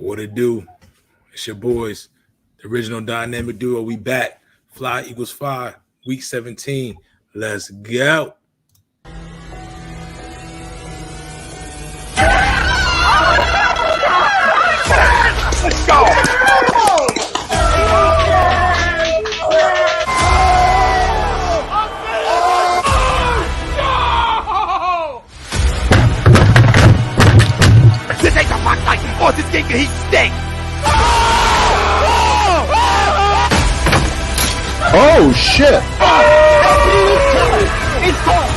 What it do? It's your boys, the original dynamic duo. We back. Fly equals 5, week 17. Let's go. Let's go. This ain't the rock night. Oh, this game can heat stink. Oh shit! It's gone.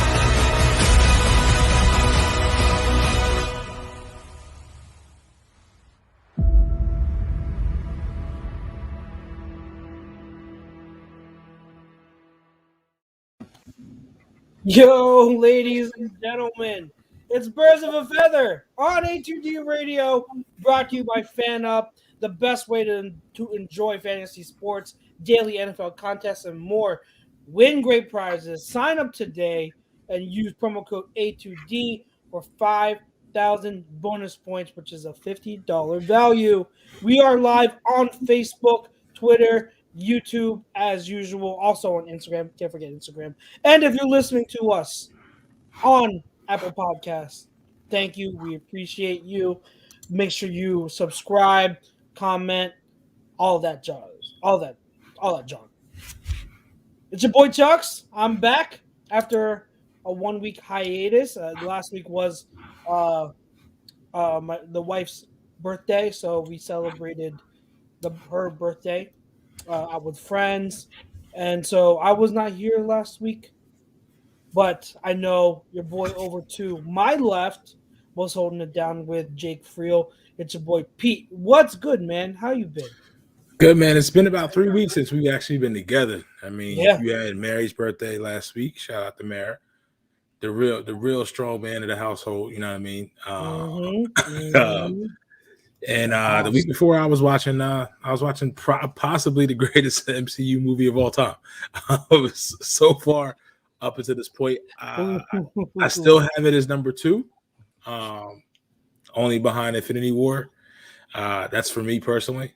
Yo, ladies and gentlemen, it's Birds of a Feather on A2D Radio, brought to you by FanUp, the best way to enjoy fantasy sports, daily NFL contests, and more. Win great prizes. Sign up today and use promo code A2D for 5,000 bonus points, which is a $50 value. We are live on Facebook, Twitter, YouTube as usual, also on Instagram. Can't forget Instagram. And if you're listening to us on Apple Podcasts, thank you. We appreciate you. Make sure you subscribe, comment, all that jazz. All that junk. It's your boy Chucks. I'm back after a 1 week hiatus. Last week was the wife's birthday, so we celebrated her birthday out with friends, and so I was not here last week, but I know your boy over to my left was holding it down with Jake Friel. It's your boy Pete. What's good, man? How you been? Good, man. It's been about 3 weeks since we've actually been together. I mean, Yeah. You had Mary's birthday last week. Shout out to Mary, the real strong man of the household. You know what I mean? And the week before, I was watching possibly the greatest MCU movie of all time. So far up until this point, I still have it as number 2, only behind Infinity War. That's for me personally.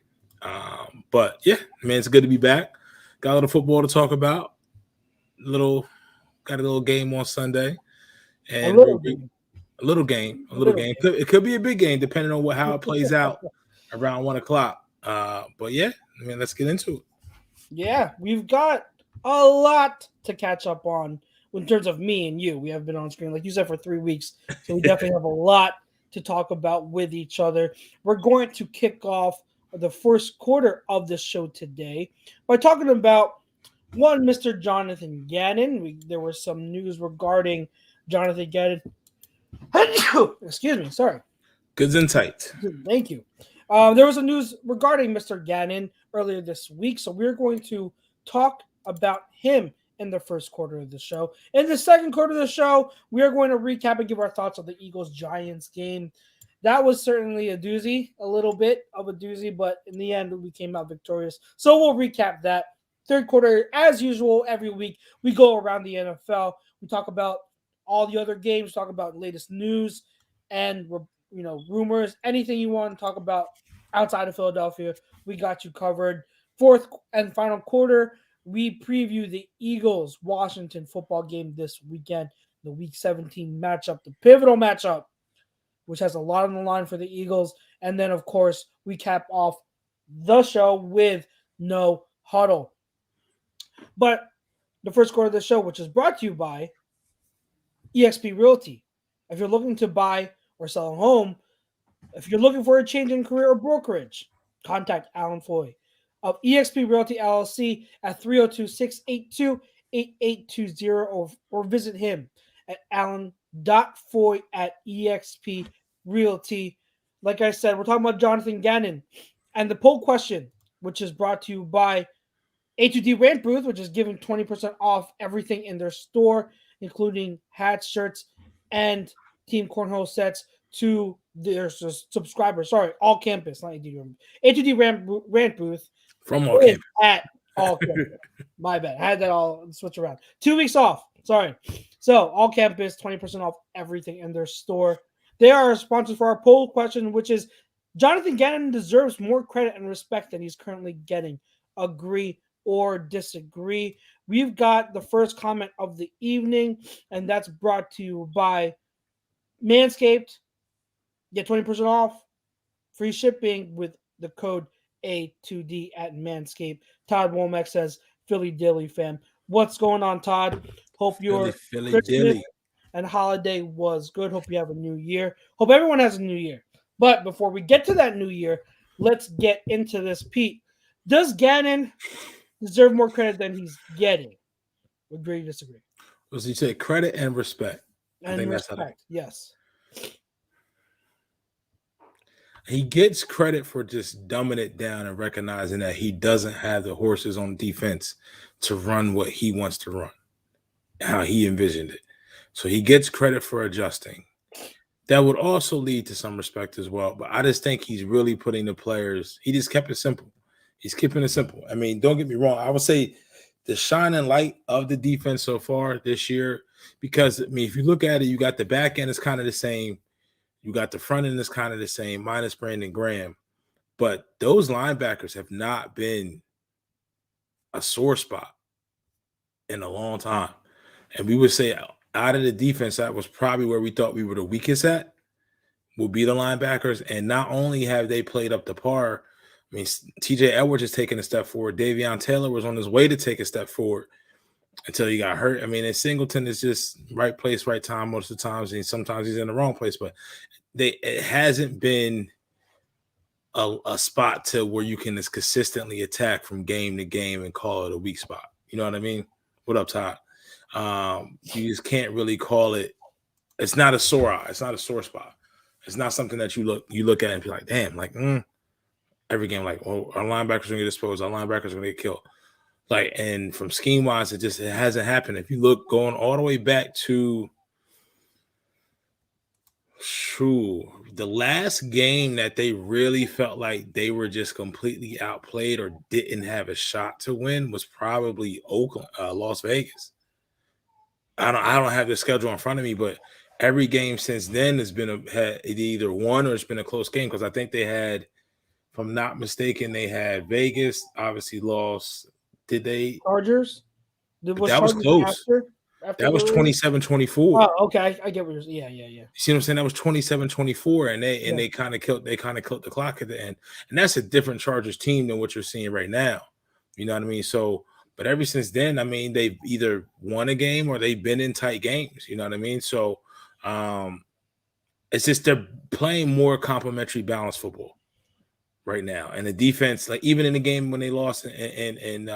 But yeah, man, it's good to be back. Got a little football to talk about. Got a little game on Sunday, and a little game. It could be a big game depending on how it plays out around 1:00. But yeah, I mean, let's get into it. Yeah, we've got a lot to catch up on in terms of me and you. We have been on screen, like you said, for 3 weeks, so we definitely have a lot to talk about with each other. We're going to kick off the first quarter of this show today by talking about one, Mr. Jonathan Gannon. There was some news regarding Jonathan Gannon. Excuse me, sorry. Goods and tight. Thank you. There was a news regarding Mr. Gannon earlier this week, so we're going to talk about him in the first quarter of the show. In the second quarter of the show, we are going to recap and give our thoughts on the Eagles-Giants game. That was certainly a little bit of a doozy, but in the end, we came out victorious. So we'll recap that. Third quarter, as usual, every week, we go around the NFL. We talk about all the other games, talk about latest news and rumors, anything you want to talk about outside of Philadelphia, we got you covered. Fourth and final quarter, we preview the Eagles-Washington football game this weekend, the Week 17 matchup, the pivotal matchup, which has a lot on the line for the Eagles. And then, of course, we cap off the show with No Huddle. But the first quarter of the show, which is brought to you by eXp Realty. If you're looking to buy or sell a home, if you're looking for a change in career or brokerage, contact Alan Foy of eXp Realty LLC at 302-682-8820 or visit him at alan.foy@eXp Realty. Like I said, we're talking about Jonathan Gannon and the poll question, which is brought to you by A2D Rant Booth, which is giving 20% off everything in their store, including hats, shirts, and team cornhole sets to their subscribers. Sorry, all campus, not A2D. A2D Rant Booth From all campus. At all campus. My bad. I had that all switch around. 2 weeks off. Sorry. So all campus, 20% off everything in their store. They are sponsors for our poll question, which is Jonathan Gannon deserves more credit and respect than he's currently getting. Agree or disagree? We've got the first comment of the evening, and that's brought to you by Manscaped. Get 20% off, free shipping with the code A2D at Manscaped. Todd Womack says, Philly Dilly fam. What's going on, Todd? Hope your Philly Christmas Dilly. and holiday was good. Hope you have a new year. Hope everyone has a new year. But before we get to that new year, let's get into this. Pete, does Gannon deserve more credit than he's getting? Agree or disagree? Was you say credit and respect? I And think respect, that's how yes. he gets credit for just dumbing it down and recognizing that he doesn't have the horses on defense to run what he wants to run, how he envisioned it. So he gets credit for adjusting. That would also lead to some respect as well. But I just think he's really putting the players, he just kept it simple. He's keeping it simple. I mean, don't get me wrong. I would say the shining light of the defense so far this year, because, I mean, if you look at it, you got the back end is kind of the same. You got the front end is kind of the same, minus Brandon Graham. But those linebackers have not been a sore spot in a long time. And we would say out of the defense, that was probably where we thought we were the weakest at, will be the linebackers. And not only have they played up to par, I mean, TJ Edwards is taking a step forward. Davion Taylor was on his way to take a step forward until he got hurt. I mean, and Singleton is just right place, right time most of the times. And sometimes he's in the wrong place. But it hasn't been a spot to where you can just consistently attack from game to game and call it a weak spot. You know what I mean? What up, Todd? You just can't really call it. It's not a sore eye. It's not a sore spot. It's not something that you look at and be like, damn, like every game, like, oh, our linebackers are gonna get exposed, our linebackers are gonna get killed. Like, and from scheme wise, it hasn't happened. If you look going all the way back to the last game that they really felt like they were just completely outplayed or didn't have a shot to win was probably Las Vegas. I don't have the schedule in front of me, but every game since then has been either won or it's been a close game, because I think they had, if I'm not mistaken, they had Vegas, obviously lost. Did they? Chargers? That was close. That was 27-24. Oh, okay. I get what you're saying. Yeah. You see what I'm saying? That was 27-24, and they kind of killed the clock at the end. And that's a different Chargers team than what you're seeing right now. You know what I mean? So, but ever since then, I mean, they've either won a game or they've been in tight games. You know what I mean? So, it's just they're playing more complementary balanced football right now. And the defense, like even in the game when they lost in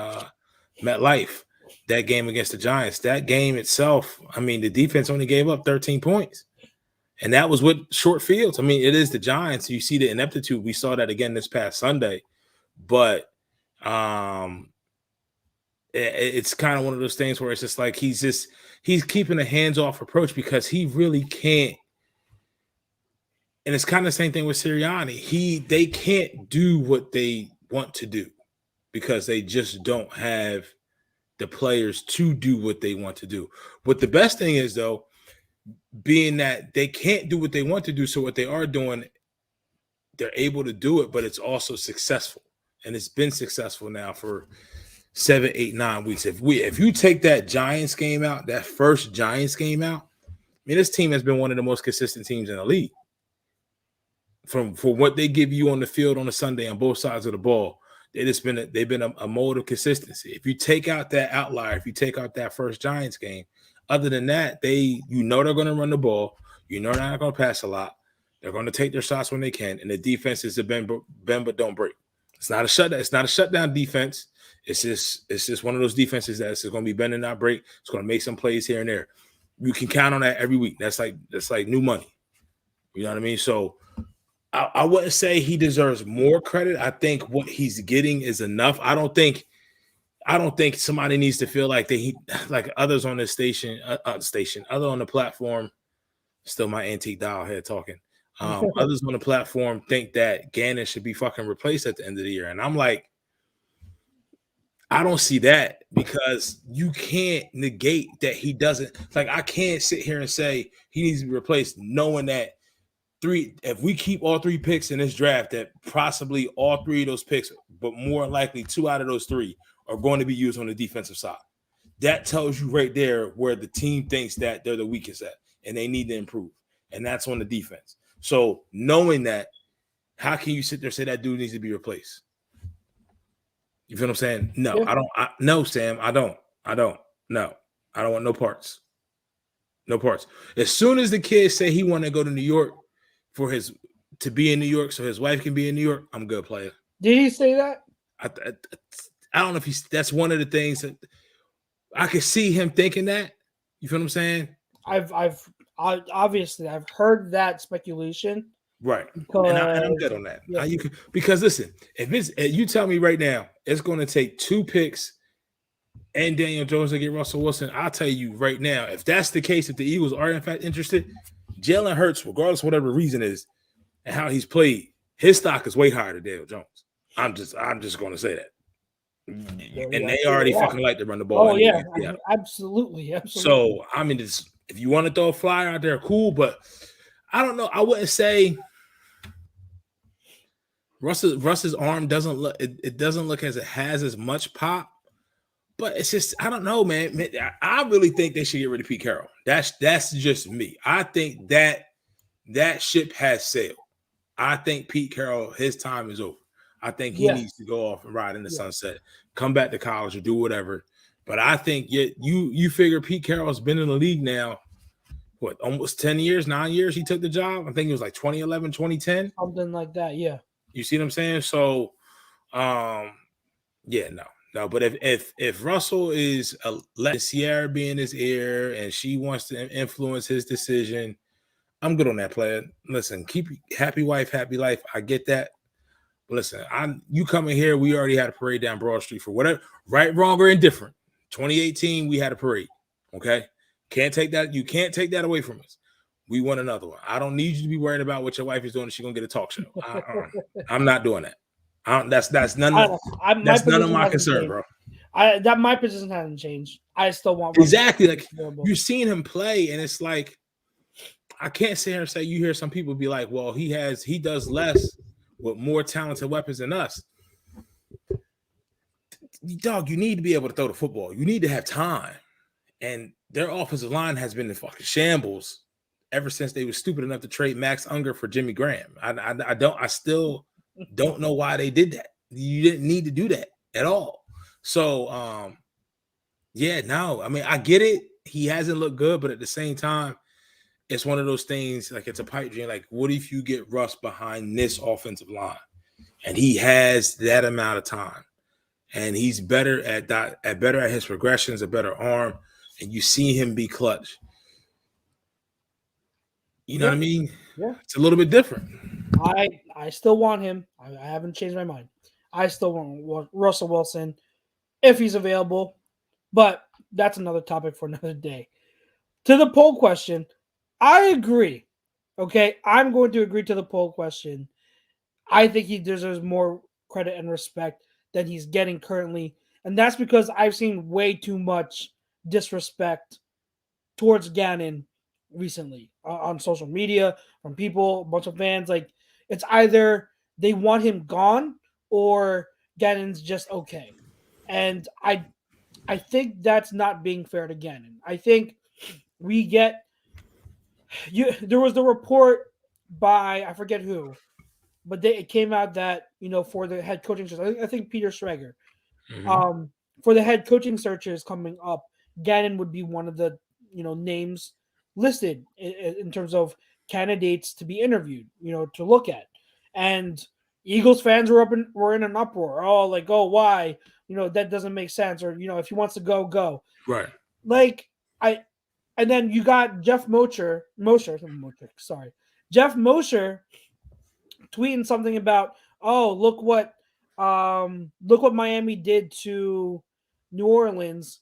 MetLife, that game against the Giants, that game itself, I mean, the defense only gave up 13 points. And that was with short fields. I mean, it is the Giants. You see the ineptitude. We saw that again this past Sunday. But it's kind of one of those things where it's just like he's keeping a hands-off approach because he really can't. And it's kind of the same thing with Sirianni. They can't do what they want to do because they just don't have the players to do what they want to do. But the best thing is, though, being that they can't do what they want to do, so what they are doing, they're able to do it, but it's also successful. And it's been successful now for 7, 8, 9 weeks. If you take that Giants game out, that first Giants game out, I mean, this team has been one of the most consistent teams in the league. For what they give you on the field on a Sunday on both sides of the ball, they've been a mode of consistency. If you take out that outlier, if you take out that first Giants game, other than that, they're going to run the ball. They're not going to pass a lot. They're going to take their shots when they can, and the defense is a bend but don't break. It's not a shutdown. It's not a shutdown defense. It's just one of those defenses that's going to be bend and not break. It's going to make some plays here and there. You can count on that every week. That's like new money. You know what I mean? So I wouldn't say he deserves more credit. I think what he's getting is enough. I don't think somebody needs to feel like like others on this station, other on the platform. Still my antique dial head talking. Others on the platform think that Gannon should be fucking replaced at the end of the year, and I'm like, I don't see that, because you can't negate that he doesn't. Like, I can't sit here and say he needs to be replaced knowing that if we keep all 3 picks in this draft, that possibly all 3 of those picks, but more likely 2 out of those 3 are going to be used on the defensive side. That tells you right there where the team thinks that they're the weakest at and they need to improve. And that's on the defense. So knowing that, how can you sit there and say that dude needs to be replaced? You feel what I'm saying? No, Yeah. I don't. No, Sam, I don't. No, I don't want no parts. No parts. As soon as the kid say he want to go to New York to be in New York so his wife can be in New York, I'm good, player. Did he say that? I don't know if that's one of the things that I could see him thinking that. You feel what I'm saying? I've obviously I've heard that speculation. Right. Because, and I'm good on that. Yeah. Because listen, if you tell me right now it's going to take 2 picks and Daniel Jones to get Russell Wilson, I'll tell you right now, if that's the case, if the Eagles are in fact interested, Jalen Hurts, regardless of whatever reason is and how he's played, his stock is way higher than Daniel Jones. I'm just going to say that. And they already fucking like to run the ball. Oh, yeah. Absolutely. So, I mean, if you want to throw a flyer out there, cool, but I don't know. I wouldn't say Russ's arm doesn't look. It doesn't look as it has as much pop, but it's just I don't know, man. I really think they should get rid of Pete Carroll. That's just me. I think that ship has sailed. I think Pete Carroll, his time is over. I think he needs to go off and ride in the sunset, come back to college or do whatever. But I think you figure Pete Carroll's been in the league now. What, almost 10 years, 9 years he took the job? I think it was like 2011, 2010. Something like that, yeah. You see what I'm saying? So, no. But if Russell is letting Sierra be in his ear and she wants to influence his decision, I'm good on that, player. Listen, keep happy wife, happy life. I get that. But listen, you coming here, we already had a parade down Broad Street for whatever, right, wrong, or indifferent. 2018, we had a parade, okay? Can't take that. You can't take that away from us. We want another one. I don't need you to be worried about what your wife is doing if she's gonna get a talk show. I'm not doing that. That's none of my concern, bro. My position hasn't changed. I still want exactly like you've seen him play, and it's like I can't sit here and say you hear some people be like, well, he does less with more talented weapons than us. Dog, you need to be able to throw the football. You need to have time. And their offensive line has been in fucking shambles ever since they were stupid enough to trade Max Unger for Jimmy Graham. I still don't know why they did that. You didn't need to do that at all. So, I mean, I get it. He hasn't looked good, but at the same time, it's one of those things like it's a pipe dream. Like, what if you get Russ behind this offensive line? And he has that amount of time. And he's better at his progressions, a better arm, and you see him be clutch. You know what I mean? Yeah. It's a little bit different. I still want him. I haven't changed my mind. I still want Russell Wilson if he's available, but that's another topic for another day. To the poll question, I agree. Okay, I'm going to agree to the poll question. I think he deserves more credit and respect than he's getting currently, and that's because I've seen way too much disrespect towards Gannon recently on social media from people, a bunch of fans. Like, it's either they want him gone or Gannon's just okay, and I think that's not being fair to Gannon. I think we get there was the report by I forget who, but it came out that for the head coaching search, I think Peter Schrager, for the head coaching searches coming up, Gannon would be one of the names listed in terms of candidates to be interviewed, to look at. And Eagles fans were in an uproar. Oh, why? That doesn't make sense. Or, if he wants to go. Right. And then you got Jeff Mosher, Jeff Mosher tweeting something about, look what Miami did to New Orleans,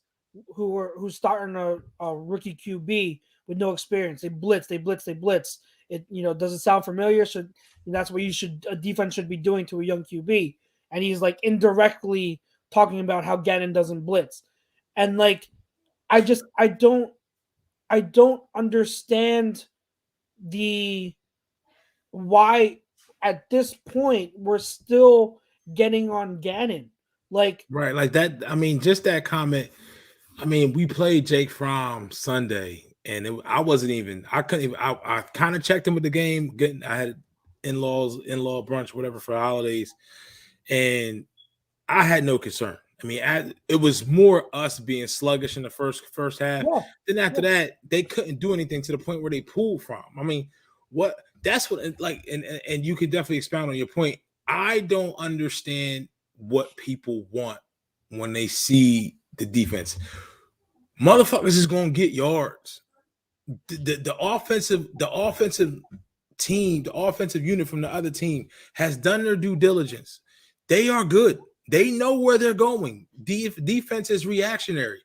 who's starting a rookie QB with no experience. They blitz. It does it sound familiar? That's what a defense should be doing to a young QB. And he's like indirectly talking about how Gannon doesn't blitz. And I don't understand the why at this point we're still getting on Gannon. Like, Right, like that. I mean, just that comment. I mean, we played Jake Fromm Sunday, and I wasn't even. I couldn't even. I kind of checked him with the game. I had in-law brunch, whatever for holidays, and I had no concern. I mean, it was more us being sluggish in the first half. yeah, Then after yeah. that, they couldn't do anything to the point where they pulled from. I mean, what? That's what like, and you could definitely expound on your point. I don't understand what people want when they see the defense. Motherfuckers is gonna get yards. The offensive team, the offensive unit from the other team has done their due diligence. They are good. They know where they're going. Defense is reactionary.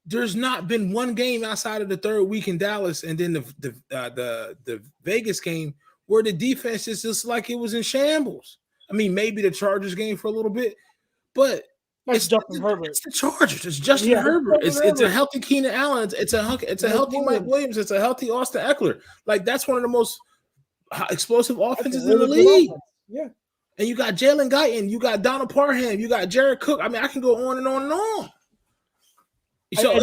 There's not been one game outside of the third week in Dallas and then the Vegas game where the defense is just like it was in shambles. I mean, maybe the Chargers game for a little bit, but That's Justin Herbert. it's the Chargers. It's Justin Yeah, Herbert. Justin It's a Herbert. healthy Keenan Allen. It's a healthy Mike Williams. It's a healthy Austin Eckler. Like that's one of the most explosive That's a offenses in the really good league. offense. Yeah. And you got Jalen Guyton, you got Donald Parham, you got Jared Cook. I mean, I can go on and on and on. So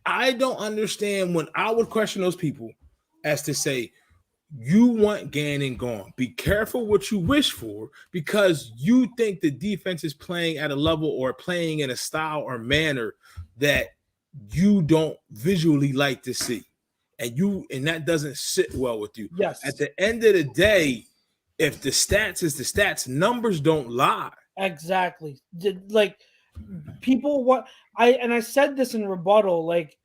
I don't understand when I would question those people as to say, you want Gannon gone. Be careful what you wish for because you think the defense is playing at a level or playing in a style or manner that you don't visually like to see. And that doesn't sit well with you. Yes. At the end of the day, if the stats is the stats, numbers don't lie. Exactly. Like people I said this in rebuttal, like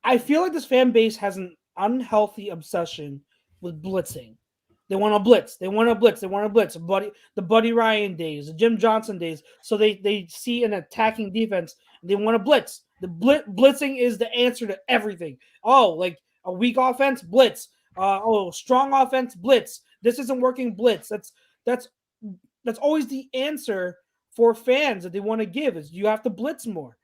I feel like this fan base has an unhealthy obsession with blitzing. They want to blitz. They want to blitz. They want to blitz. The Buddy Ryan days, the Jim Johnson days. So they see an attacking defense. And they want to blitz. The blitzing is the answer to everything. Oh, like a weak offense, blitz. Strong offense, blitz. This isn't working, blitz. That's always the answer for fans that they want to give is you have to blitz more.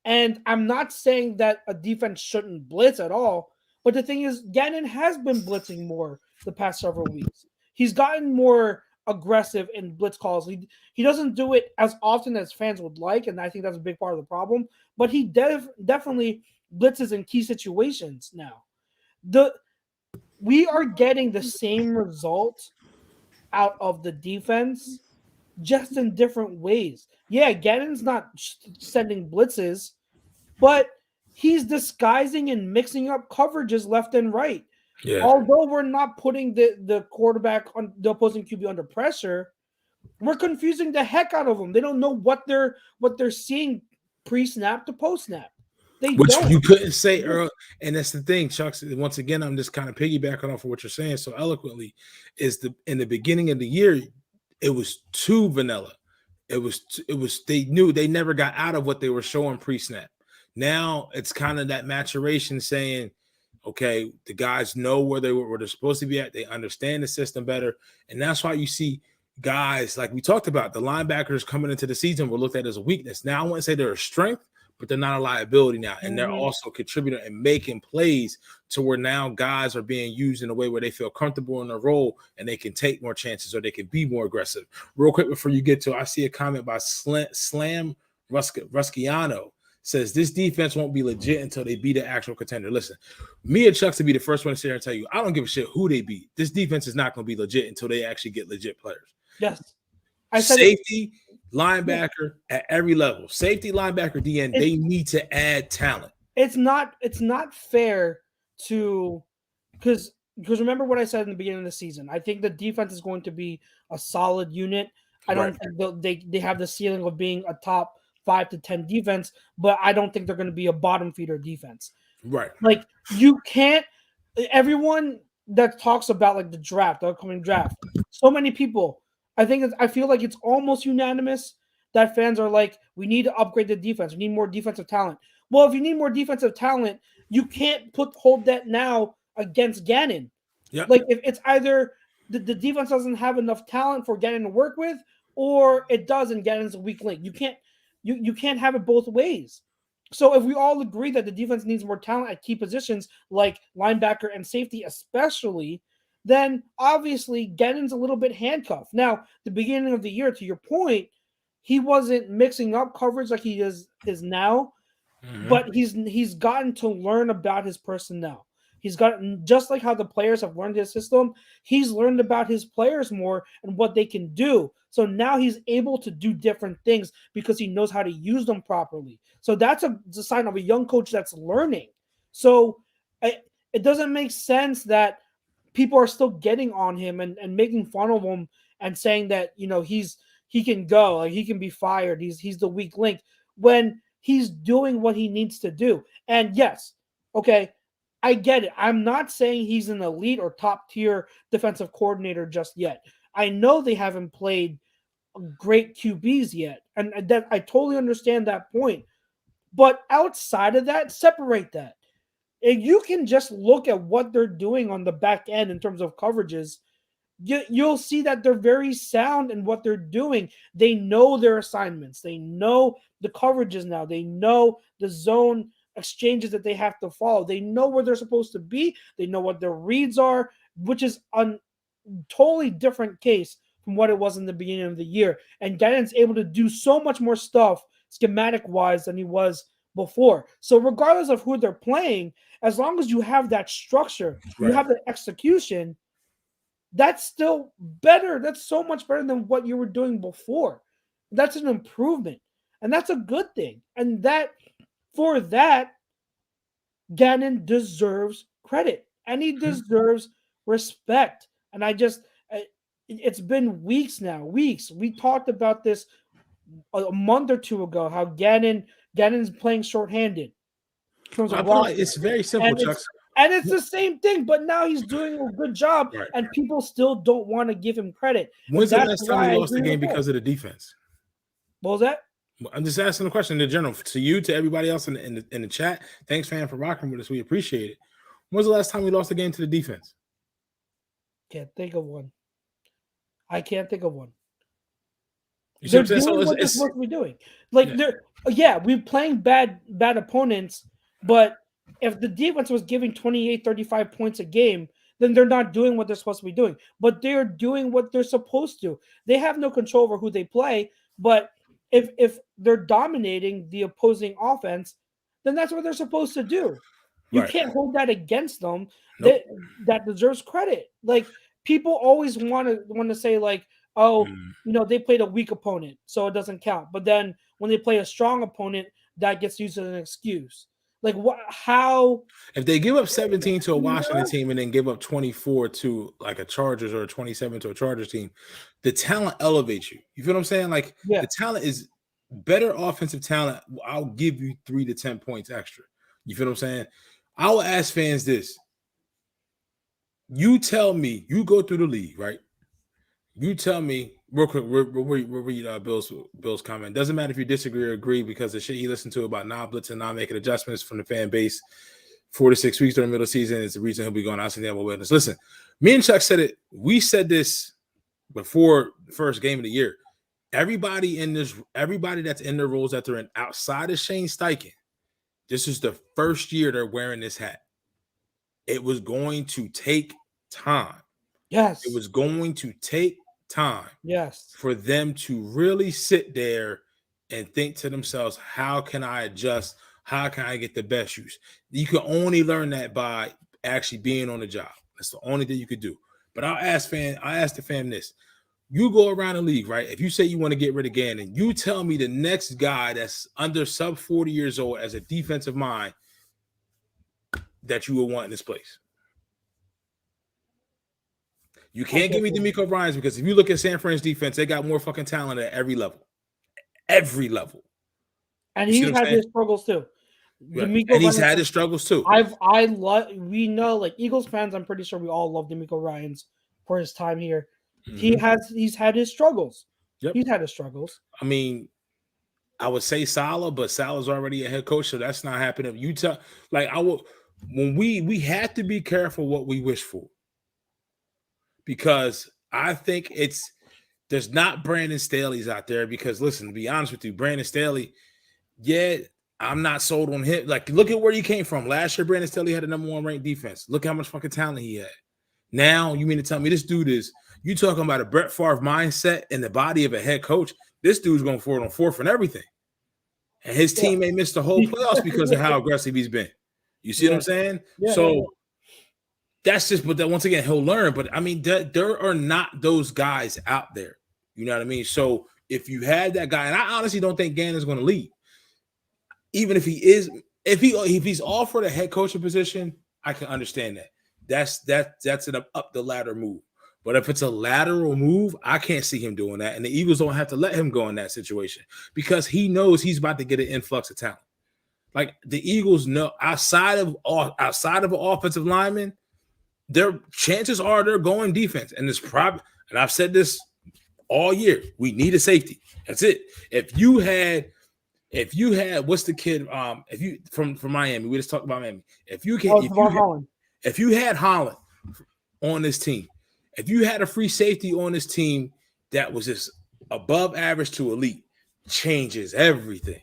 And I'm not saying that a defense shouldn't blitz at all, but the thing is, Gannon has been blitzing more the past several weeks. He's gotten more aggressive in blitz calls. He doesn't do it as often as fans would like, and I think that's a big part of the problem. But he definitely blitzes in key situations now. We are getting the same result out of the defense, just in different ways. Yeah, Gannon's not sending blitzes, but he's disguising and mixing up coverages left and right. Yeah. Although we're not putting the quarterback on the opposing QB under pressure, we're confusing the heck out of them. They don't know what they're seeing pre-snap to post-snap. Which you couldn't say earlier, and that's the thing, Chuck. Once again, I'm just kind of piggybacking off of what you're saying so eloquently. In the beginning of the year, it was too vanilla. It was they knew they never got out of what they were showing pre-snap. Now it's kind of that maturation saying, okay, the guys know where they're supposed to be at. They understand the system better, and that's why you see guys like we talked about the linebackers coming into the season were looked at as a weakness. Now I wouldn't say they're a strength, but they're not a liability now. And they're also contributing and making plays to where now guys are being used in a way where they feel comfortable in their role and they can take more chances or they can be more aggressive. Real quick before you get to, I see a comment by Slam Rusciano. Says this defense won't be legit until they beat an actual contender. Listen, me and Chuck to be the first one to sit here and tell you, I don't give a shit who they beat. This defense is not going to be legit until they actually get legit players. Yes. Safety, linebacker at every level. Safety, linebacker, DN, they need to add talent. It's not fair to because remember what I said in the beginning of the season. I think the defense is going to be a solid unit. I don't think they have the ceiling of being a top 5 to 10 defense, but I don't think they're going to be a bottom feeder defense. Right. Like you can't. Everyone that talks about like the draft, the upcoming draft, so many people. I feel like it's almost unanimous that fans are like, we need to upgrade the defense. We need more defensive talent. Well, if you need more defensive talent, you can't hold that now against Gannon. Yep. Like if it's either the defense doesn't have enough talent for Gannon to work with, or it does and Gannon's a weak link. You can't have it both ways. So if we all agree that the defense needs more talent at key positions like linebacker and safety, especially, then obviously Gannon's a little bit handcuffed. Now, the beginning of the year, to your point, he wasn't mixing up coverage like he is now, but he's gotten to learn about his personnel. He's gotten, just like how the players have learned his system, he's learned about his players more and what they can do. So now he's able to do different things because he knows how to use them properly. So that's a sign of a young coach that's learning. So it doesn't make sense that people are still getting on him and making fun of him and saying that, he can go, like he can be fired. He's the weak link when he's doing what he needs to do. And yes, okay, I get it. I'm not saying he's an elite or top tier defensive coordinator just yet. I know they haven't played great QBs yet, and that I totally understand that point. But outside of that, separate that. If you can just look at what they're doing on the back end in terms of coverages, you'll see that they're very sound in what they're doing. They know their assignments. They know the coverages now. They know the zone exchanges that they have to follow. They know where they're supposed to be. They know what their reads are, which is a totally different case from what it was in the beginning of the year. And Gannon's able to do so much more stuff schematic-wise than he was before. So regardless of who they're playing, as long as you have that structure, you have the execution, that's still better. That's so much better than what you were doing before. That's an improvement. And that's a good thing. And for that, Gannon deserves credit. And he deserves respect. And it's been weeks now. Weeks. We talked about this a month or two ago, how Gannon's playing shorthanded. I feel like it's very simple, Chuck. And it's the same thing, but now he's doing a good job, and people still don't want to give him credit. When's the last time he lost the game because of the defense? What was that? I'm just asking the question in general to you, to everybody else in the chat. Thanks, fan, for rocking with us. We appreciate it. When's the last time we lost the game to the defense? Can't think of one. I can't think of one. They're doing what they're supposed to be doing. Like we're playing bad opponents, but if the defense was giving 28, 35 points a game, then they're not doing what they're supposed to be doing. But they're doing what they're supposed to. They have no control over who they play, but if they're dominating the opposing offense, then that's what they're supposed to do. You can't hold that against them. Nope. That deserves credit. Like people always want to say like, oh, they played a weak opponent, so it doesn't count. But then when they play a strong opponent, that gets used as an excuse. Like what? How? If they give up 17 to a Washington team and then give up 24 to like a Chargers or 27 to a Chargers team, the talent elevates you. You feel what I'm saying? Like the talent is better offensive talent. I'll give you 3 to 10 points extra. You feel what I'm saying? I will ask fans this. You tell me, you go through the league, right? You tell me real quick. We'll read Bill's comment. Doesn't matter if you disagree or agree because the shit he listened to about not blitzing, not making adjustments from the fan base 4 to 6 weeks during the middle of the season is the reason he'll be going out to the witness. Listen, me and Chuck said it. We said this before the first game of the year. Everybody that's in the roles that they're in outside of Shane Steichen, this is the first year they're wearing this hat. It was going to take time. Yes. It was going to take time. Yes. For them to really sit there and think to themselves, how can I adjust? How can I get the best use? You can only learn that by actually being on the job. That's the only thing you could do. But I ask the fan this. You go around the league, right? If you say you want to get rid of Gannon, you tell me the next guy that's under sub 40 years old as a defensive mind that you would want in this place. You can't give me DeMeco Ryans because if you look at San Fran's defense, they got more fucking talent at every level. Every level. And he's had his struggles too. Right. And he's had his struggles too. We know, like Eagles fans, I'm pretty sure we all love DeMeco Ryans for his time here. Mm-hmm. He's had his struggles. Yep. He's had his struggles. I mean, I would say Saleh, but Saleh's already a head coach, so that's not happening. When we have to be careful what we wish for. Because I think there's not Brandon Staley's out there because listen, to be honest with you, Brandon Staley, I'm not sold on him. Like, look at where he came from. Last year, Brandon Staley had a number 1 ranked defense. Look how much fucking talent he had. Now, you mean to tell me this dude is, you talking about a Brett Favre mindset in the body of a head coach? This dude's going for it on 4th and everything. And his team may miss the whole playoffs because of how aggressive he's been. You see what I'm saying? That's just, but that once again, he'll learn. But I mean, there are not those guys out there. You know what I mean? So if you had that guy, and I honestly don't think Gannon's going to leave. Even if he is, if he's offered a head coaching position, I can understand that. That's an up the ladder move. But if it's a lateral move, I can't see him doing that. And the Eagles don't have to let him go in that situation because he knows he's about to get an influx of talent. Like the Eagles know outside of an offensive lineman, their chances are they're going defense. And it's probably, and I've said this all year, we need a safety. That's it. If you had what's the kid? If you from Miami, we just talked about Miami. If you had Holland on this team, if you had a free safety on this team that was just above average to elite, changes everything.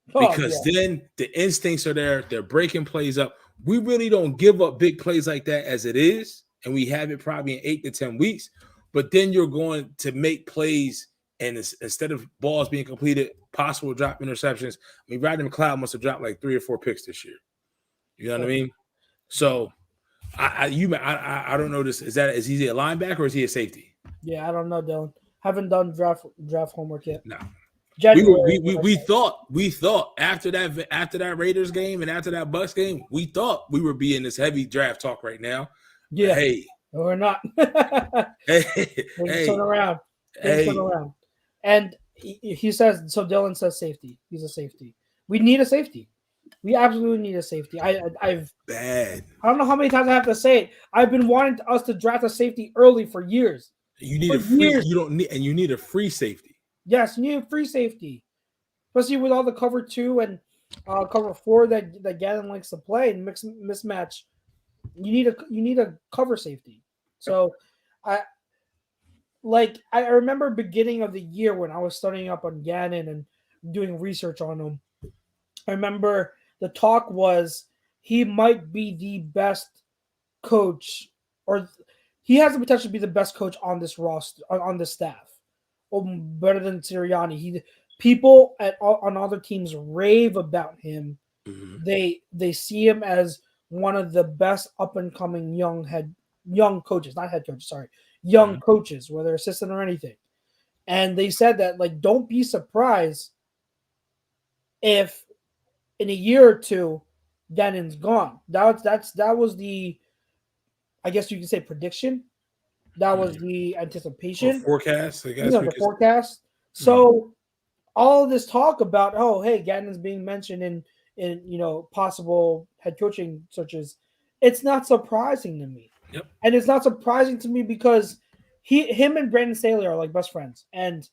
Because then the instincts are there, they're breaking plays up. We really don't give up big plays like that as it is, and we have it probably in 8 to 10 weeks. But then you're going to make plays, and instead of balls being completed, possible drop interceptions. I mean, Rodney McLeod must have dropped like 3 or 4 picks this year. You know what I mean? So I don't know this. Is he a linebacker or is he a safety? Yeah, I don't know, Dylan. Haven't done draft homework yet. No. January, we thought after that Raiders game and after that Bucs game, we thought we would be in this heavy draft talk right now. Yeah. Hey. No, we're not. Hey. Turn around. Turn around. And he says, so Dylan says safety. He's a safety. We need a safety. We absolutely need a safety. I've bad. I don't know how many times I have to say it. I've been wanting us to draft a safety early for years. You need a free. You don't need, and you need a free safety. Yes, you need a free safety, especially with all the cover 2 and cover 4 that Gannon likes to play and mismatch. You need a cover safety. So, I remember beginning of the year when I was studying up on Gannon and doing research on him. I remember the talk was he might be the best coach, or he has the potential to be the best coach on this roster, on this staff. Better than Sirianni. People on other teams rave about him. Mm-hmm. They see him as one of the best up and coming young coaches, not head coaches, sorry, young mm-hmm. coaches, whether assistant or anything. And they said that don't be surprised if in a year or two Gannon's gone. That was the, I guess you can say, prediction. That was the anticipation. Or forecast, I guess. The forecast. So all of this talk about, Gannon's being mentioned in possible head coaching searches, it's not surprising to me. Yep. And it's not surprising to me because him and Brandon Staley are like best friends. And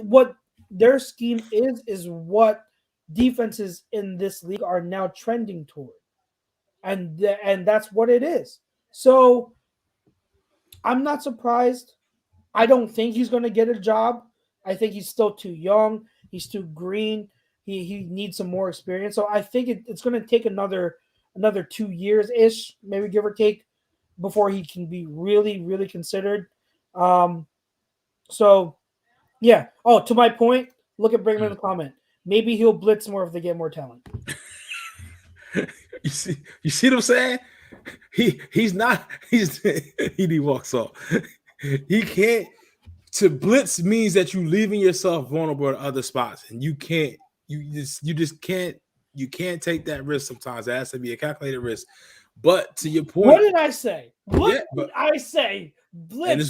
what their scheme is what defenses in this league are now trending toward. And that's what it is. So I'm not surprised. I don't think he's going to get a job. I think he's still too young. He's too green. He needs some more experience. So I think it's going to take another 2 years-ish, maybe give or take, before he can be really, really considered. So, yeah. Oh, to my point, look at Brigham in the comment. Maybe he'll blitz more if they get more talent. You see what I'm saying? He walks off. He can't. To blitz means that you leaving yourself vulnerable to other spots, and you just can't take that risk sometimes. It has to be a calculated risk. But to your point, what did I say? What did I say? Blitz. And it's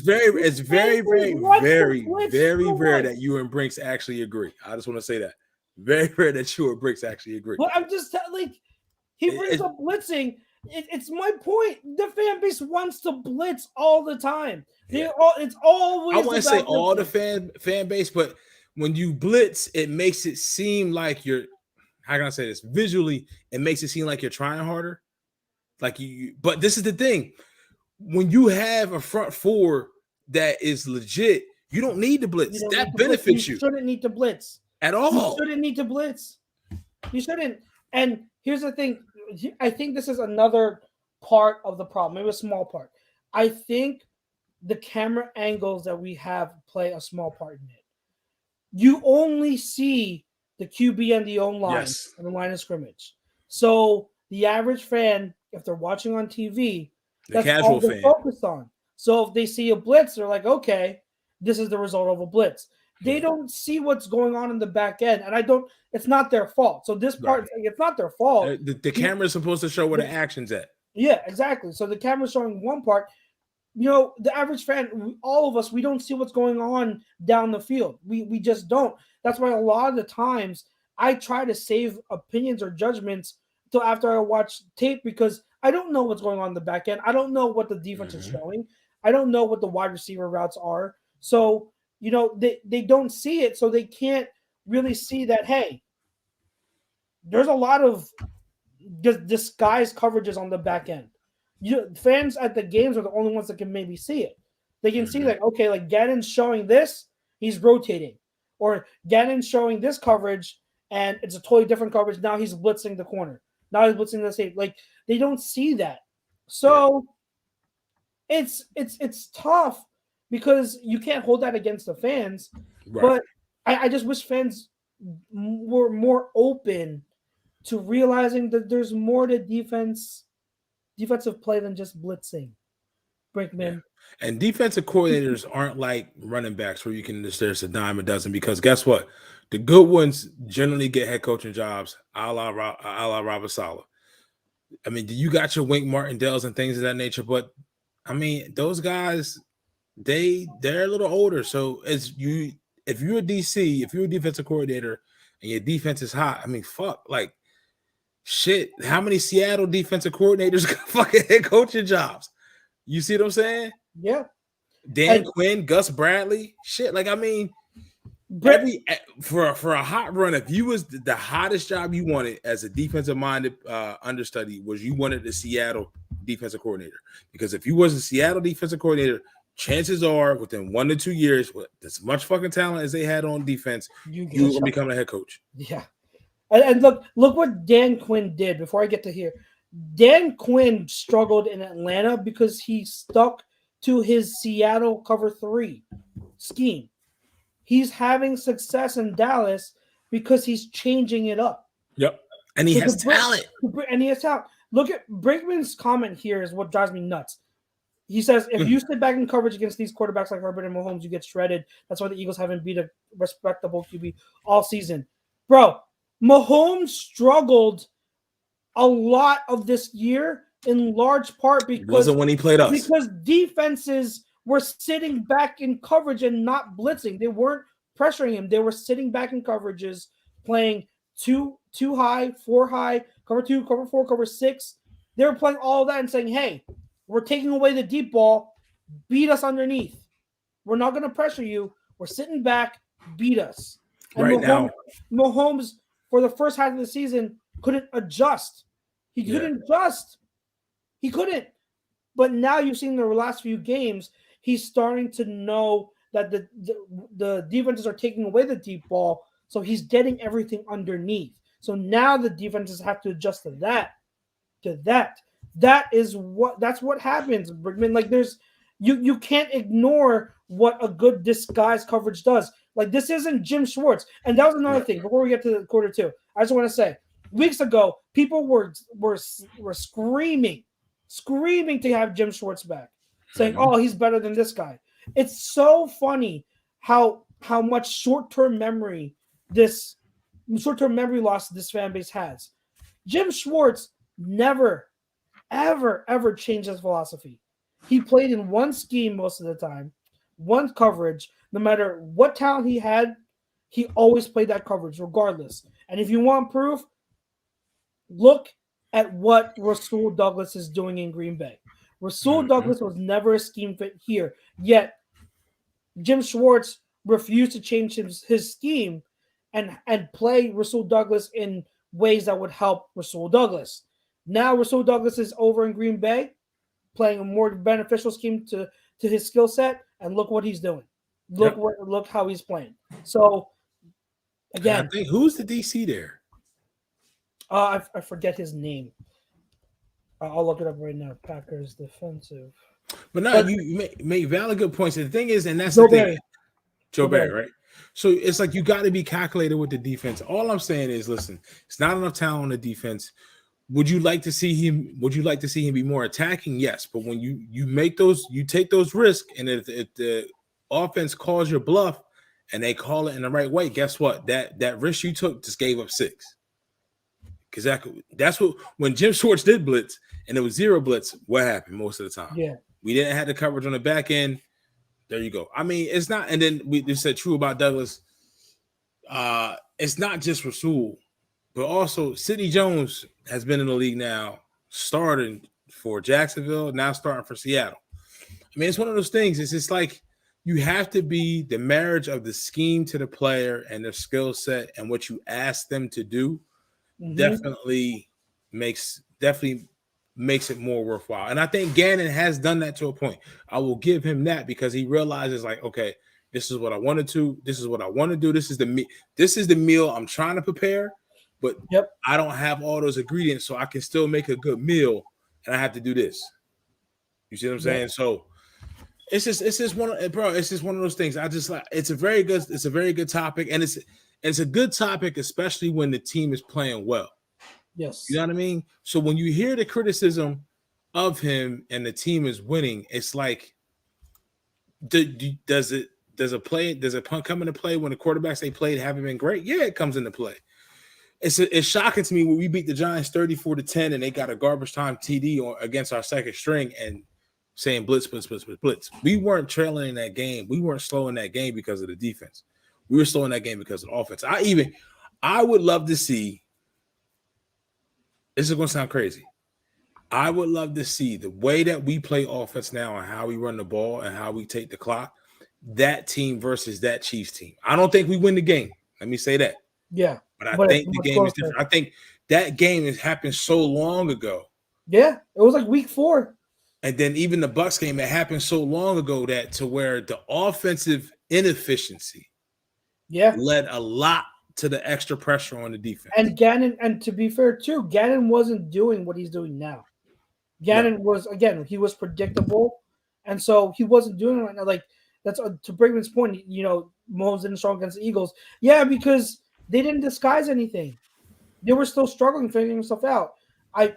very rare that you and Brinks actually agree. I just want to say that. Very rare that you and Brinks actually agree. But I'm just he brings up blitzing. It's my point. The fan base wants to blitz all the time. It's always. I wouldn't say blitzing. All the fan base, but when you blitz, it makes it seem like you're. How can I say this? Visually, it makes it seem like you're trying harder. Like you. But this is the thing: when you have a front four that is legit, you don't need to blitz. That benefits you. You shouldn't need to blitz. at You all. shouldn't need to blitz. You shouldn't. And here's the thing. I think this is another part of the problem, maybe a small part. I think the camera angles that we have play a small part in it. You only see the QB and the O line Yes. and the line of scrimmage. So the average fan, if they're watching on TV, The that's casual all they're fan. focused on. So if they see a blitz, they're like, okay, this is the result of a blitz. They don't see what's going on in the back end, and it's not their fault. So this part, it's not their fault. The camera is supposed to show where the action's at. Yeah, exactly. So the camera's showing one part. The average fan, all of us, we don't see what's going on down the field. We just don't. That's why a lot of the times I try to save opinions or judgments till after I watch tape because I don't know what's going on in the back end. I don't know what the defense is showing. I don't know what the wide receiver routes are. So, they don't see it, so they can't really see that, hey, there's a lot of disguised coverages on the back end. Fans at the games are the only ones that can maybe see it. They can see okay, like Gannon's showing this, he's rotating, or Gannon's showing this coverage, and it's a totally different coverage. Now he's blitzing the corner. Now he's blitzing the safety. Like they don't see that, so it's tough because you can't hold that against the fans. Right. But I just wish fans were more open to realizing that there's more to defensive play than just blitzing. Brinkman. Yeah. And defensive coordinators aren't like running backs where you can just there's a dime a dozen because guess what? The good ones generally get head coaching jobs a la Robert Saleh. I mean, you got your Wink Martindales and things of that nature, but I mean, those guys, they're a little older. So if you're a DC, if you're a defensive coordinator and your defense is hot, I mean, fuck, like shit. How many Seattle defensive coordinators got fucking head coaching jobs? You see what I'm saying? Yeah. Dan Quinn, Gus Bradley, shit. Like, I mean, for a hot run, if you was the hottest job you wanted as a defensive minded understudy was you wanted the Seattle defensive coordinator. Because if you was a Seattle defensive coordinator, chances are within 1 to 2 years, with as much fucking talent as they had on defense, you were gonna become a head coach. Yeah. And look what Dan Quinn did before I get to here. Dan Quinn struggled in Atlanta because he stuck to his Seattle cover 3 scheme. He's having success in Dallas because he's changing it up. Yep. And he has talent. Look at Brinkman's comment here is what drives me nuts. He says, if you sit back in coverage against these quarterbacks like Herbert and Mahomes, you get shredded. That's why the Eagles haven't beat a respectable QB all season. Bro, Mahomes struggled a lot of this year in large part because wasn't when he played us. Because defenses were sitting back in coverage and not blitzing. They weren't pressuring him. They were sitting back in coverages, playing two high, 4 high, cover 2, cover 4, cover 6. They were playing all of that and saying, hey, we're taking away the deep ball. Beat us underneath. We're not going to pressure you. We're sitting back. Beat us. And Mahomes, for the first half of the season, couldn't adjust. He couldn't adjust. He couldn't. But now you've seen the last few games, he's starting to know that the defenses are taking away the deep ball, so he's getting everything underneath. So now the defenses have to adjust to that. That's what happens, Brickman. Like you can't ignore what a good disguise coverage does. Like this isn't Jim Schwartz. And that was another thing before we get to the quarter 2. I just want to say, weeks ago, people were screaming to have Jim Schwartz back, saying, "Oh, he's better than this guy." It's so funny how much short-term memory loss this fan base has. Jim Schwartz never, ever changed his philosophy. He played in one scheme most of the time, one coverage. No matter what talent he had, he always played that coverage regardless. And if you want proof, look at what Rasul Douglas is doing in Green Bay. Rasul Douglas was never a scheme fit here, yet Jim Schwartz refused to change his scheme and play Rasul Douglas in ways that would help Rasul Douglas. Now Rasul Douglas is over in Green Bay, playing a more beneficial scheme to his skill set, and look what he's doing. Look how he's playing. So Again, I think who's the DC there? I forget his name. I'll look it up right now. Packers defensive. But no, But- you make valid good points. The thing is, and that's Joe the thing, Barry. Joe Barry, right? So it's like you got to be calculated with the defense. All I'm saying is, listen, it's not enough talent on the defense. Would you like to see him? Would you like to see him be more attacking? Yes, but when you make those, you take those risks, and if the offense calls your bluff, and they call it in the right way, guess what? That risk you took just gave up 6. Because that's what when Jim Schwartz did blitz and it was 0 blitz, what happened most of the time? Yeah. We didn't have the coverage on the back end. There you go. I mean, it's not, and then we just said true about Douglas. It's not just Rasul, but also Sidney Jones has been in the league now, starting for Jacksonville, now starting for Seattle. I mean, it's one of those things. It's just like you have to be the marriage of the scheme to the player and their skill set and what you ask them to do. Definitely makes it more worthwhile. And I think Gannon has done that to a point. I will give him that because he realizes, like, okay, this is what I wanted to. This is what I want to do. This is the meal I'm trying to prepare, but I don't have all those ingredients, so I can still make a good meal, and I have to do this. You see what I'm saying? So it's just one of those things. I just like it's a very good topic, and it's a good topic, especially when the team is playing well. Yes. You know what I mean? So when you hear the criticism of him and the team is winning, it's like, does a punt come into play when the quarterbacks they played haven't been great? Yeah, it comes into play. It's shocking to me when we beat the Giants 34-10 and they got a garbage time TD against our second string and saying blitz. We weren't trailing in that game. We weren't slowing that game because of the defense. We were slowing that game because of the offense. I would love to see. This is going to sound crazy. I would love to see the way that we play offense now and how we run the ball and how we take the clock, that team versus that Chiefs team. I don't think we win the game. Let me say that. Yeah. But I think the game is different. I think that game has happened so long ago. Yeah. It was like week 4. And then even the Bucs game, it happened so long ago that to where the offensive inefficiency led a lot to the extra pressure on the defense. And Gannon, and to be fair too, Gannon wasn't doing what he's doing now. Gannon was, again, he was predictable, and so he wasn't doing it right now. Like, that's to Brinkman's point, you know, Mahomes didn't struggle against the Eagles. Yeah, because they didn't disguise anything. They were still struggling, figuring stuff out. I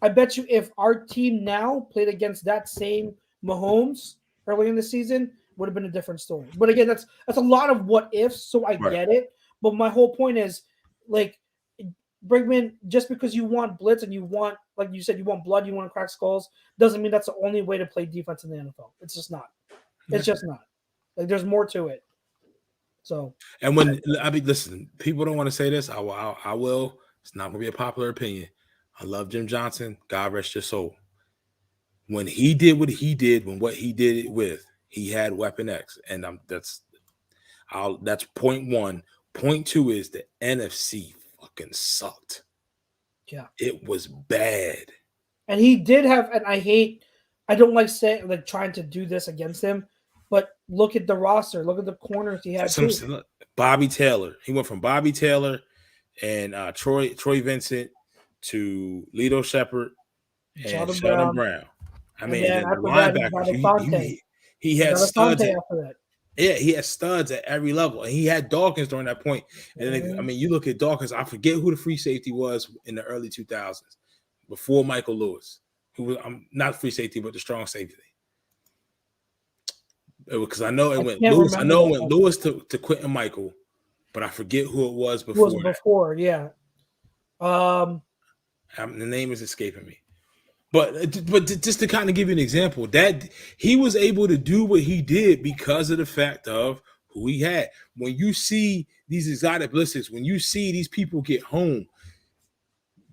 bet you if our team now played against that same Mahomes early in the season, would have been a different story. But again, that's a lot of what ifs, so I get it. But my whole point is, like, Brinkman, just because you want blitz and you want, like you said, you want blood, you want to crack skulls, doesn't mean that's the only way to play defense in the NFL. It's just not. It's just not. Like, there's more to it. So, and listen, people don't want to say this. I will. It's not going to be a popular opinion. I love Jim Johnson. God rest your soul. When he did what he did, what he did it with, he had Weapon X, and that's point 1. Point 2 is the NFC fucking sucked. Yeah, it was bad. And he did have, and I don't like saying, like, trying to do this against him, but look at the roster, look at the corners he had. Bobby Taylor. He went from Bobby Taylor and Troy Vincent to Lito Shepherd and Sheldon Brown. I mean, the linebackers. He had studs after that. Yeah, he had studs at every level, and he had Dawkins during that point. And then, I mean, you look at Dawkins. I forget who the free safety was in the early 2000s, before Michael Lewis, who was not free safety, but the strong safety. Because I know it went Lewis. I know it went Lewis to Quentin Michael, but I forget who it was before. Yeah. The name is escaping me. But just to kind of give you an example, that he was able to do what he did because of the fact of who he had. When you see these exotic blitzes, when you see these people get home,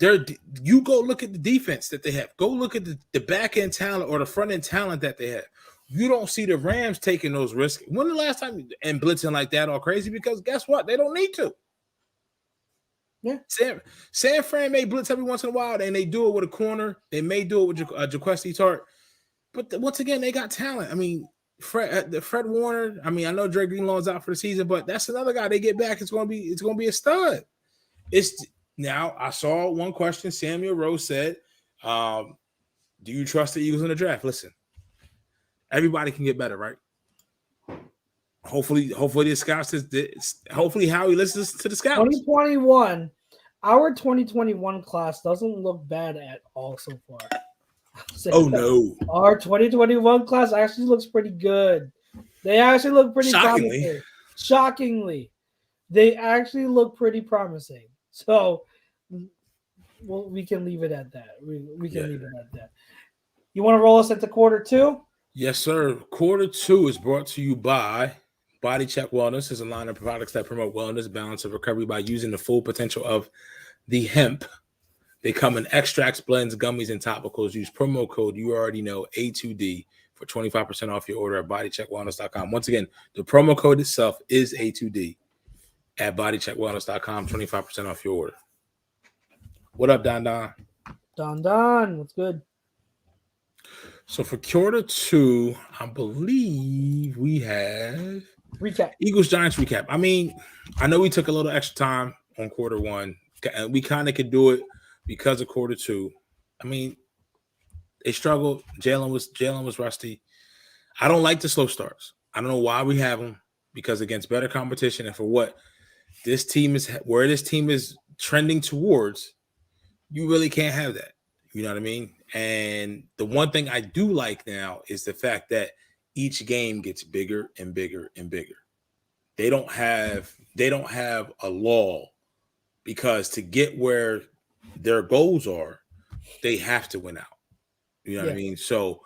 you go look at the defense that they have. Go look at the back end talent or the front end talent that they have. You don't see the Rams taking those risks. When the last time and blitzing like that all crazy? Because guess what? They don't need to. Yeah, San Fran may blitz every once in a while, and they do it with a corner. They may do it with Jaquesty Tart, but once again, they got talent. I mean, Fred Warner. I mean, I know Drake Greenlaw's out for the season, but that's another guy they get back. It's gonna be a stud. It's now. I saw one question. Samuel Rose said, "Do you trust the Eagles in the draft?" Listen, everybody can get better, right? Hopefully the scouts hopefully Howie listens to the scouts. 2021, our 2021 class doesn't look bad at all so far. Oh no, our 2021 class actually looks pretty good. They actually look pretty promising. Shockingly, they actually look pretty promising. So, we can leave it at that. We can leave it at that. You want to roll us into quarter two? Yes, sir. Quarter two is brought to you by Body Check Wellness. Is a line of products that promote wellness, balance, and recovery by using the full potential of the hemp. They come in extracts, blends, gummies, and topicals. Use promo code you already know A2D for 25% off your order at bodycheckwellness.com. Once again, the promo code itself is A2D at bodycheckwellness.com, 25% off your order. What up, Don? Don, what's good? So for quarter two, I believe we have recap. Eagles Giants recap. I mean, I know we took a little extra time on quarter one, and we kind of could do it because of quarter two. I mean, they struggled. Jalen was rusty. I don't like the slow starts. I don't know why we have them, because against better competition and for what this team is trending towards, you really can't have that. You know what I mean? And the one thing I do like now is the fact that each game gets bigger and bigger and bigger. They don't have a lull, because to get where their goals are, they have to win out. You know what I mean? So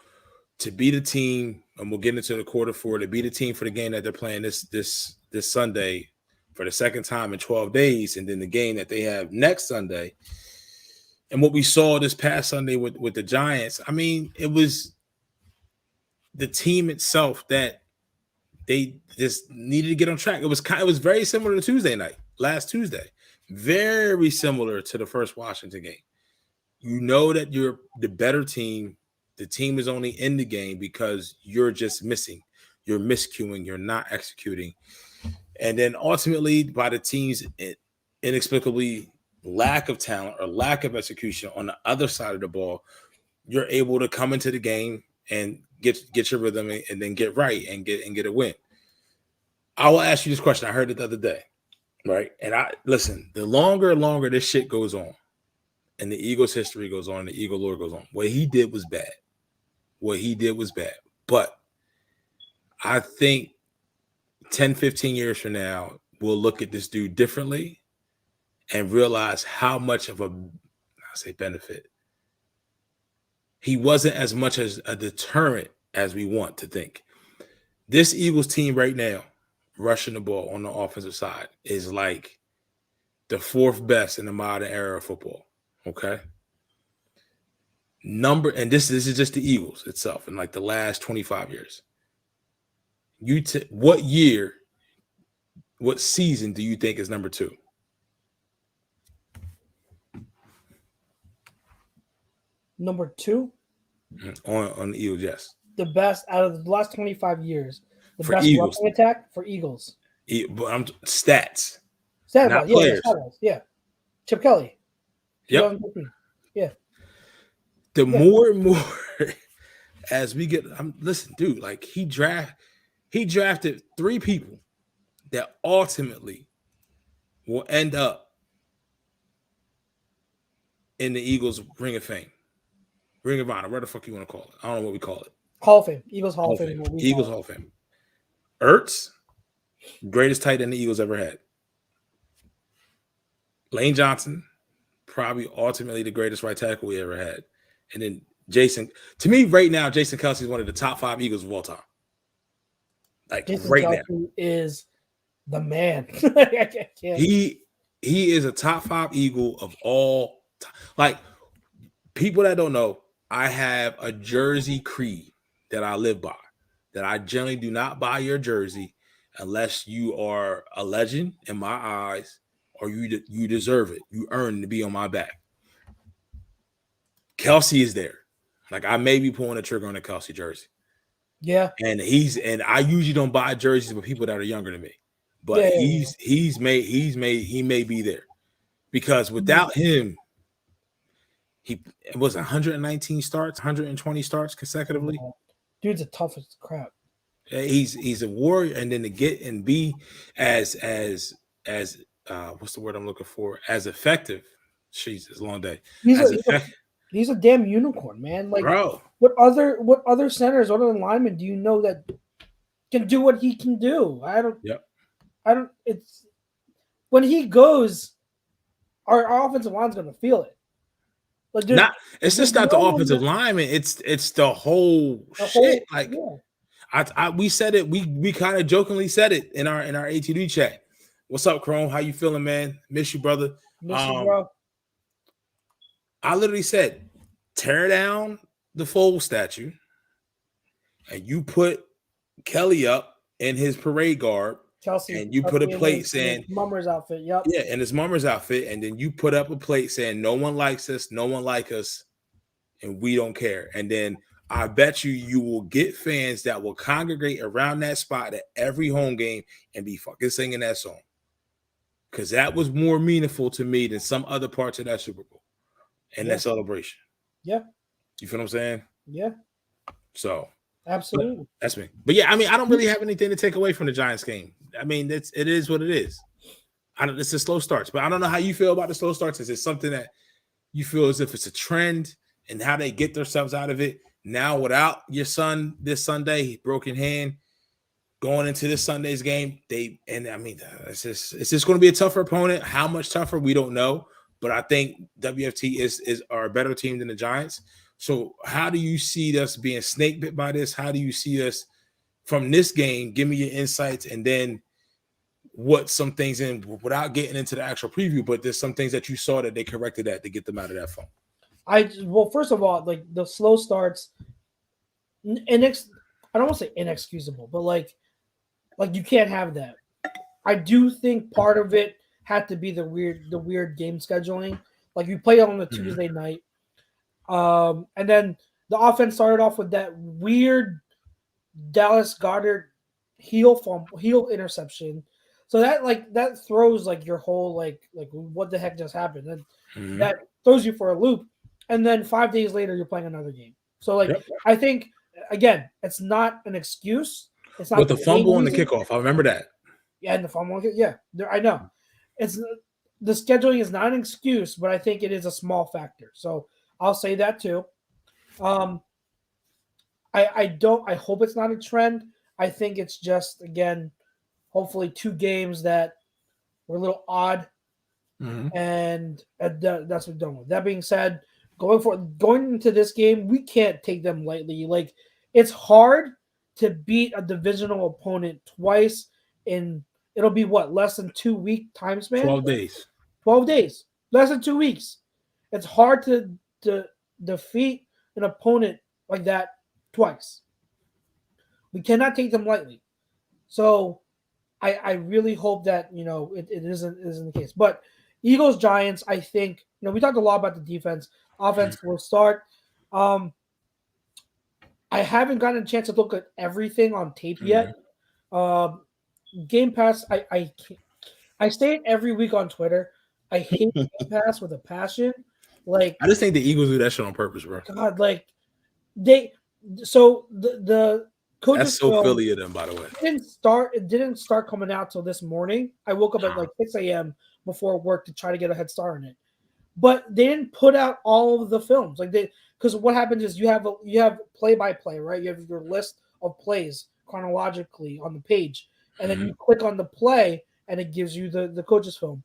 to beat a team, and we'll get into the quarter four, to beat a team for the game that they're playing this Sunday for the second time in 12 days, and then the game that they have next Sunday. And what we saw this past Sunday with the Giants, I mean, it was the team itself that they just needed to get on track. It was very similar to last Tuesday. Very similar to the first Washington game. You know that you're the better team. The team is only in the game because you're just missing. You're miscuing. You're not executing. And then ultimately, by the team's inexplicably lack of talent or lack of execution on the other side of the ball, you're able to come into the game and get your rhythm and then get right and get a win. I will ask you this question. I heard it the other day, right? And listen, the longer and longer this shit goes on, and the Eagles history goes on, the Eagle lore goes on, what he did was bad. But I think 10, 15 years from now, we'll look at this dude differently and realize how much of benefit. He wasn't as much as a deterrent as we want to think. This Eagles team right now, rushing the ball on the offensive side, is like the fourth best in the modern era of football. Okay. And this is just the Eagles itself in like the last 25 years. What season do you think is number two? Number two? On the Eagles, yes. The best out of the last 25 years. The for best Eagles. rushing attack for Eagles. But I'm stats. Not players. Yeah. Chip Kelly. Yep. Yeah. The more and more as we get, listen, dude, like he drafted three people that ultimately will end up in the Eagles Ring of Fame. Ring of Honor, where the fuck you want to call it? I don't know what we call it. Hall of Fame. Eagles Hall of Fame. Eagles Hall of Fame. Ertz, greatest tight end the Eagles ever had. Lane Johnson, probably ultimately the greatest right tackle we ever had. And then Jason, to me right now, Jason Kelce is one of the top 5 Eagles of all time. Like Jason right Kelce now. is the man. He is a top 5 Eagle of all time. Like, people that don't know, I have a jersey creed that I live by, that I generally do not buy your jersey unless you are a legend in my eyes or you deserve it. You earn to be on my back. Kelce is there. Like, I may be pulling the trigger on a Kelce jersey. Yeah. And I usually don't buy jerseys with people that are younger than me, but Yeah. he may be there because without him, it was 119 starts, 120 starts consecutively. Dude's a tough as crap. He's a warrior, and then to get and be as what's the word I'm looking for? As effective. Jesus, long day. As effective, He's a damn unicorn, man. Like, bro. what other centers, what other linemen do you know that can do what he can do? Yep. It's when he goes, our offensive line's gonna feel it. Like, it's just not the offensive lineman. It's the whole shit. Like, yeah. we said it. We kind of jokingly said it in our ATD chat. What's up, Chrome? How you feeling, man? Miss you, brother. Miss you, bro. I literally said, tear down the Foles statue, and you put Kelly up in his parade garb, Chelsea, and you put a plate saying Mummer's outfit. Yep. Yeah, in his Mummer's outfit, and then you put up a plate saying no one likes us, no one like us, and we don't care. And then I bet you will get fans that will congregate around that spot at every home game and be fucking singing that song. Because that was more meaningful to me than some other parts of that Super Bowl and that celebration. Yeah. You feel what I'm saying? Yeah. So absolutely. That's me. But yeah, I mean, I don't really have anything to take away from the Giants game. I mean, it is what it is. It's a slow starts, but I don't know how you feel about the slow starts. Is it something that you feel as if it's a trend and how they get themselves out of it now without your son this Sunday, broken hand, going into this Sunday's game? It's just going to be a tougher opponent. How much tougher, we don't know. But I think WFT is a better team than the Giants. So how do you see us being snake bit by this? How do you see us from this game? Give me your insights, and then what some things in without getting into the actual preview, but there's some things that you saw that they corrected that to get them out of that phone. First of all, like the slow starts, I don't want to say inexcusable, but like you can't have that. I do think part of it had to be the weird game scheduling. Like you play on a Tuesday night, and then the offense started off with that weird Dallas Goedert heel interception. So that throws like your whole like what the heck just happened? And that throws you for a loop. And then 5 days later, you're playing another game. So I think again, it's not an excuse. It's not with the fumble and the kickoff. I remember that. Yeah, and the fumble. Yeah, I know. It's the scheduling is not an excuse, but I think it is a small factor. So I'll say that too. I hope it's not a trend. I think it's just again. Hopefully 2 games that were a little odd, and that's what we're done with. That being said, going into this game, we can't take them lightly. Like it's hard to beat a divisional opponent twice in it'll be less than 2 week time span. 12 days. 12 days, less than 2 weeks. It's hard to defeat an opponent like that twice. We cannot take them lightly. So. I really hope that it isn't the case. But Eagles Giants, I think we talked a lot about the defense. Offense will start. I haven't gotten a chance to look at everything on tape yet. Game Pass, I say it every week on Twitter. I hate Game Pass with a passion. Like I just think the Eagles do that shit on purpose, bro. God, like the coaches. That's so Philly of them, by the way. It didn't start coming out till this morning. I woke up at like 6 a.m. before work to try to get a head start on it. But they didn't put out all of the films. Because what happens is you have play-by-play, right? You have your list of plays chronologically on the page. And then you click on the play and it gives you the coach's film.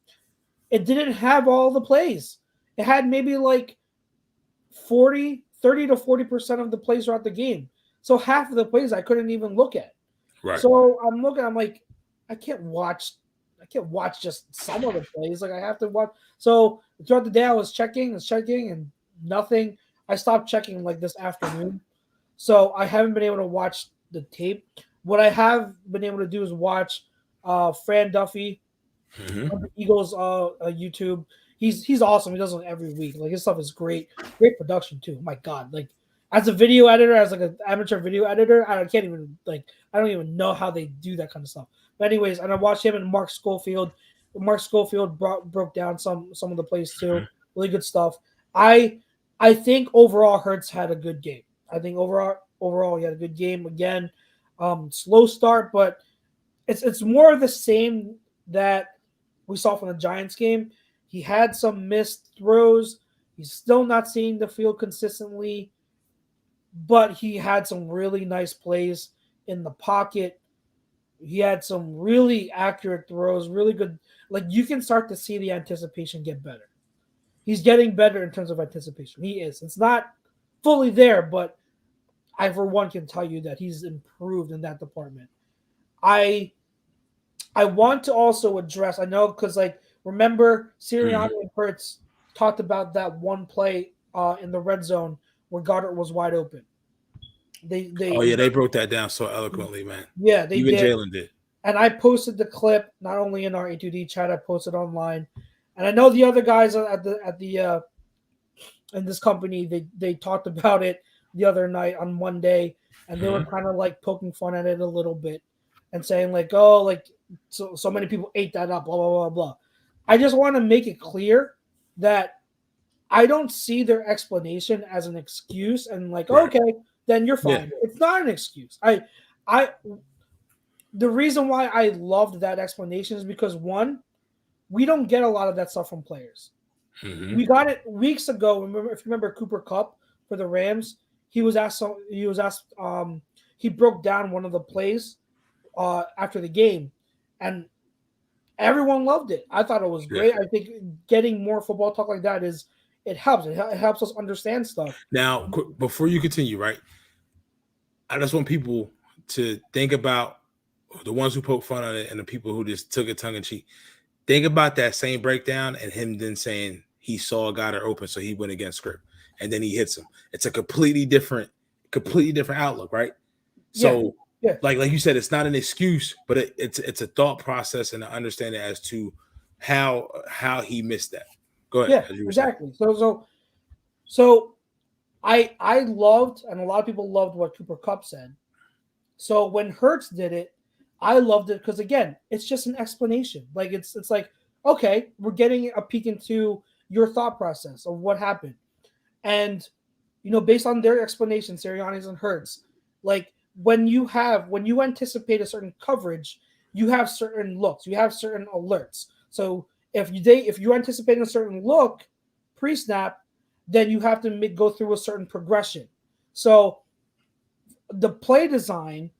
It didn't have all the plays. It had maybe like 30 to 40% of the plays throughout the game. So half of the plays I couldn't even look at. Right. So I'm like, I can't watch just some of the plays. Like I have to watch. So throughout the day I was checking and nothing. I stopped checking like this afternoon. So I haven't been able to watch the tape. What I have been able to do is watch Fran Duffy on the Eagles YouTube. He's awesome. He does it every week. Like his stuff is great. Great production too. My God. Like as a video editor, as like an amateur video editor, I can't even I don't even know how they do that kind of stuff. But anyways, and I watched him and Mark Schofield. Mark Schofield broke down some of the plays too. Mhm. Really good stuff. I think overall Hurts had a good game. I think overall he had a good game again. Slow start, but it's more of the same that we saw from the Giants game. He had some missed throws. He's still not seeing the field consistently, but he had some really nice plays in the pocket. He had some really accurate throws, really good. Like you can start to see the anticipation get better. He's getting better in terms of anticipation. He is. It's not fully there, but I, for one, can tell you that he's improved in that department. I want to also address. I know because remember Sirianni and Hurts talked about that one play in the red zone where Goddard was wide open. They broke that down so eloquently, man. Yeah, they even did. Jalen did. And I posted the clip not only in our A2D chat, I posted online. And I know the other guys at the in this company, they talked about it the other night on Monday, and they were kind of poking fun at it a little bit and saying so many people ate that up, blah blah blah blah. I just want to make it clear that I don't see their explanation as an excuse and okay, then you're fine. Yeah. It's not an excuse. The reason why I loved that explanation is because one, we don't get a lot of that stuff from players. Mm-hmm. We got it weeks ago. If you remember Cooper Kupp for the Rams, he broke down one of the plays after the game, and everyone loved it. I thought it was great. I think getting more football talk like that it helps. It helps us understand stuff. Now, before you continue, right? I just want people to think about the ones who poke fun on it and the people who just took it tongue in cheek. Think about that same breakdown and him then saying he saw a guy that open, so he went against script, and then he hits him. It's a completely different outlook, right? So, like you said, it's not an excuse, but it's a thought process and an understanding as to how he missed that. Go ahead. Yeah, exactly. So I loved, and a lot of people loved what Cooper Kupp said. So when Hurts did it, I loved it because again, it's just an explanation. It's like, okay, we're getting a peek into your thought process of what happened, and based on their explanation, Sirianni's and Hurts, when you anticipate a certain coverage, you have certain looks, you have certain alerts. So if you're anticipating a certain look pre-snap, then you have to go through a certain progression. So the play design,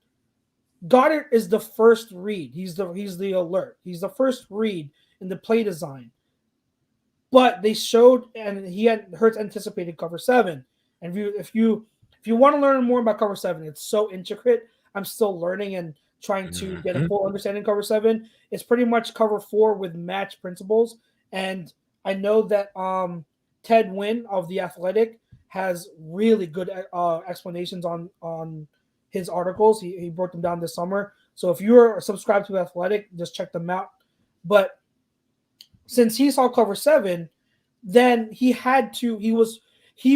Goddard is the first read. He's the alert. He's the first read in the play design. But they showed, and Hurts anticipated cover 7. And if you want to learn more about cover 7, it's so intricate. I'm still learning and trying to get a full understanding of cover 7. It's pretty much cover 4 with match principles. And I know that Ted Wynn of The Athletic has really good explanations on his articles. He broke them down this summer. So if you're subscribed to Athletic, just check them out. But since he saw cover 7, then he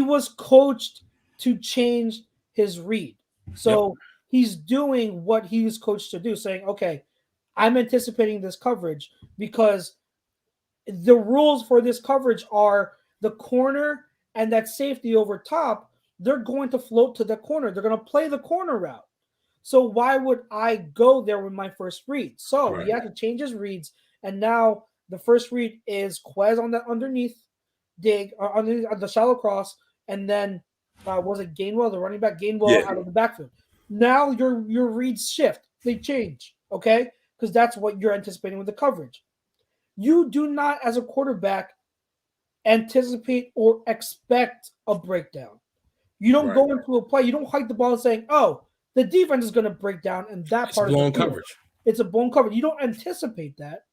was coached to change his read. So he's doing what he was coached to do, saying, okay, I'm anticipating this coverage because the rules for this coverage are the corner and that safety over top, they're going to float to the corner. They're going to play the corner route. So why would I go there with my first read? So he had to change his reads, and now the first read is Quez on the underneath dig, underneath the shallow cross, and then was it Gainwell, the running back Gainwell out of the backfield. Now your reads shift. They change, okay? Because that's what you're anticipating with the coverage. You do not, as a quarterback, anticipate or expect a breakdown. You don't go into a play. You don't hike the ball and saying, oh, the defense is going to break down, and that part blown coverage. It's a blown coverage. You don't anticipate that,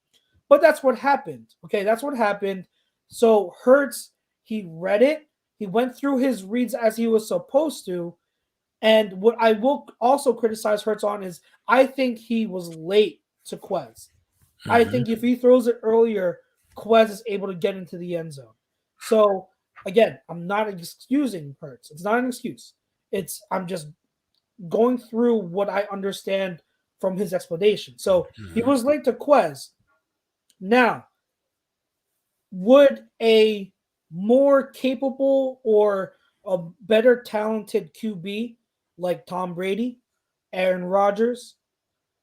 but that's what happened. Okay, that's what happened. So Hurts, he read it. He went through his reads as he was supposed to. And what I will also criticize Hurts on is I think he was late to Quez. I think if he throws it earlier, Quez is able to get into the end zone. So, again, I'm not excusing Hurts. It's not an excuse. I'm just going through what I understand from his explanation. So he Mhm. was late to Quez. Now, would a more capable or a better talented QB like Tom Brady, Aaron Rodgers,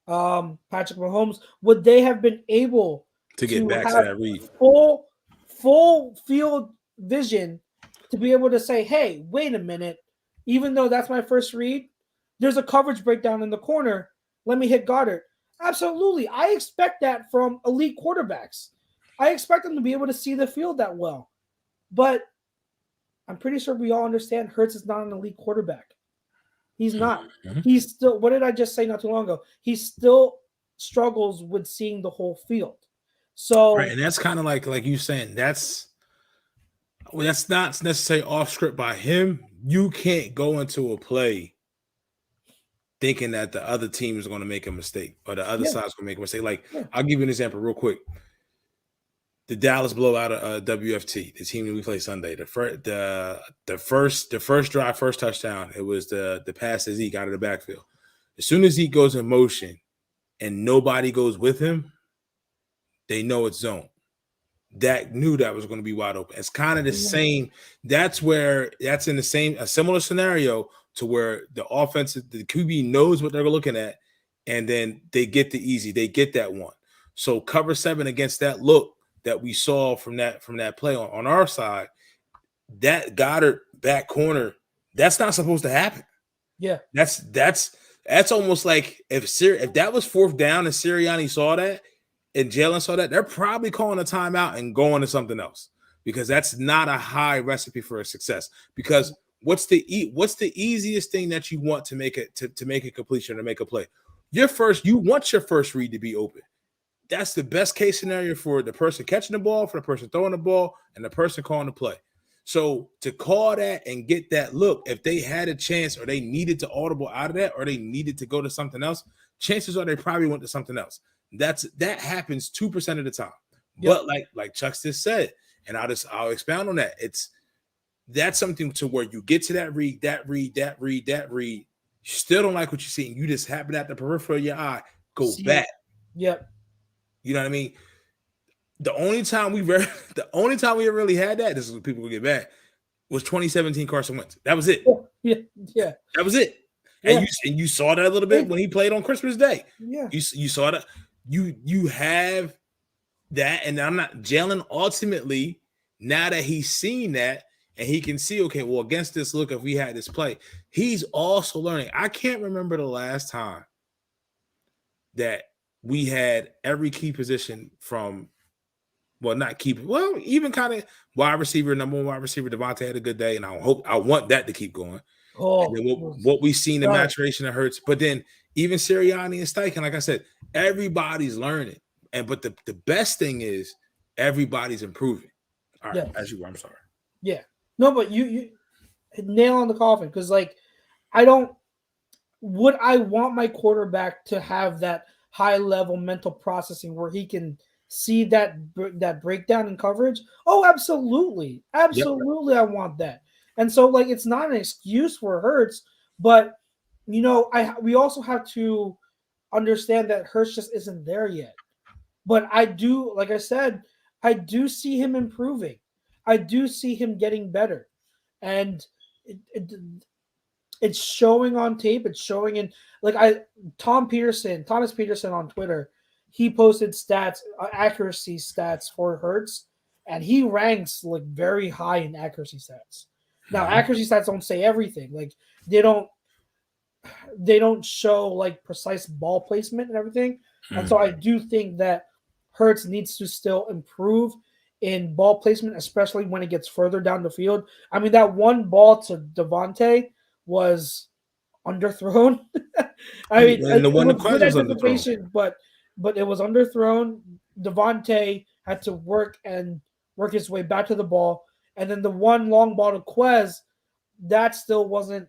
Patrick Mahomes, would they have been able To get to back to have that read. full field vision to be able to say, hey, wait a minute, even though that's my first read, there's a coverage breakdown in the corner. Let me hit Goddard. Absolutely. I expect that from elite quarterbacks. I expect them to be able to see the field that well. But I'm pretty sure we all understand Hurts is not an elite quarterback. He's not. Mhm. He's still, what did I just say not too long ago? He still struggles with seeing the whole field. Right, So, and that's kind of like you saying that's not necessarily off script by him. You can't go into a play thinking that the other team is going to make a mistake or the other yeah, side's going to make a mistake. Like, yeah. I'll give you an example real quick. The Dallas blowout of WFT, the team that we play Sunday. The first drive, first touchdown. It was the pass that Zeke out of the backfield. As soon as Zeke goes in motion and nobody goes with him, they know it's zone. That knew that was going to be wide open. It's kind of the same. That's in a similar scenario to where the QB knows what they're looking at, and then they get the easy. They get that one. So cover 7 against that look that we saw from that play on our side, that Goddard back corner, that's not supposed to happen. Yeah. That's almost like if that was fourth down and Sirianni saw that and Jalen saw that, they're probably calling a timeout and going to something else because that's not a high recipe for a success. Because what's the easiest thing that you want to make it to make a completion or make a play? You want your first read to be open. That's the best case scenario for the person catching the ball, for the person throwing the ball, and the person calling the play. So to call that and get that look, if they had a chance or they needed to audible out of that or they needed to go to something else, chances are they probably went to something else. That happens 2% of the time. Yep. But like Chuck just said, and I'll expound on that. That's something to where you get to that read, you still don't like what you see, and you just happen at the peripheral of your eye, go back. Yep. You know what I mean? The only time we ever really had that, this is what people will get back, was 2017 Carson Wentz. That was it. Yeah. That was it. And you saw that a little bit when he played on Christmas Day. Yeah. You saw that. You have that, and I'm not Jalen. Ultimately, now that he's seen that and he can see, okay, well, against this look, if we had this play, he's also learning. I can't remember the last time that we had every key position from, well, not keep, well, even kind of wide receiver, number one wide receiver, DeVonta had a good day, and I want that to keep going. And then what we've seen, the maturation of Hurts, but then even Sirianni and Steichen, like I said, everybody's learning. But the best thing is everybody's improving. All right, I'm sorry. Yeah. No, but you nail on the coffin because, like, would I want my quarterback to have that high level mental processing where he can see that breakdown in coverage? Oh, absolutely. Absolutely. Yep. I want that. And so, like, it's not an excuse for Hurts, but we also have to understand that Hurts just isn't there yet. But I do, like I said, I do see him improving. I do see him getting better. And it's showing on tape. It's showing in, like, Thomas Peterson on Twitter, he posted stats, accuracy stats for Hurts, and he ranks like very high in accuracy stats. Now, accuracy stats don't say everything. Like, they don't show like precise ball placement and everything. And so I do think that Hurts needs to still improve in ball placement, especially when it gets further down the field. I mean, that one ball to DeVonta was underthrown. I mean, and the one it was good was anticipation, but it was underthrown. DeVonta had to work his way back to the ball, and then the one long ball to Quez, that still wasn't.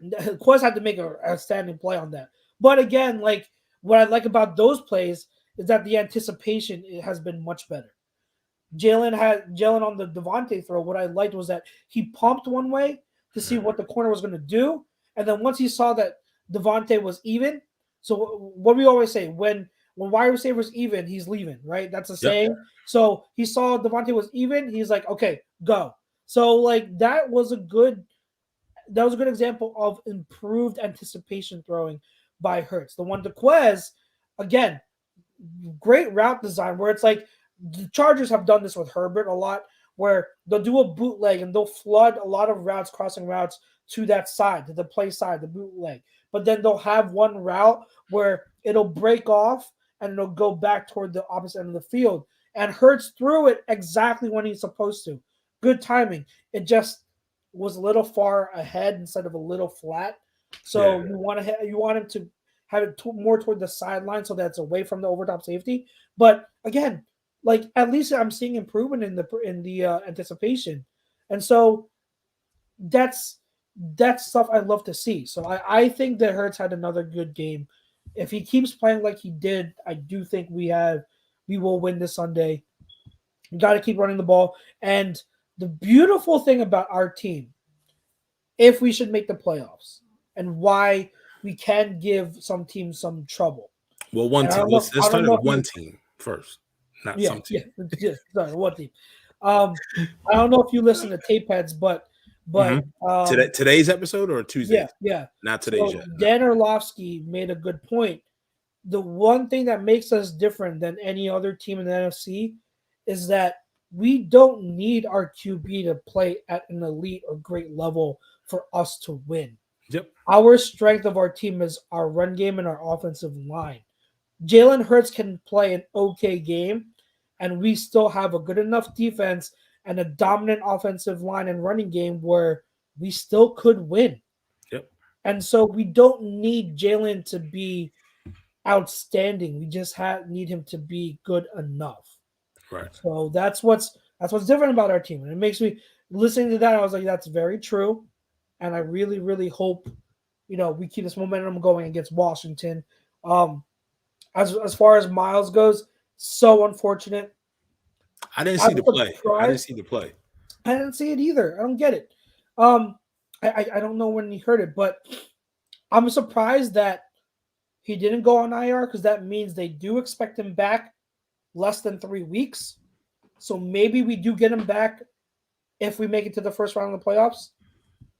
Quez had to make a standing play on that. But again, like, what I like about those plays is that the anticipation has been much better. Jalen on the DeVonta throw, what I liked was that he pumped one way, to see what the corner was going to do. And then once he saw that DeVonta was even, so what we always say, when wide receiver's even, he's leaving, right? That's a saying. So he saw DeVonta was even. He's like, okay, go. So like that was a good example of improved anticipation throwing by Hurts. The one to Quez, again, great route design where it's like the Chargers have done this with Herbert a lot, where they'll do a bootleg and they'll flood a lot of routes, crossing routes to that side, to the play side, the bootleg. But then they'll have one route where it'll break off and it'll go back toward the opposite end of the field. And Hurts threw it exactly when he's supposed to. Good timing. It just was a little far ahead instead of a little flat. So you want him to have it more toward the sideline so that's away from the overtop safety. But again, like at least I'm seeing improvement in the anticipation, and so that's stuff I love to see. So I think that Hurts had another good game. If he keeps playing like he did, I do think we will win this Sunday. You got to keep running the ball. And the beautiful thing about our team, if we should make the playoffs, and why we can give some teams some trouble. Well, one team. Let's start with one team first, not some team. Yeah, sorry, one team. I don't know if you listen to tape heads, but today's episode or Tuesday? Yeah, not today's so yet. No. Dan Orlovsky made a good point. The one thing that makes us different than any other team in the NFC is that we don't need our QB to play at an elite or great level for us to win. Yep. Our strength of our team is our run game and our offensive line. Jalen Hurts can play an okay game, and we still have a good enough defense and a dominant offensive line and running game where we still could win. Yep. And so we don't need Jalen to be outstanding. We just need him to be good enough. Right. So that's what's different about our team. And it makes me, listening to that, I was like, that's very true. And I really, really hope, we keep this momentum going against Washington. As far as Miles goes, so unfortunate. I didn't see the play. I didn't see it either. I don't get it. I don't know when he heard it, but I'm surprised that he didn't go on IR because that means they do expect him back less than 3 weeks. So maybe we do get him back if we make it to the first round of the playoffs.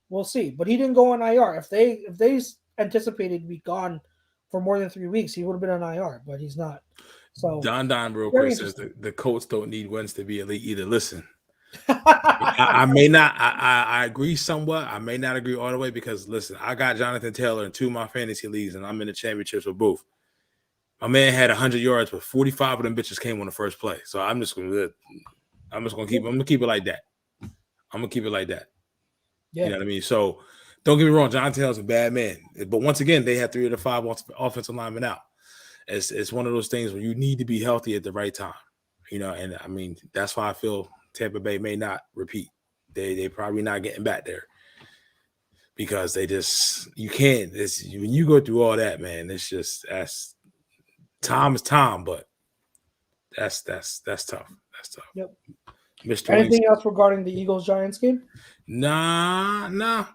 We'll see. But he didn't go on IR. If they anticipated to be gone for more than 3 weeks, he would have been on IR, but he's not. So Don real quick says the Colts don't need Wentz to be elite either. Listen, I may not. I agree somewhat. I may not agree all the way because listen, I got Jonathan Taylor in 2 of my fantasy leagues, and I'm in the championships with both. My man had 100 yards, but 45 of them bitches came on the first play. So I'm just gonna keep it like that. Yeah. You know what I mean? So don't get me wrong, Jonathan Taylor's a bad man, but once again, they had 3 of the 5 offensive linemen out. It's one of those things where you need to be healthy at the right time, and I mean that's why I feel Tampa Bay may not repeat. They probably not getting back there because you can't. When you go through all that, man, it's just time is time, but that's tough. That's tough. Yep. Mr. Anything else regarding the Eagles-Giants game? Nah.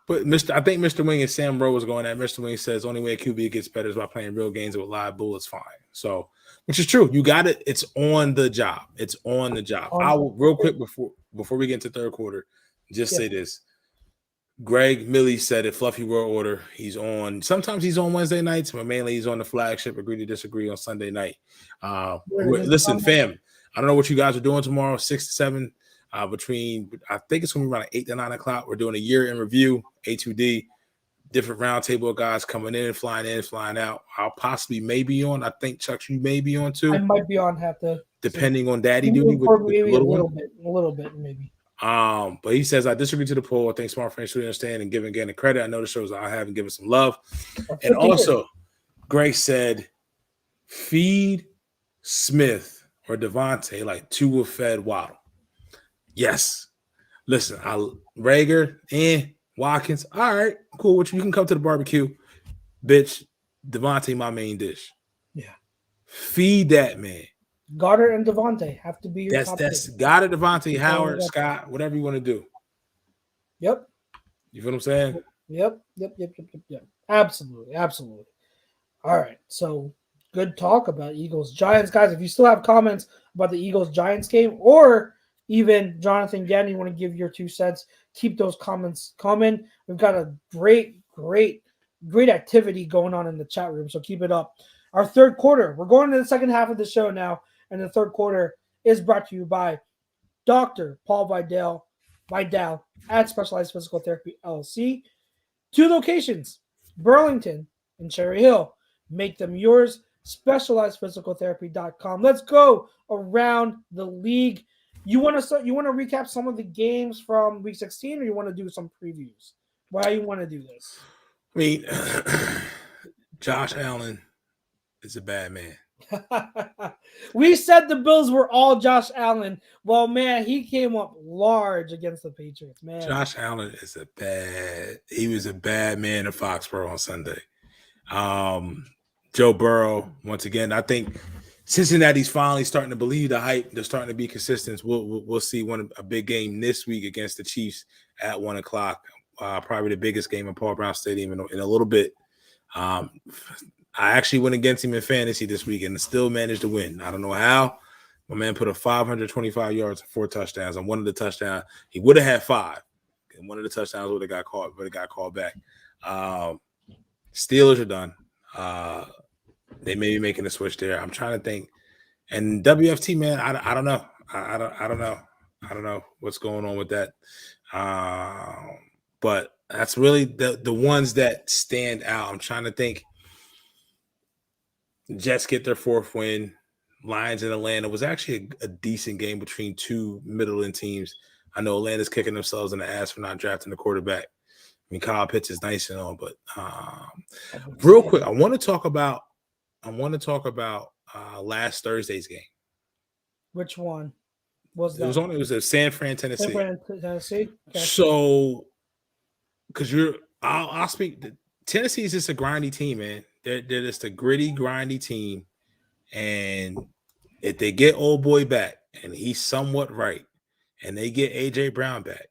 But I think Mr. Wing and Sam Rowe was going at. Mr. Wing says only way a QB gets better is by playing real games with live bullets. Fine. So, which is true. You got it. It's on the job. I will real quick before we get into third quarter, just say this. Greg Millie said it. Fluffy World Order. He's on. Sometimes he's on Wednesday nights, but mainly he's on the flagship. Agree to disagree on Sunday night. Listen, fam. I don't know what you guys are doing tomorrow, 6 to 7. Between I think it's gonna be around 8 to 9 o'clock. We're doing a year in review, A2D, different roundtable of guys coming in, flying out. I'll possibly may be on. I think Chuck, you may be on too. I might be on. Have to depending on daddy duty with maybe a little bit maybe. But he says I disagree to the poll. I think smart fans should understand and give again the credit. I know the shows I haven't given some love, and also Greg said feed Smith or DeVonta like Tua fed Waddle. Yes. Listen, Rager and Watkins. All right, cool. You can come to the barbecue. Bitch, DeVonta, my main dish. Yeah. Feed that man. Goddard and DeVonta have to be your top That's Goddard, DeVonta, Howard, Scott, whatever you want to do. Yep. You feel what I'm saying? Yep. Absolutely. All right. So good talk about Eagles Giants, guys. If you still have comments about the Eagles Giants game, or even Jonathan Gannon, you want to give your 2 cents, keep those comments coming. We've got a great activity going on in the chat room, so keep it up. Our third quarter, we're going to the second half of the show now, and the third quarter is brought to you by Dr. Paul Vidal at Specialized Physical Therapy LLC. 2 locations, Burlington and Cherry Hill. Make them yours. SpecializedPhysicalTherapy.com. Let's go around the league. You want to recap some of the games from Week 16, or you want to do some previews? Why you want to do this? I mean, Josh Allen is a bad man. We said the Bills were all Josh Allen. Well, man, he came up large against the Patriots, man. Josh Allen is he was a bad man in Foxborough on Sunday. Joe Burrow, once again, I think Cincinnati's finally starting to believe the hype. They're starting to be consistent. We'll see a big game this week against the Chiefs at 1:00. Probably the biggest game in Paul Brown Stadium in a little bit. I actually went against him in fantasy this week and still managed to win. I don't know how. My man put up 525 yards and 4 touchdowns. On one of the touchdowns, he would have had 5. And one of the touchdowns would have got called back. Steelers are done. They may be making a switch there. I'm trying to think. And WFT, man, I don't know. I don't know what's going on with that. But that's really the ones that stand out. I'm trying to think. Jets get their 4th win. Lions in Atlanta was actually a decent game between 2 Midland teams. I know Atlanta's kicking themselves in the ass for not drafting the quarterback. I mean, Kyle Pitts is nice and all, but real quick, I want to talk about last Thursday's game. Which one was that? It was a San Fran, Tennessee. Tennessee. Okay. So, because I'll speak. Tennessee is just a grindy team, man. They're just a gritty, grindy team. And if they get old boy back, and he's somewhat right, and they get AJ Brown back,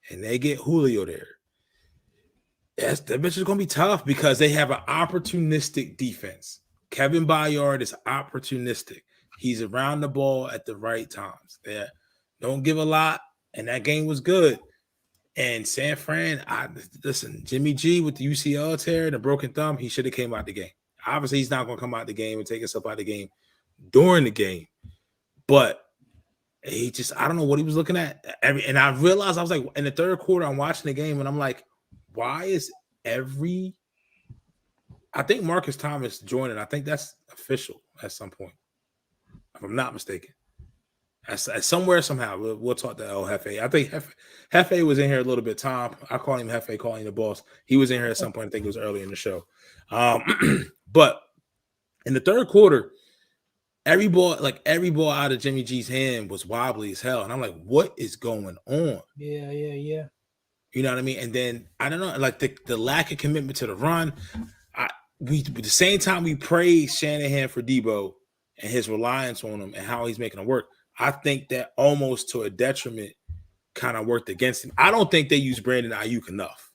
and they get Julio there, that bitch is gonna be tough because they have an opportunistic defense. Kevin Byard is opportunistic. He's around the ball at the right times. They don't give a lot, and that game was good. And San Fran, listen, Jimmy G with the UCL tear and a broken thumb, he should have came out the game. Obviously, he's not going to come out the game and take himself out the game during the game. But he just, I don't know what he was looking at. And I realized, I was like, in the third quarter, I'm watching the game, and I'm like, why is I think Marcus Thomas joining. I think that's official at some point, if I'm not mistaken. Somewhere, somehow, we'll talk to El Jefe. I think Jefe was in here a little bit. Tom, I call him Jefe, calling the boss. He was in here at some point. I think it was early in the show. But in the third quarter, every ball out of Jimmy G's hand was wobbly as hell. And I'm like, what is going on? Yeah. You know what I mean? And then, I don't know, like the lack of commitment to the run. At the same time we praise Shanahan for Debo and his reliance on him and how he's making it work, I think that almost to a detriment kind of worked against him. I don't think they use Brandon Ayuk enough,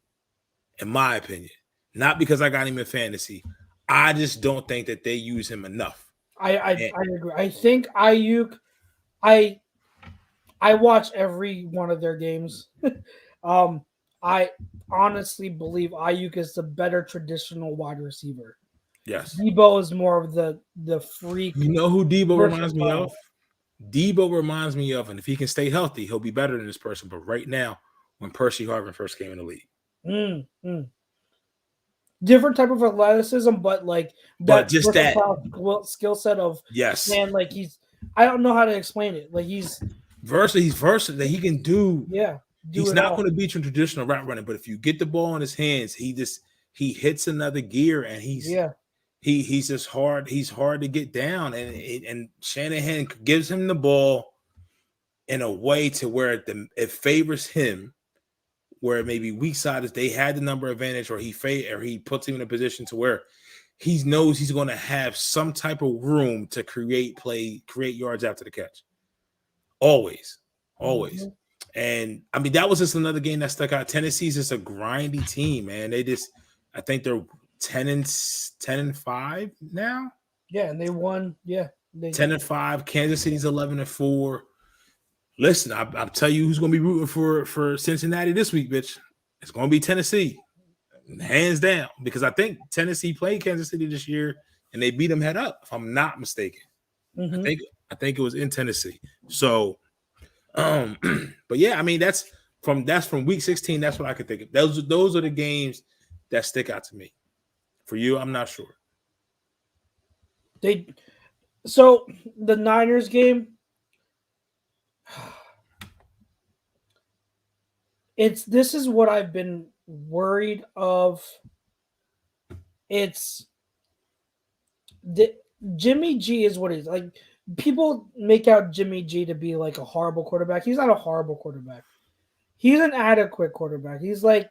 in my opinion. Not because I got him in fantasy. I just don't think that they use him enough. I agree. I think Ayuk, I watch every one of their games. I honestly believe Ayuk is the better traditional wide receiver. Yes. Debo is more of the freak. You know who Debo reminds me of? Debo reminds me of, and if he can stay healthy, he'll be better than this person. But right now, when Percy Harvin first came in the league. Different type of athleticism, but just that skill set of, yes, man, like I don't know how to explain it. Like he's versatile that he can do. Yeah. He's not going to beat you in traditional route running, but if you get the ball in his hands, he hits another gear, and he's just hard. He's hard to get down, and Shanahan gives him the ball in a way to where it favors him, where maybe weak side is they had the number advantage, or he puts him in a position to where he knows he's going to have some type of room to create yards after the catch. Always. Mm-hmm. And I mean, that was just another game that stuck out. Tennessee's just a grindy team, man. I think they're 10-5 now. Yeah, and they won. Yeah, 10-5. Kansas City's 11-4. Listen, I'll tell you who's going to be rooting for Cincinnati this week, bitch. It's going to be Tennessee, hands down, because I think Tennessee played Kansas City this year and they beat them head up, if I'm not mistaken. Mm-hmm. I think it was in Tennessee. So, but yeah, I mean that's from week 16. That's what I could think of. Those are the games that stick out to me. For you, I'm not sure. So the Niners game. This is what I've been worried of. Jimmy G is what he's like. People make out Jimmy G to be like a horrible quarterback. He's not a horrible quarterback. He's an adequate quarterback. He's like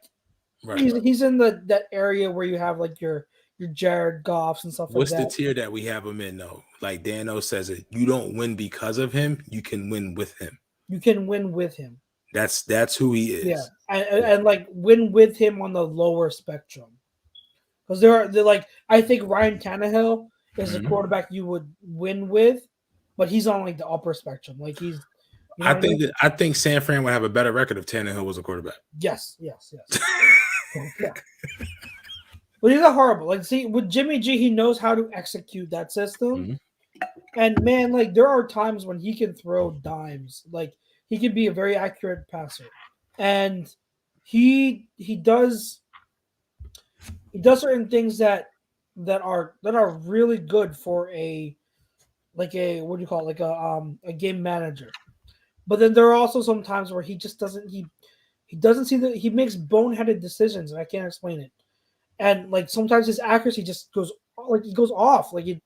he's in that area where you have like your Jared Goffs and stuff like that. What's the tier that we have him in though? Like Dano says it, you don't win because of him, you can win with him. You can win with him. That's who he is. Yeah, and like win with him on the lower spectrum. Because they're like, I think Ryan Tannehill is a quarterback you would win with, but he's on like the upper spectrum. Like he's. You know I think San Fran would have a better record if Tannehill was a quarterback. Yes. Yeah. But he's not horrible. Like, see, with Jimmy G, he knows how to execute that system. Mm-hmm. And man, like there are times when he can throw dimes. Like he can be a very accurate passer, and he does certain things that are really good for a what do you call it, like a game manager. But then there are also some times where he just doesn't he doesn't see he makes boneheaded decisions, and I can't explain it. And like sometimes his accuracy just goes off. Like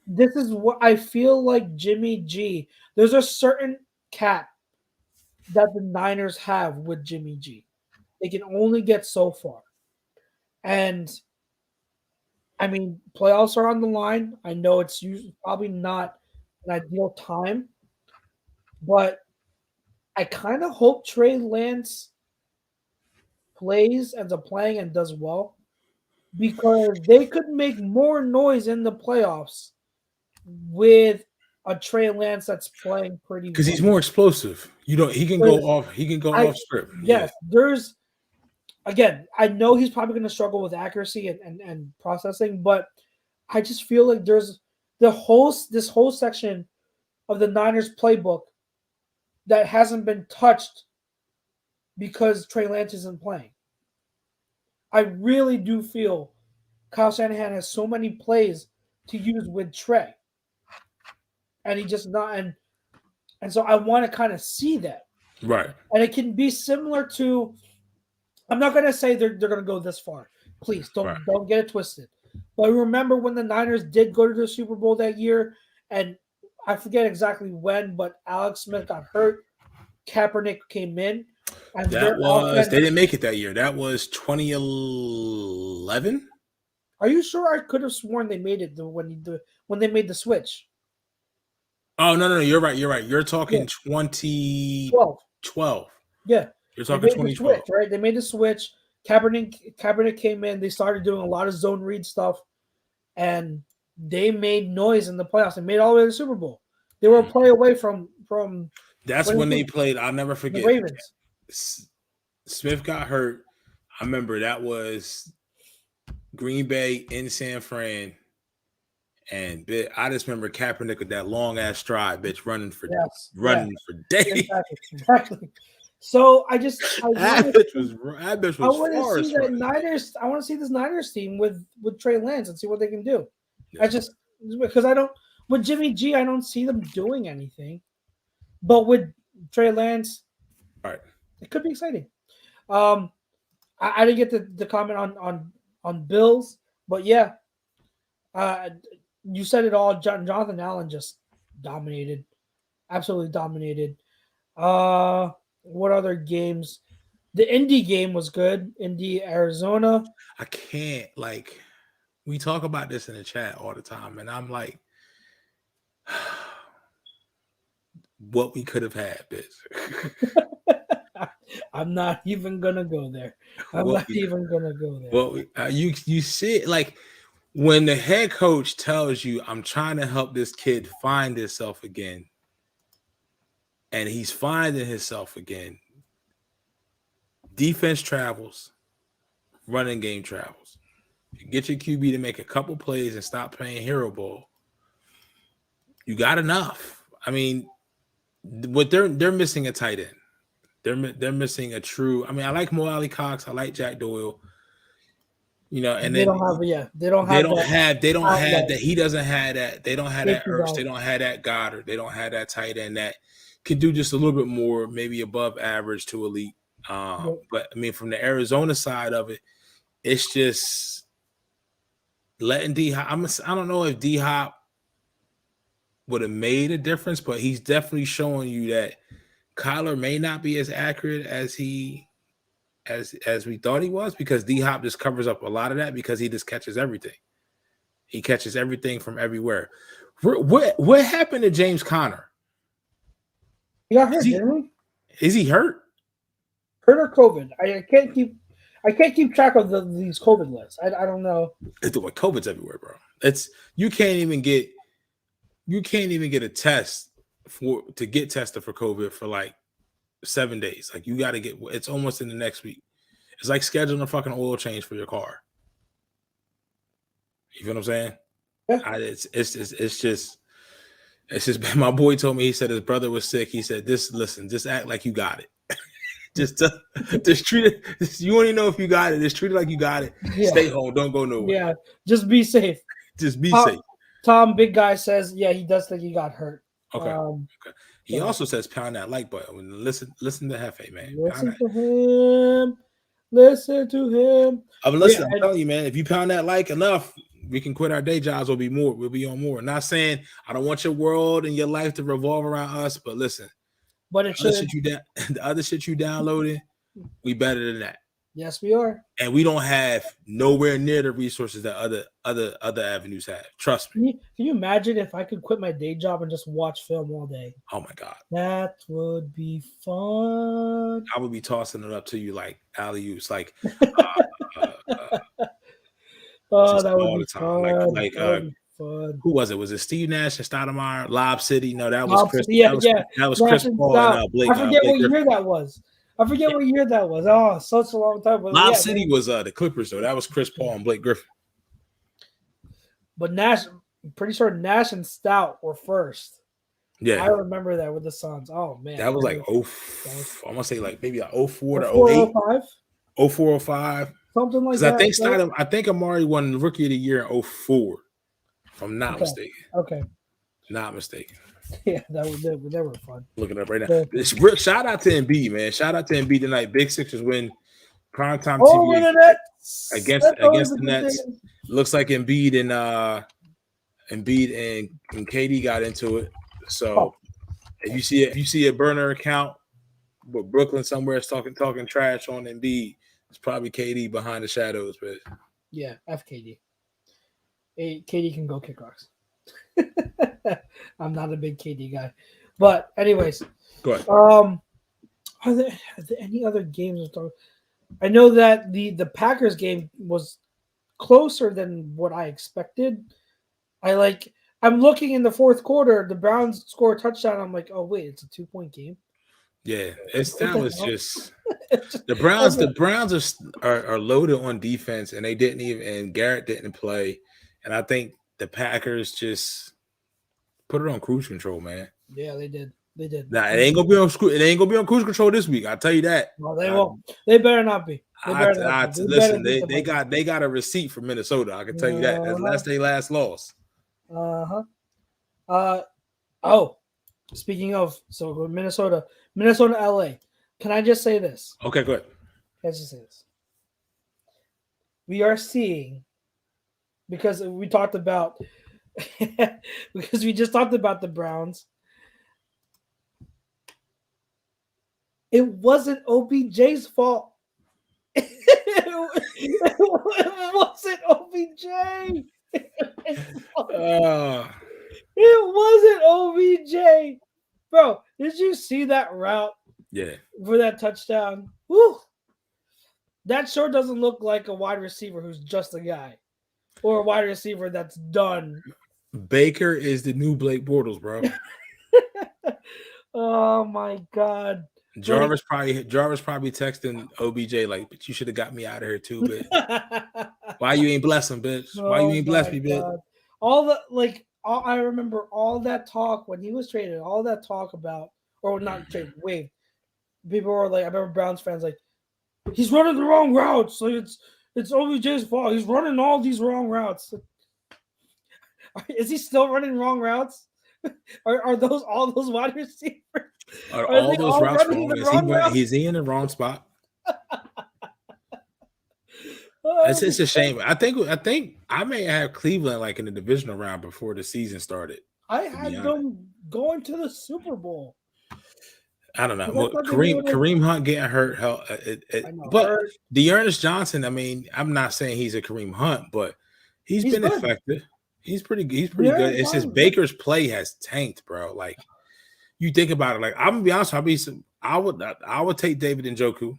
this is what I feel like Jimmy G. There's a certain cap that the Niners have with Jimmy G. They can only get so far. And I mean, playoffs are on the line. I know it's usually probably not an ideal time, but I kind of hope Trey Lance ends up playing and does well, because they could make more noise in the playoffs with a Trey Lance that's playing pretty well. Because he's more explosive. He can go off script. Yes, there's again, I know he's probably going to struggle with accuracy and processing, but I just feel like there's this whole section of the Niners playbook that hasn't been touched because Trey Lance isn't playing. I really do feel Kyle Shanahan has so many plays to use with Trey, and he just not and so I want to kind of see that, right? And it can be similar to. I'm not going to say they're going to go this far. Please don't get it twisted. But remember when the Niners did go to the Super Bowl that year, and I forget exactly when, but Alex Smith got hurt. Kaepernick came in. And they didn't make it that year. That was 2011. Are you sure? I could have sworn they made it when they made the switch. Oh no, you're right. You're talking 2012. Yeah. You're talking 2012, switch, right? They made the switch. Kaepernick came in. They started doing a lot of zone read stuff, and they made noise in the playoffs. They made it all the way to the Super Bowl. They were a play away from. That's when they played. I'll never forget. The Ravens. Smith got hurt. I remember that was Green Bay in San Fran, and I just remember Kaepernick with that long ass stride, bitch, running for days. Exactly. So I that bitch was I want to see that Niners. I want to see this Niners team with Trey Lance and see what they can do. Yeah. Because with Jimmy G, I don't see them doing anything, but with Trey Lance, right, it could be exciting. I didn't get the comment on Bills, but yeah, you said it all. Jonathan Allen just dominated, absolutely dominated. What other games? The Indy game was good. Indy, Arizona. I can't, we talk about this in the chat all the time, and I'm like, what we could have had, bitch. I'm not even gonna go there. What you see it like when the head coach tells you, "I'm trying to help this kid find himself again," and he's finding himself again. Defense travels, running game travels. You get your QB to make a couple plays and stop playing hero ball. You got enough. I mean, what they're missing a tight end. They're missing a true. I mean, I like Mo Alley Cox. I like Jack Doyle. You know, and they then don't have that. He doesn't have that. They don't have that Ertz. They don't have that Goddard. They don't have that tight end that can do just a little bit more, maybe above average to elite. But I mean, from the Arizona side of it, it's just letting D Hop. I don't know if D Hop would have made a difference, but he's definitely showing you that Kyler may not be as accurate as we thought he was, because D Hop just covers up a lot of that because he just catches everything. He catches everything from everywhere. What happened to James Conner? He got hurt, didn't he? Is he hurt? Hurt or COVID? I can't keep track of these COVID lists. I don't know. COVID's everywhere, bro. You can't even get a test to get tested for COVID for like 7 days. Like you got to it's almost in the next week. It's like scheduling a fucking oil change for your car. You feel what I'm saying? Yeah. It's just my boy told me, he said his brother was sick. He said, just act like you got it. just treat it. You only know if you got it. Just treat it like you got it. Yeah. Stay home. Don't go nowhere. Yeah. Just be safe. Just be safe. Tom, big guy, says, yeah, he does think he got hurt. Okay. Okay. He also says pound that like button. Listen to Hefe, man. Listen to him. Listen to him. I'm telling you, man, if you pound that like enough, we can quit our day jobs. We'll be on more. Not saying I don't want your world and your life to revolve around us, but listen. But the other shit you downloaded, we better than that. Yes, we are. And we don't have nowhere near the resources that other avenues have. Trust me. Can you imagine if I could quit my day job and just watch film all day? Oh my God. That would be fun. I would be tossing it up to you like alley-oops, like oh, that would be fun. Like fun. Who was it? Was it Steve Nash and Stoudemire? Lob City? No, that was Lob Chris. City, yeah, that was Chris Paul and Blake. I forget what year that was. What year that was. Oh, such a long time. Lob City was the Clippers, though. That was Chris Paul and Blake Griffin. But Nash, I'm pretty sure Nash and Stout were first. Yeah, I remember that with the Suns. Oh man, that was like I'm gonna say like maybe like 04 to 08, 04, 05, something like that. I think Amari won Rookie of the Year in 04, if I'm not mistaken. Okay, not mistaken. Yeah, they were fun. Looking up right now. Shout out to Embiid, man. Shout out to Embiid tonight. Big Sixers win. Primetime TV against the Nets. Looks like Embiid and KD got into it. So if you see a burner account, but Brooklyn somewhere is talking trash on Embiid, it's probably KD behind the shadows. But yeah, FKD. KD can go kick rocks. I'm not a big KD guy, but anyways, go ahead. Are there any other games? I know that the Packers game was closer than what I expected. I'm looking in the fourth quarter. The Browns score a touchdown. I'm like, oh wait, it's a 2-point game. Yeah, just the Browns. The Browns are loaded on defense, and and Garrett didn't play, and I think the Packers just put it on cruise control, man. Yeah, they did. Nah, it ain't gonna be on cruise control this week. I'll tell you that. No, they won't. They better not be. Listen, they got a receipt from Minnesota. I can tell you that. That's their last loss. Speaking of, so Minnesota, LA. Can I just say this? Okay, go ahead. Let's just say this. We are seeing, because we talked about because we just talked about the Browns. It wasn't OBJ's fault. It wasn't OBJ. It wasn't OBJ. Bro, did you see that route Yeah. for that touchdown? Woo! That sure doesn't look like a wide receiver who's just a guy, or a wide receiver that's done. Baker is the new Blake Bortles, bro. Oh my god. Jarvis probably texting OBJ like, but you should have got me out of here too, bitch. Why you ain't bless him, bitch? Why you ain't bless me, bitch? All the I remember all that talk when he was traded, all that talk about, or not traded, waived. People were like, I remember Browns fans like, he's running the wrong routes. Like it's OBJ's fault. He's running all these wrong routes. Is he still running wrong routes? Are those all those wide receivers? Are all those routes wrong? He's in the wrong spot. It's a shame. I think I may have Cleveland like in the divisional round before the season started. I had them going to the Super Bowl. I don't know. Well, Kareem Hunt getting hurt, but Dearness Johnson. I mean, I'm not saying he's a Kareem Hunt, but he's been good. Effective. He's pretty good. It's just Baker's play has tanked, bro. Like you think about it. Like I'm gonna be honest, I would take David Njoku.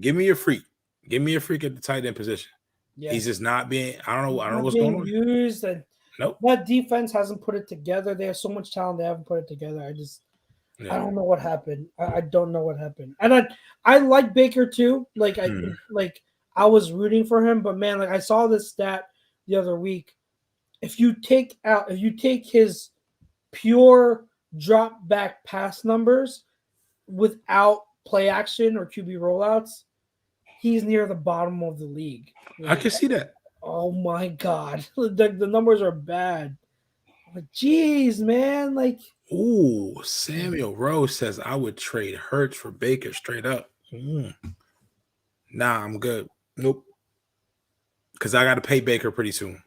Give me a freak. Give me a freak at the tight end position. Yeah. He's just not being. I don't know what's going on. Used and nope. That defense hasn't put it together. They have so much talent. They haven't put it together. I don't know what happened. I don't know what happened. And I like Baker too. Like I was rooting for him, but man, like I saw this stat the other week. If you take his pure drop back pass numbers without play action or QB rollouts, he's near the bottom of the league. I can see that. Oh my god, the numbers are bad. Like, geez, man, like. Ooh, Samuel Rose says I would trade Hurts for Baker straight up. Nah, I'm good. Nope. Because I got to pay Baker pretty soon.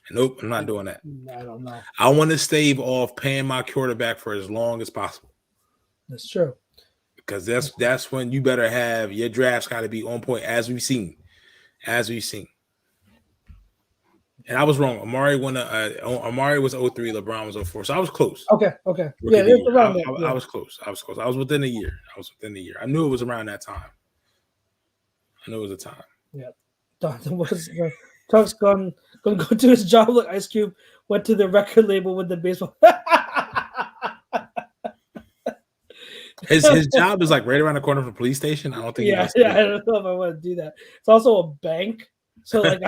Nope, I'm not doing that. I don't know. I want to stave off paying my quarterback for as long as possible. That's true. Because that's when you better have your drafts got to be on point, as we've seen. And I was wrong. Amari was 03, LeBron was 04. So I was close. Okay. Yeah, it's around that. I was close. I was within a year. I knew it was around that time. I knew it was a time. Yeah. Tuck's gonna go to his job like Ice Cube went to the record label with the baseball. His job is like right around the corner from the police station. I don't think. I don't know if I want to do that. It's also a bank, so like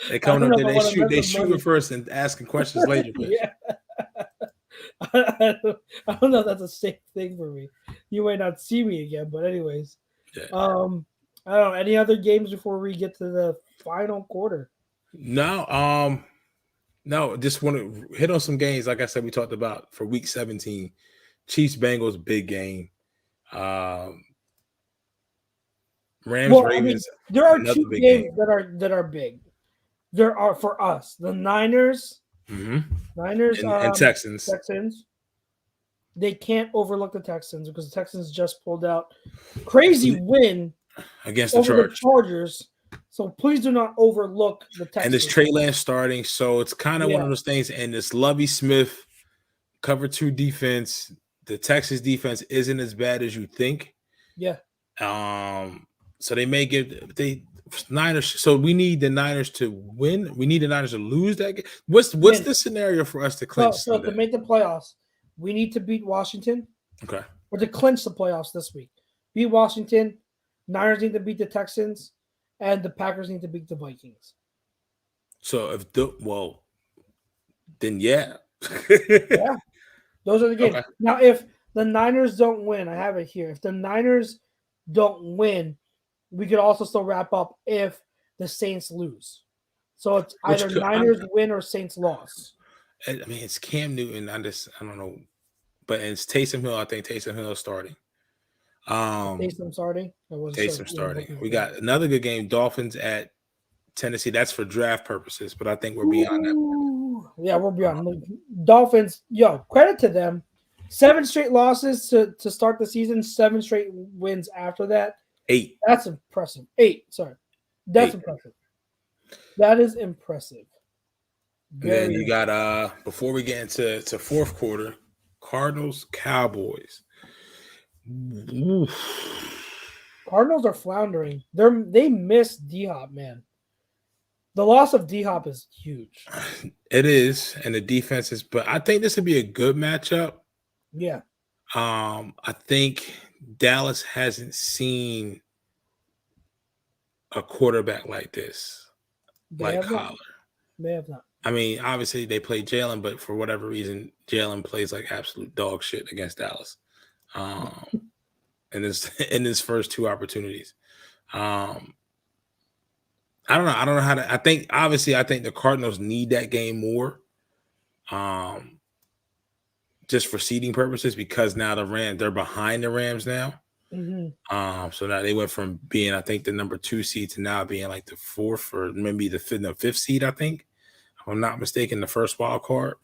they come up there, they shoot it first and asking questions later. Yeah. I don't know if that's a safe thing for me. You might not see me again, but anyways. Yeah. I don't know. Any other games before we get to the final quarter? No. No, just want to hit on some games. Like I said, we talked about for week 17. Chiefs Bengals, big game. Rams Ravens. I mean, there are two games that are big. There are for us the Niners, and Texans. They can't overlook the Texans because the Texans just pulled out crazy win against the Chargers. So please do not overlook the Texans. And this Trey Lance starting, so it's kind of one of those things. And this Lovie Smith cover 2 defense, the Texas defense isn't as bad as you think. Yeah. So they may give Niners. So we need the Niners to win. We need the Niners to lose that game. What's the scenario for us to clinch? So to make the playoffs, we need to beat Washington. Okay. Or to clinch the playoffs this week. Beat Washington. Niners need to beat the Texans. And the Packers need to beat the Vikings. So then yeah. Yeah. Those are the games. Okay. Now, if the Niners don't win, I have it here. If the Niners don't win, we could also still wrap up if the Saints lose. So it's either Niners win or Saints loss. I mean, it's Cam Newton. I don't know. But it's Taysom Hill. I think Taysom Hill is starting. Taysom starting. Taysom starting. We got another good game. Dolphins at Tennessee. That's for draft purposes, but I think we're beyond that. Yeah, we're beyond. Dolphins. Credit to them. 7 straight losses to start the season. 7 straight wins after that. 8. That's impressive. 8. Sorry, that's 8. impressive. That is impressive. And then you got before we get into fourth quarter, Cardinals Cowboys. Oof. Cardinals are floundering. They miss D-Hop, man. The loss of D-Hop is huge. It is, and the defense is, but I think this would be a good matchup. Yeah. I think Dallas hasn't seen a quarterback like this, like Collar. They have not. I mean, obviously they play Jalen, but for whatever reason, Jalen plays like absolute dog shit against Dallas. In his first two opportunities. I don't know. I don't know how to. I think the Cardinals need that game more, just for seeding purposes, because now they're behind the Rams now. Mm-hmm. So now they went from being, I think, the number 2 seed to now being like the 4th or maybe the 5th seed. I think, if I'm not mistaken, the first wild card.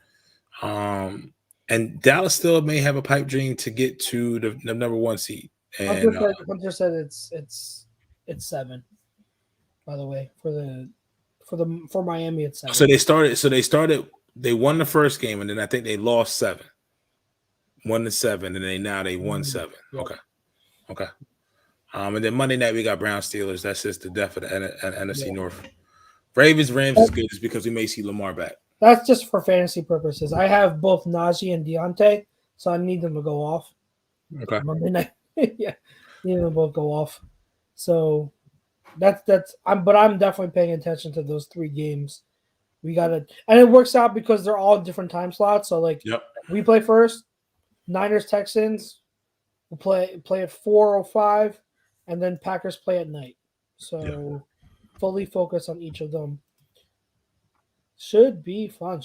And Dallas still may have a pipe dream to get to the number 1 seed. And Hunter said it's 7. By the way, for Miami, it's 7. They won the first game, and then I think they lost 7, 1-7, and they won 7. Yep. Okay. And then Monday night we got Brown Steelers. That's just the death of the NFC North. Ravens Rams is good just because we may see Lamar back. That's just for fantasy purposes. I have both Najee and Deontay, so I need them to go off. Okay. Monday night. Yeah, need them to both go off. So but I'm definitely paying attention to those 3 games. We gotta, and it works out because they're all different time slots. So we play first, Niners Texans, we'll play at 4:05, and then Packers play at night. So fully focus on each of them. Should be fun.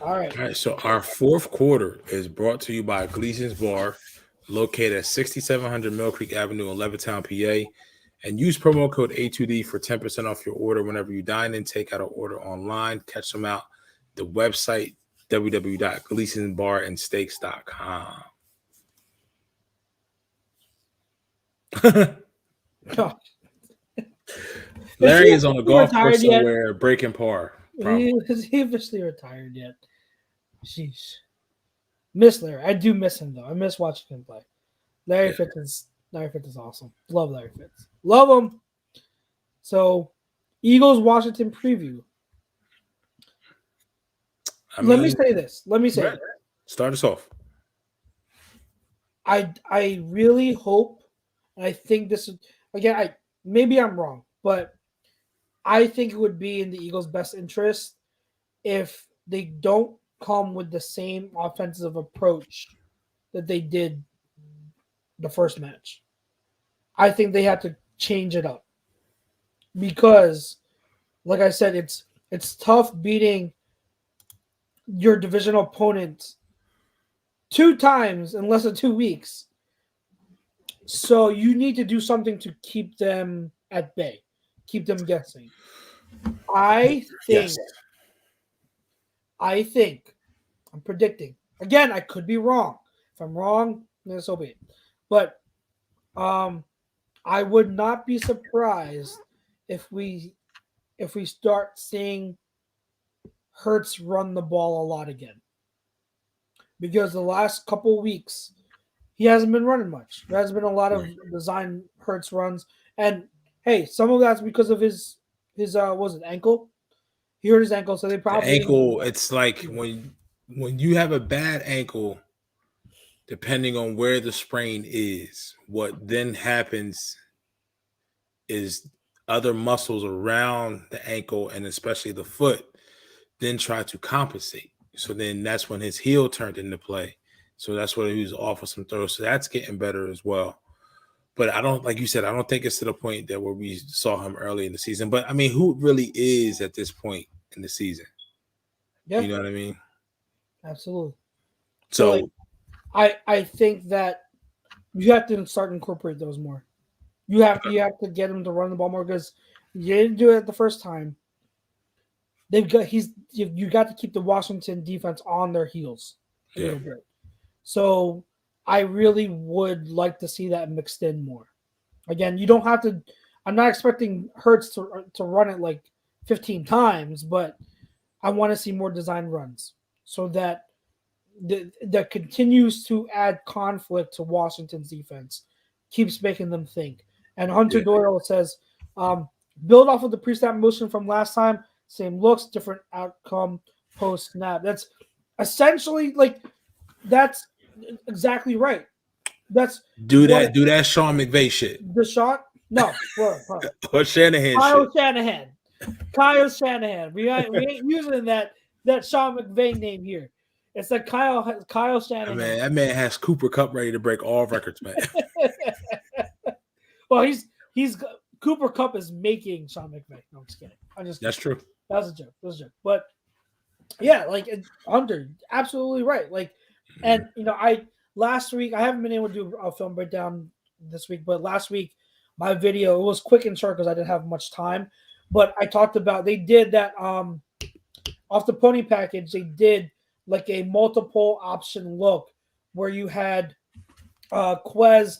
All right. So our fourth quarter is brought to you by Gleason's Bar, located at 6700 Mill Creek Avenue in Levittown, PA. And use promo code A2D for 10% off your order whenever you dine in, take out an order online. Catch them out. The website, www.gleasonbarandsteaks.com. Larry is on a golf course somewhere breaking par. Is he officially retired yet? Sheesh. Miss Larry. I do miss him, though. I miss watching him play. Larry Fitz is awesome. Love Larry Fitz. Love him. So, Eagles-Washington preview. Let me say this. Start us off. I really hope, and I think this is, again, maybe I'm wrong, but I think it would be in the Eagles' best interest if they don't come with the same offensive approach that they did the first match. I think they have to change it up because, like I said, it's tough beating your divisional opponent 2 times in less than 2 weeks. So you need to do something to keep them at bay, keep them guessing. I think, I'm predicting. Again, I could be wrong. If I'm wrong, then so be it. But I would not be surprised if we start seeing Hurts run the ball a lot again. Because the last couple weeks, he hasn't been running much. There has been a lot of design Hurts runs. And hey, some of that's because of his ankle? He hurt his ankle, so they probably ankle. It's like when you have a bad ankle, depending on where the sprain is, what then happens is other muscles around the ankle and especially the foot then try to compensate. So then that's when his heel turned into play. So that's where he was off of some throws. So that's getting better as well. But I don't, like you said, I don't think it's to the point that where we saw him early in the season. But I mean, who really is at this point in the season? Yeah. You know what I mean? Absolutely. So I think that you have to start incorporate those more. You have to get him to run the ball more because you didn't do it the first time. You got to keep the Washington defense on their heels a little bit. So I really would like to see that mixed in more. Again, you don't have to. I'm not expecting Hurts to run it like 15 times, but I want to see more design runs so that that continues to add conflict to Washington's defense, keeps making them think. And Hunter Yeah. Doyle says, build off of the pre-snap motion from last time, same looks, different outcome post-snap. That's essentially that's exactly right. That's Do what that Sean McVay shit the shot. No, or Shanahan Kyle shit. Shanahan. Kyle Shanahan. We ain't using that Sean McVay name here. It's like Kyle Shanahan. Man, that man has Cooper Cup ready to break all records, man. Well, he's Cooper Cup is making Sean McVay. No, I'm just kidding. That's true. That was a joke. But yeah, Hunter, absolutely right. And last week I haven't been able to do a film breakdown this week, but last week my video, it was quick and short because I didn't have much time. But I talked about they did that off the pony package. They did like a multiple option look where you had Quez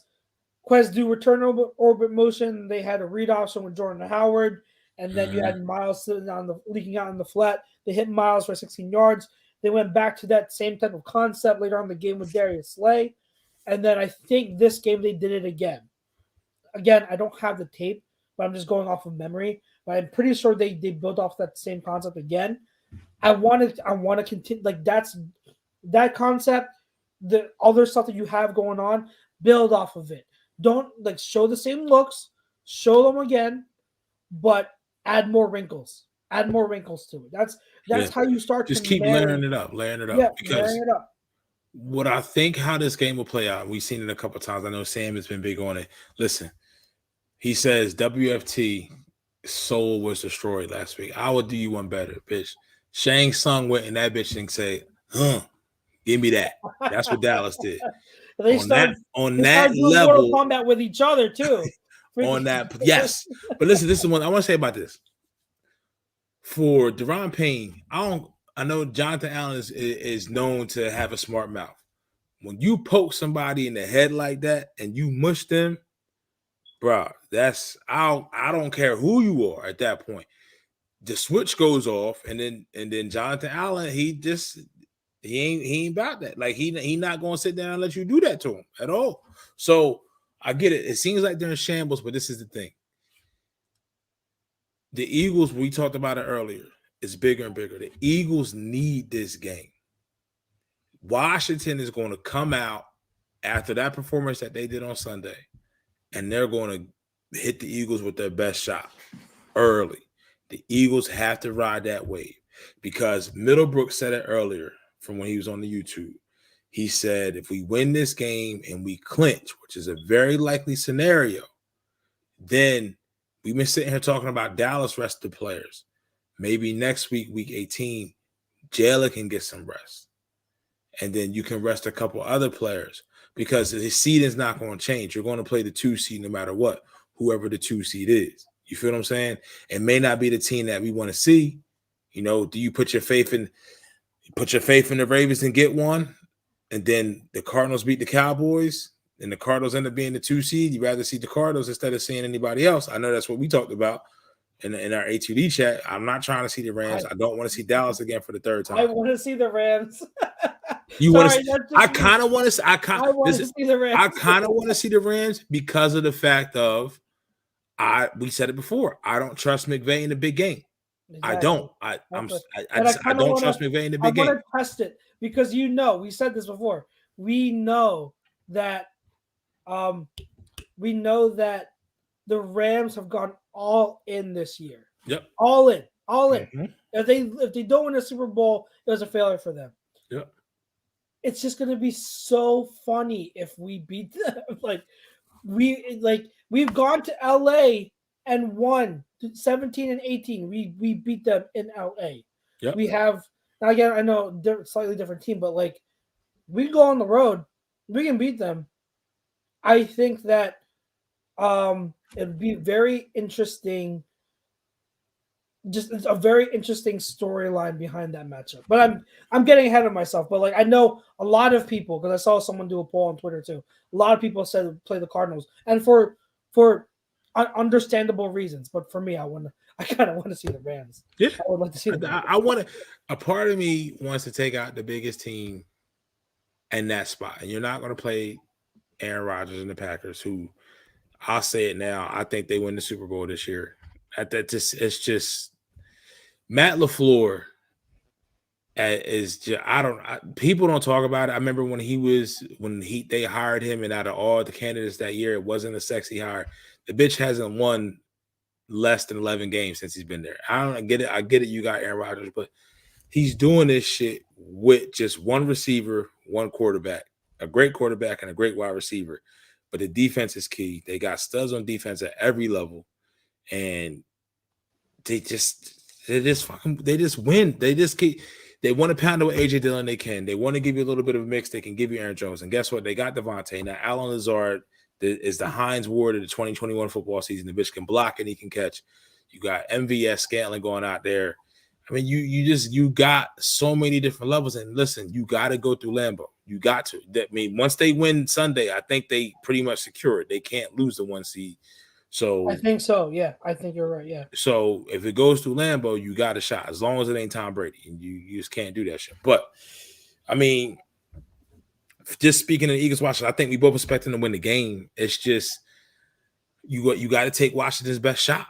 do return orbit motion. They had a read option with Jordan Howard, and then you had Miles sitting leaking out in the flat. They hit Miles for 16 yards. They went back to that same type of concept later on in the game with Darius Slay. And then I think this game they did it again. Again, I don't have the tape, but I'm just going off of memory. But I'm pretty sure they built off that same concept again. I want to continue that concept, the other stuff that you have going on, build off of it. Don't show the same looks, show them again, but add more wrinkles. Add more wrinkles to it. That's how you start just to keep layering it up. Yeah, because layering it up. what I think how this game will play out, we've seen it a couple of times. I know Sam has been big on it. Listen, he says WFT soul was destroyed last week. I would do you one better, bitch. Shang Tsung went and that bitch and say, give me that. That's what Dallas did. On that level, Mortal Kombat with each other too. on that, yes. But listen, this is one I want to say about this. For Deron Payne, I know Jonathan Allen is known to have a smart mouth. When you poke somebody in the head like that and you mush them, bro, I don't care who you are at that point. The switch goes off, and then Jonathan Allen, he ain't about that. He not gonna sit down and let you do that to him at all. So I get it. It seems like they're in shambles, but this is the thing. The Eagles, we talked about it earlier, is bigger and bigger. The Eagles need this game. Washington is going to come out after that performance that they did on Sunday, and they're going to hit the Eagles with their best shot early. The Eagles have to ride that wave because Middlebrook said it earlier from when he was on the YouTube. He said, if we win this game and we clinch, which is a very likely scenario, then we've been sitting here talking about Dallas rested players. Maybe next week, week 18, Jalen can get some rest. And then you can rest a couple other players because the seed is not going to change. You're going to play the 2 seed no matter what, whoever the 2 seed is. You feel what I'm saying? It may not be the team that we want to see. Do you put your faith in the Ravens and get one? And then the Cardinals beat the Cowboys and the Cardinals end up being the 2 seed. You'd rather see the Cardinals instead of seeing anybody else. I know that's what we talked about in our A2D chat. I'm not trying to see the Rams. I don't want to see Dallas again for the third time. I want to see the Rams. You want to? I kind of want to. I kind of want to see the Rams. I kind of want to see the Rams because of the fact of we said it before. I don't trust McVay in the big game. Exactly. I don't. I don't trust McVay in the big game. I want to test it because we said this before. We know that the Rams have gone all in this year. Yep. All in. Mm-hmm. If they don't win a Super Bowl, it was a failure for them. Yep. It's just gonna be so funny if we beat them. We've gone to LA and won 17 and 18. We beat them in LA. Yep. We have now again. I know they're a slightly different team, but we go on the road, we can beat them. I think that it'd be very interesting. Just it's a very interesting storyline behind that matchup. But I'm getting ahead of myself. But I know a lot of people, because I saw someone do a poll on Twitter too. A lot of people said play the Cardinals, and for understandable reasons. But for me, I kind of want to see the Rams. Yeah, I would like to see the Rams. I want to. A part of me wants to take out the biggest team in that spot, and you're not going to play Aaron Rodgers and the Packers, who I'll say it now. I think they win the Super Bowl this year. It's just Matt LaFleur is just people don't talk about it. I remember when they hired him, and out of all the candidates that year, it wasn't a sexy hire. The bitch hasn't won less than 11 games since he's been there. I get it. You got Aaron Rodgers, but he's doing this shit with just one receiver, one quarterback, a great quarterback and a great wide receiver. But the defense is key. They got studs on defense at every level, and they just win. They want to pound away AJ Dillon. They can. They want to give you a little bit of a mix. They can give you Aaron Jones, and guess what? They got DeVonta. Now Alan Lazard is the Heinz Ward of the 2021 football season. The bitch can block and he can catch. You got MVS Scantling going out there. I mean, you got so many different levels. And listen, you got to go through Lambeau. You got to. I mean, once they win Sunday, I think they pretty much secure it. They can't lose the 1 seed. So I think so. Yeah, I think you're right. Yeah. So if it goes through Lambeau, you got a shot. As long as it ain't Tom Brady, and you just can't do that shit. But I mean, just speaking of the Eagles, Washington, I think we both expecting to win the game. It's just you got to take Washington's best shot.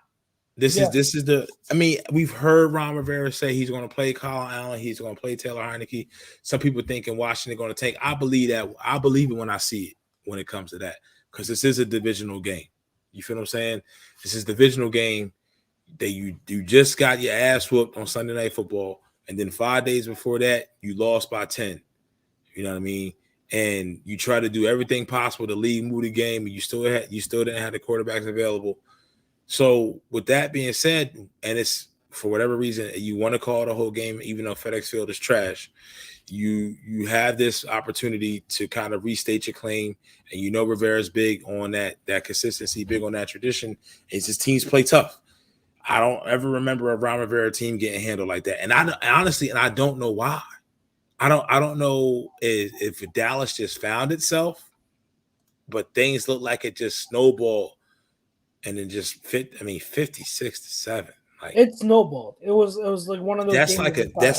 This is the. I mean, we've heard Ron Rivera say he's going to play Colin Allen, he's going to play Taylor Heineke. Some people thinking Washington going to take. I believe that. I believe it when I see it. When it comes to that, because this is a divisional game. You feel what I'm saying? This is a divisional game that you just got your ass whooped on Sunday Night Football, and then 5 days before that you lost by 10. You know what I mean? And you try to do everything possible to lead Moody game, and you still didn't have the quarterbacks available. So with that being said, and it's for whatever reason you want to call the whole game, even though FedEx Field is trash, you have this opportunity to kind of restate your claim, and you know Rivera's big on that consistency, big on that tradition. It's his teams play tough. I don't ever remember a Ron Rivera team getting handled like that, and I don't know why. I don't know if Dallas just found itself, but things look like it just snowballed, and then just 56-7. Like it snowballed. It was like one of those. That's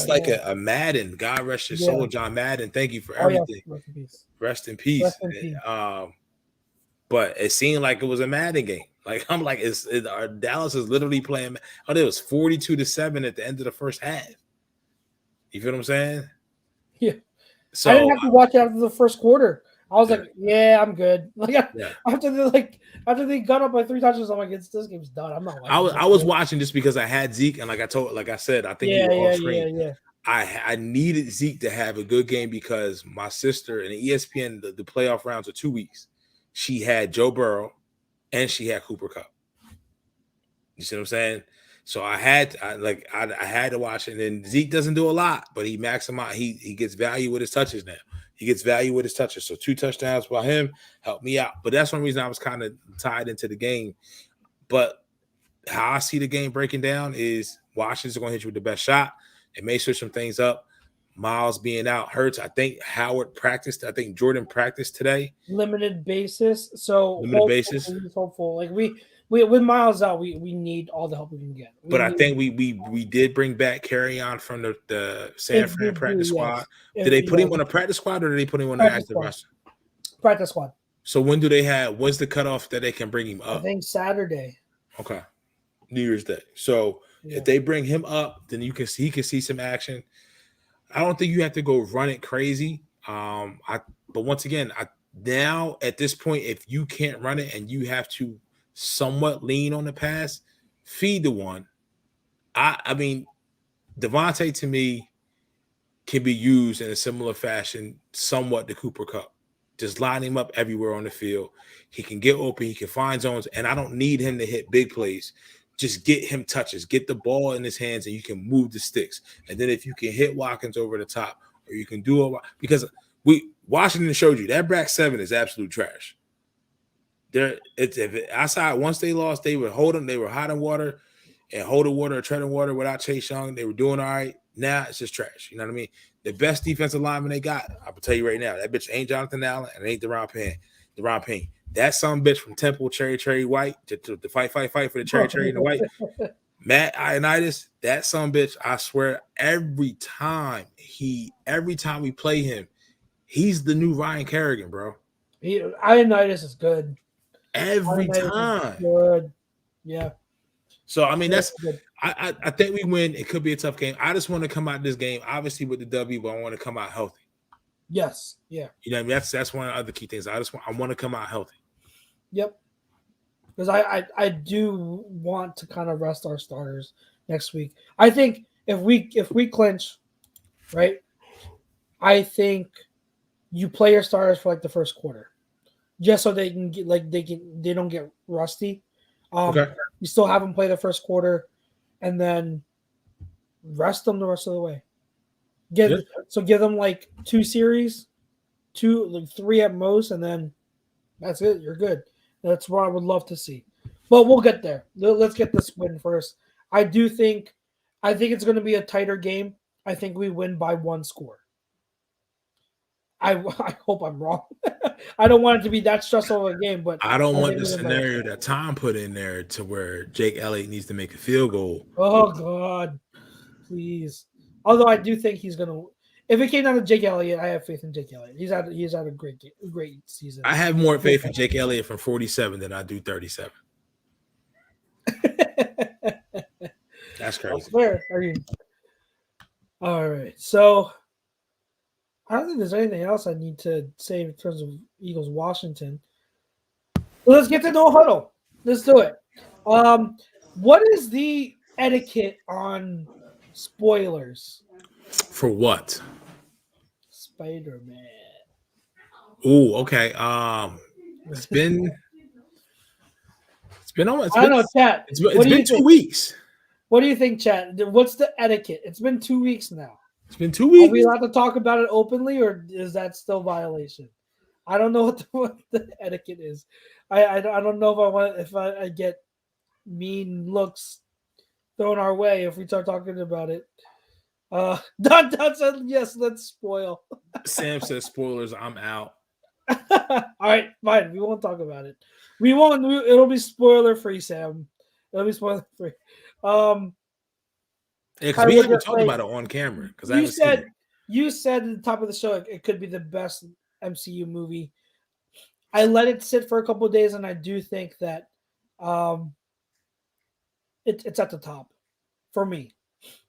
like a Madden. God rest your soul, John Madden. Thank you for everything. Yeah. Rest in peace. But it seemed like it was a Madden game. Like I'm like, Dallas is literally playing. Oh, it was 42-7 at the end of the first half. You feel what I'm saying? Yeah. So I didn't have to watch it after the first quarter. I was like, yeah, I'm good. Like after they got up by 3 touchdowns, I'm like, this game's done. I'm not. I was watching just because I had Zeke, and like I said, I think you were off screen. Yeah. I needed Zeke to have a good game because my sister in the ESPN, the playoff rounds are 2 weeks. She had Joe Burrow, and she had Cooper Kupp. You see what I'm saying? So I had to watch it. And Zeke doesn't do a lot, but he maximizes. He gets value with his touches now. He gets value with his touches. So 2 touchdowns by him helped me out. But that's one reason I was kind of tied into the game. But how I see the game breaking down is Washington's going to hit you with the best shot. They may switch some things up. Miles being out hurts. I think Howard practiced. I think Jordan practiced today. Limited basis. So limited basis. Hopeful. Like we with Miles out, we need all the help we can get. I think we did bring back Carry-On from the San Fran practice squad. Did they put him on a practice squad or did they put him on the active roster? Practice squad. So when's the cutoff that they can bring him up? I think Saturday. Okay. New Year's Day. So if they bring him up, then he can see some action. I don't think you have to go run it crazy. But once again, now at this point, if you can't run it and you have to somewhat lean on the pass, feed the one. I mean, DeVonta to me can be used in a similar fashion, somewhat to Cooper Kupp. Just line him up everywhere on the field. He can get open. He can find zones, and I don't need him to hit big plays. Just get him touches. Get the ball in his hands, and you can move the sticks. And then if you can hit Watkins over the top, or you can do it because Washington showed you that back 7 is absolute trash. Outside once they lost, they would hold them. They were hot in water and holding water or treading water without Chase Young. They were doing all right. Now it's just trash. You know what I mean? The best defensive lineman they got, I will tell you right now, that bitch ain't Jonathan Allen and it ain't Deron Payne. That son bitch from Temple, Cherry White, to fight for the Cherry and the White. Matt Ioannidis, that son bitch, I swear, every time we play him, he's the new Ryan Kerrigan, bro. Ioannidis is good. Every time. Good. Yeah. So I mean, I think we win. It could be a tough game. I just want to come out this game, obviously with the W, but I want to come out healthy. Yes. Yeah. You know what I mean? That's one of the other key things. I want to come out healthy. Yep. Because I do want to kind of rest our starters next week. I think if we clinch, right, I think you play your starters for like the first quarter, just so they can get they don't get rusty. Okay. You still have them play the first quarter, and then rest them the rest of the way. Give them like 2 series, 3 at most, and then that's it. You're good. That's what I would love to see. But we'll get there. Let's get this win first. I think it's going to be a tighter game. I think we win by 1 score. I hope I'm wrong. I don't want it to be that stressful of a game, but I don't want the scenario that Tom put in there to where Jake Elliott needs to make a field goal. Oh God, please. Although I do think he's going to. If it came down to Jake Elliott, I have faith in Jake Elliott. He's had a great season. I have more faith in Jake Elliott from 47 than I do 37. That's crazy. That's fair. All right. So I don't think there's anything else I need to say in terms of Eagles Washington. Well, let's get to no huddle. Let's do it. What is the etiquette on spoilers? For what? Spider-Man. Oh, okay. It's been almost. I don't know, chat. It's been 2 weeks. What do you think, chat? What's the etiquette? It's been 2 weeks now. It's been 2 weeks. Are we allowed to talk about it openly, or is that still violation? I don't know what the etiquette is. I don't know if I get mean looks thrown our way if we start talking about it. Don said yes. Let's spoil. Sam says spoilers. I'm out. All right, fine. We won't talk about it. We won't. It'll be spoiler free, Sam. It'll be spoiler free. Because we haven't talked about it on camera. Because you said at the top of the show it could be the best MCU movie. I let it sit for a couple of days, and I do think that it's at the top for me.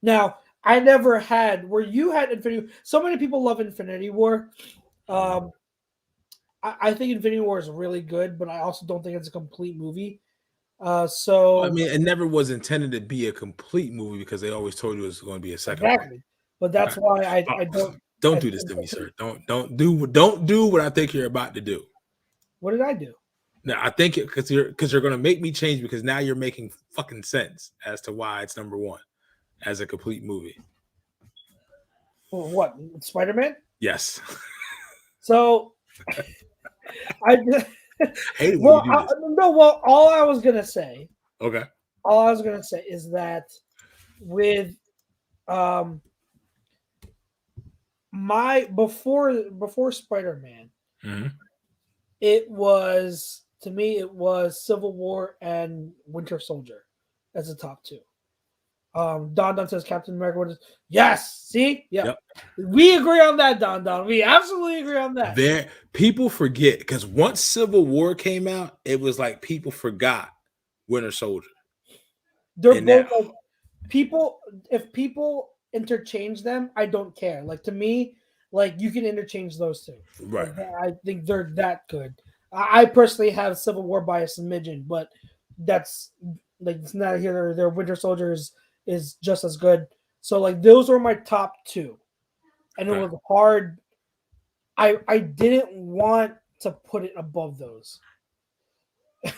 Now, I never had where you had Infinity. So many people love Infinity War. I think Infinity War is really good, but I also don't think it's a complete movie. So I mean, it never was intended to be a complete movie because they always told you it was going to be a second. Exactly. One. But that's why I don't do this to me, sir. Don't do what I think you're about to do. What did I do? No, I think because you're going to make me change because now you're making fucking sense as to why it's number 1 as a complete movie. What, Spider-Man? Yes. So I hate it well, all I was gonna say. Okay. All I was gonna say is that with my before Spider-Man, it was Civil War and Winter Soldier as the top 2. Don says Captain America. Yes, see, yeah, yep. We agree on that, Don. We absolutely agree on that. People forget because once Civil War came out, it was like people forgot Winter Soldier. They're both like people. If people interchange them, I don't care. Like to me, like you can interchange those two. Right. Like, I think they're that good. I personally have Civil War by a smidgen, but that's like it's not here. Their Winter Soldiers is just as good. So like those were my top 2. And it was hard. I didn't want to put it above those.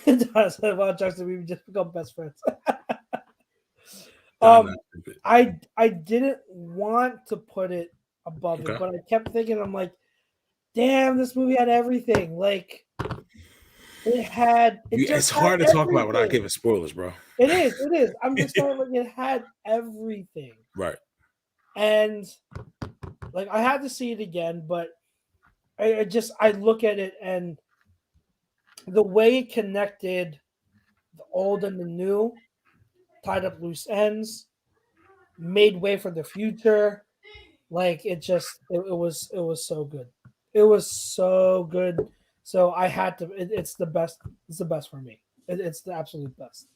Well, Jackson, we just become best friends. I didn't want to put it above it, but I kept thinking, I'm like, damn, this movie had everything. Like it's hard to talk about without giving spoilers, bro. It is. I'm just saying, like, it had everything. Right. And like I had to see it again, but I look at it and the way it connected the old and the new, tied up loose ends, made way for the future. Like it was so good. It was so good. So I had to. It's the best. It's the best for me. It's the absolute best.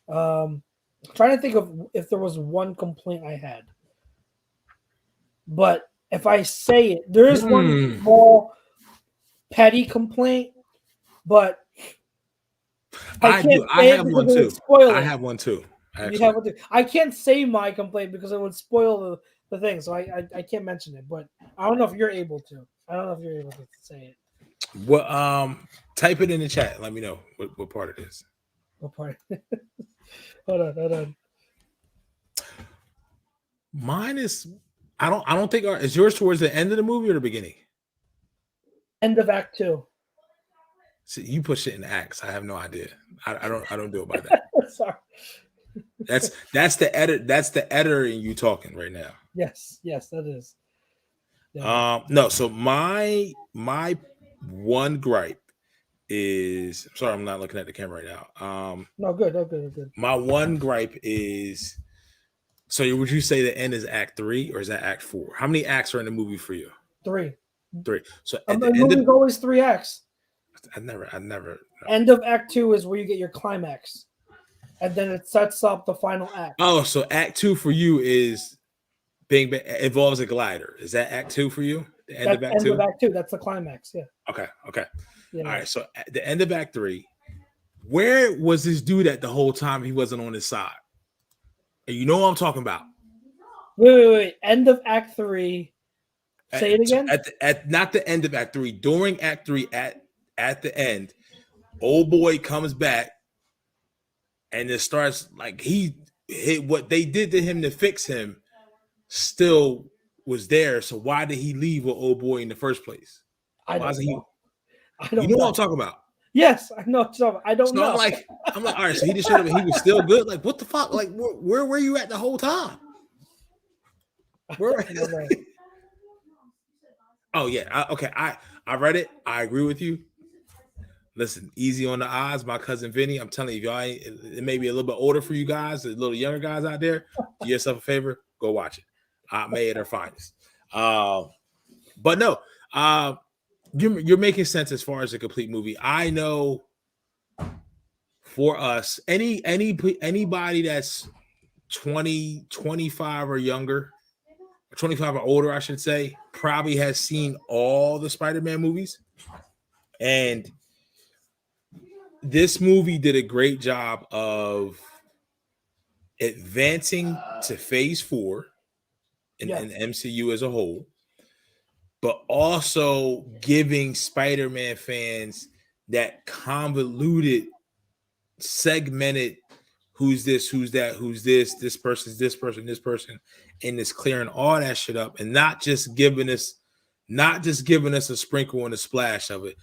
Trying to think of if there was one complaint I had, but if I say it, there is one small petty complaint, but I can't say it because it would spoil it. I have one too. You have one too. I can't say my complaint because it would spoil the thing, so I can't mention it. But I don't know if you're able to. I don't know if you're able to say it. Well, type it in the chat. Let me know what part it is. What part? Hold on. Mine is. I don't think is yours towards the end of the movie or the beginning. End of Act 2. See, you put shit in acts. I have no idea. I don't do it by that. Sorry. That's the edit. That's the editor in you talking right now. Yes, that is. Yeah. No. So my one gripe is. Sorry, I'm not looking at the camera right now. No, good. My one gripe is. So would you say the end is Act 3 or is that Act 4? How many acts are in the movie for you? 3. So the movie's always 3 acts. I never. No. End of Act 2 is where you get your climax, and then it sets up the final act. Oh, so Act 2 for you is involves a glider. Is that Act 2 for you? The end of Act 2. End of Act 2. That's the climax. Yeah. Okay. Yeah. All right. So at the end of Act 3, where was this dude at the whole time? He wasn't on his side. And you know what I'm talking about. Wait. End of Act 3. Say it again. At not the end of Act 3. During Act 3, at the end, old boy comes back and it starts like he hit what they did to him to fix him still was there. So why did he leave with old boy in the first place? I don't know. You know what I'm talking about? Yes, I know. So I don't know. I'm like, all right. So he just showed up and he was still good. Like, what the fuck? Like, where were you at the whole time? Where? Oh yeah. Okay. I read it. I agree with you. Listen, easy on the eyes. My cousin Vinny. I'm telling you, y'all. It may be a little bit older for you guys, a little younger guys out there. Do yourself a favor. Go watch it. May at their finest. But no. You're making sense as far as a complete movie. I know for us, anybody that's 20, 25 or younger, 25 or older, I should say, probably has seen all the Spider-Man movies. And this movie did a great job of advancing to phase 4 in the MCU as a whole, but also giving Spider-Man fans that convoluted, segmented, who's this, who's that, who's this person's this person, and it's clearing all that shit up, and not just giving us a sprinkle and a splash of it.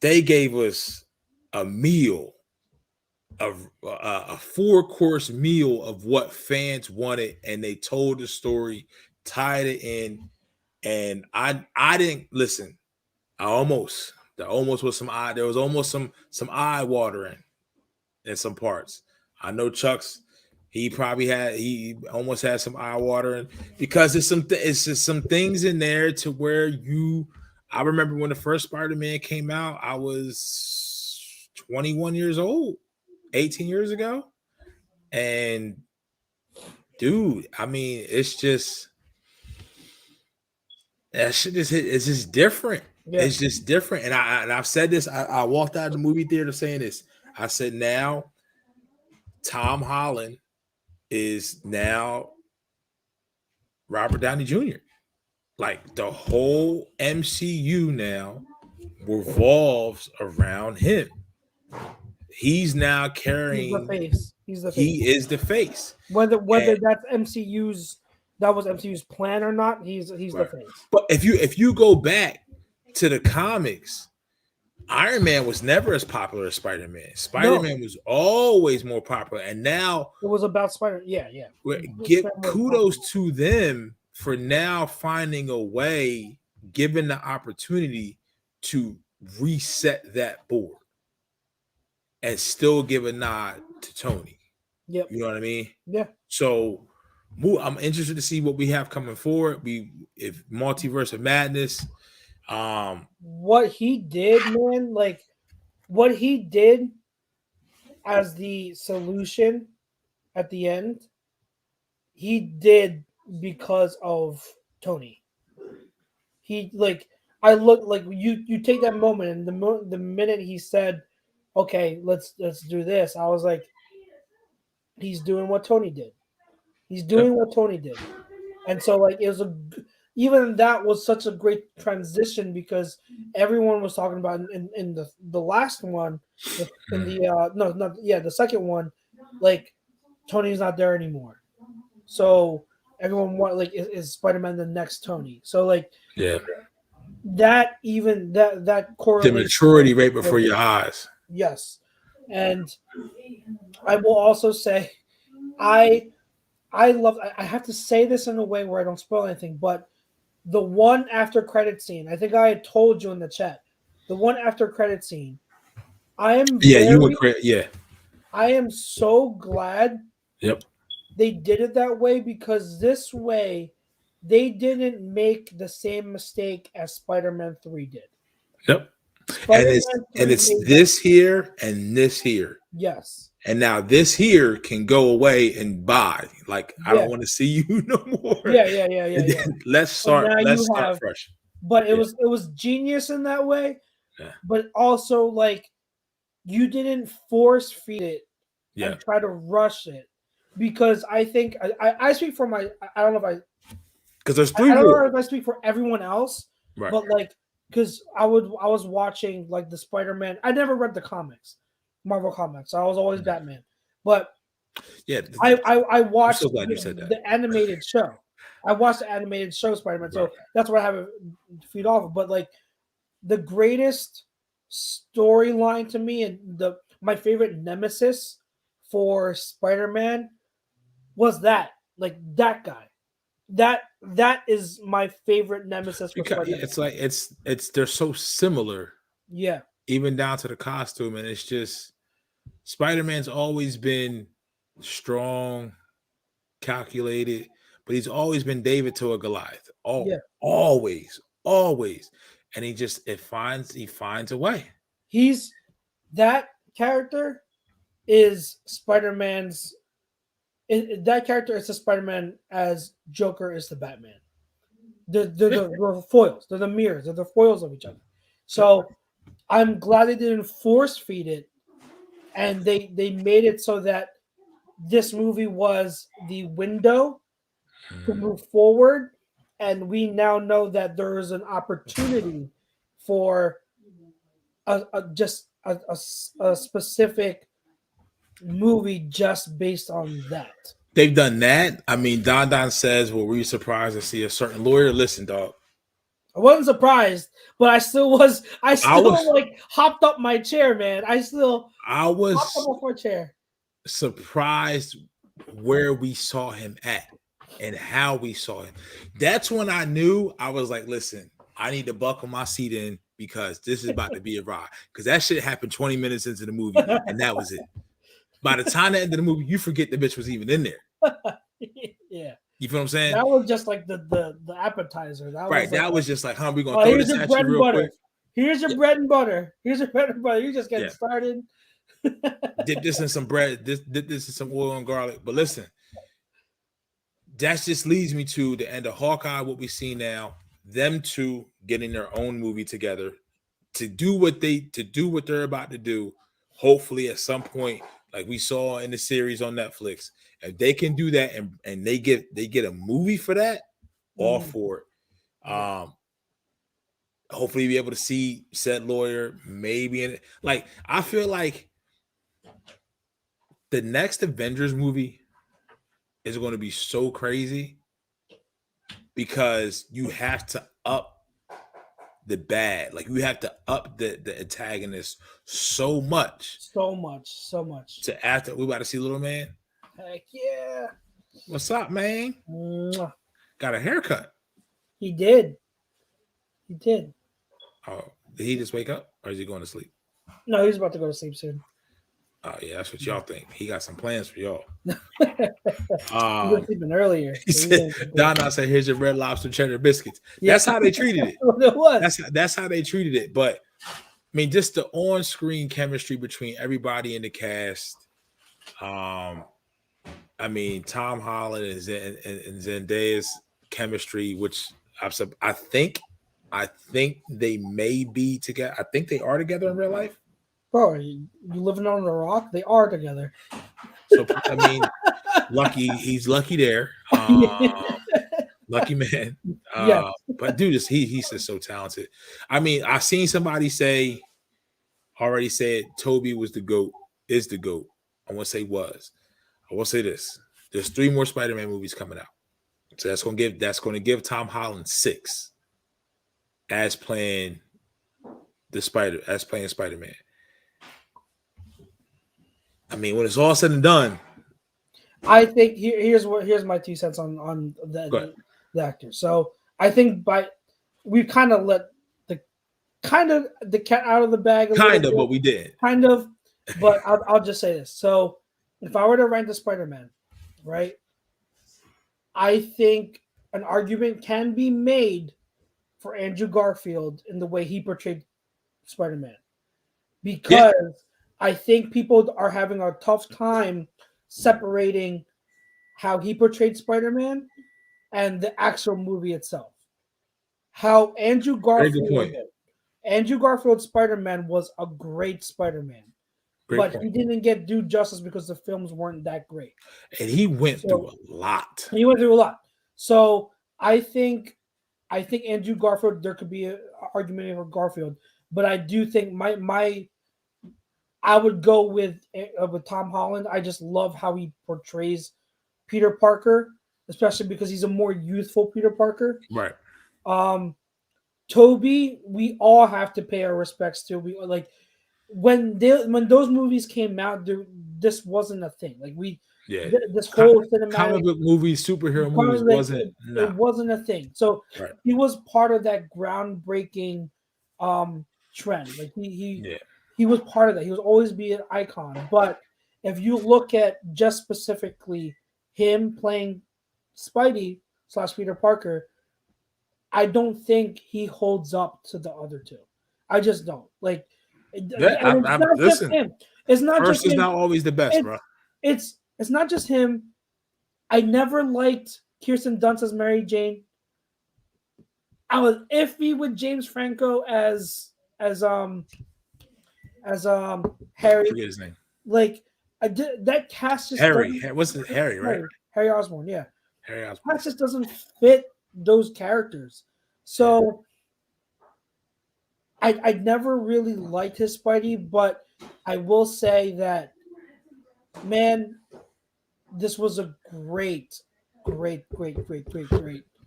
They gave us a meal, a 4-course meal of what fans wanted, and they told the story, tied it in. And I didn't listen. There almost was some eye. There was almost some eye watering in some parts. I know Chuck's. He almost had some eye watering because it's just some things in there to where I remember when the first Spider-Man came out, I was 21 years old, 18 years ago, and dude, I mean, it's just. That shit it's just different. Yeah. It's just different. And I've said this. I walked out of the movie theater saying this. I said, now Tom Holland is now Robert Downey Jr. Like the whole MCU now revolves around him. He's now carrying. He's the face. He is the face. Whether that's MCU's. That was MCU's plan or not, he's right. The face. But if you go back to the comics, Iron Man was never as popular as Spider-Man. Spider-Man was always more popular, and now it was about Spider. Yeah. Give kudos to them for now finding a way, given the opportunity, to reset that board and still give a nod to Tony. Yep. You know what I mean? Yeah. So I'm interested to see what we have coming forward. If Multiverse of Madness. What he did, man, like what he did as the solution at the end, he did because of Tony. He like I look like you take that moment and the minute he said, "Okay, let's do this," I was like, he's doing what Tony did. He's doing what Tony did, and so like it was even that was such a great transition because everyone was talking about in the last one, in the second one, like Tony's not there anymore, so everyone want like is Spider-Man the next Tony? So like that correlates the maturity right before your eyes. Yes, and I will also say I love. I have to say this in a way where I don't spoil anything, but the one after credit scene, I think I had told you in the chat. The one after credit scene, I am I am so glad. Yep. They did it that way because this way, they didn't make the same mistake as Spider-Man 3 did. Yep. And it's this here and this here. Yes. And now this here can go away and buy. Like I don't want to see you no more. Yeah. Let's start fresh. But it was genius in that way. Yeah. But also like you didn't force feed it and try to rush it. Because I think I speak for I don't know if because there's 3 I don't more. know if I speak for everyone else. Right. But like because I was watching like the Spider-Man. I never read the comics. Marvel comics. I was always Batman, but I watched the animated show. I watched the animated show Spider-Man, so that's what I have to feed off of. But like the greatest storyline to me and my favorite nemesis for Spider-Man was that guy. That is my favorite nemesis for Spider-Man. It's like it's they're so similar. Yeah. Even down to the costume, and it's just Spider-Man's always been strong, calculated, but he's always been David to a Goliath. Always. And he finds a way. He's that character is Spider-Man's. That character is the Spider-Man as Joker is the Batman. They're the foils. They're the mirrors. They're the foils of each other. So I'm glad they didn't force feed it, and they made it so that this movie was the window to move forward, and we now know that there is an opportunity for a specific movie just based on that. They've done that. I mean, Don says, "Well, were you surprised to see a certain lawyer?" Listen, dog. I wasn't surprised, but I still like hopped up my chair, man. I was hopped up off my chair. Surprised where we saw him at and how we saw him. That's when I knew. I was like, listen, I need to buckle my seat in because this is about to be a ride. Because that shit happened 20 minutes into the movie, and that was it. By the time the end of the movie, you forget the bitch was even in there. Yeah. You feel what I'm saying? That was just like the appetizer. That was just like, we're going to throw this at you real quick. Here's your bread and butter. Here's your bread and butter. You're just getting started. Dip this in some bread. Dip this in some oil and garlic. But listen, that just leads me to the end of Hawkeye, what we see now, them two getting their own movie together to do what they're about to do. Hopefully at some point, like we saw in the series on Netflix, if they can do that and they get a movie for that, all for it. Hopefully be able to see said lawyer maybe in it. Like I feel like the next Avengers movie is going to be so crazy because you have to up the bad. Like you have to up the antagonist so much. To after we about to see Little Man. Heck yeah. What's up, man? Got a haircut. He did. Oh, Did he just wake up, or is he going to sleep? No, he's about to go to sleep soon. Oh yeah, that's what y'all think. He got some plans for y'all. He was sleeping earlier. He said, "Don, said, here's your Red Lobster cheddar biscuits." That's how they treated it. It was. That's how they treated it. But I mean, just the on-screen chemistry between everybody in the cast. I mean, Tom Holland and Zendaya's chemistry, which I think they may be together. I think they are together in real life. Bro, you living on a rock? They are together. So I mean, he's lucky there. Lucky man. Yes. But dude, he's just so talented. I mean, I've seen somebody already said Toby was the GOAT, is the GOAT. I won't say was. I will say this. There's 3 more Spider-Man movies coming out. So that's gonna give Tom Holland 6 as playing Spider-Man. I mean, when it's all said and done, I think here's my 2 cents on the actor. So I think we've kind of let the cat out of the bag. But we did. But I'll just say this. So if I were to rank the Spider-Man, right, I think an argument can be made for Andrew Garfield in the way he portrayed Spider-Man, because I think people are having a tough time separating how he portrayed Spider-Man and the actual movie itself. How Andrew Garfield's Spider-Man was a great Spider-Man, but he didn't get due justice because the films weren't that great. And he went through a lot. So I think Andrew Garfield, there could be an argument for Garfield, but I do think I would go with Tom Holland. I just love how he portrays Peter Parker, especially because he's a more youthful Peter Parker. Right. Toby, we all have to pay our respects to. We like when those movies came out, this wasn't a thing. Like this whole cinematic comic book movies, superhero movies wasn't. It wasn't a thing. So he was part of that groundbreaking trend. Like he was part of that. He was always be an icon. But if you look at just specifically him playing Spidey / Peter Parker, I don't think he holds up to the other two. I just don't. Like, listen, it's not first just is him. not always the best, bro. It's not just him. I never liked Kirsten Dunst as Mary Jane. I was iffy with James Franco as Harry. I forget his name. Like that cast just Harry. What's it? Harry, right? Harry Osborn, yeah. Harry Osborn. Cast just doesn't fit those characters. So I never really liked his Spidey, but I will say that, man, this was a great.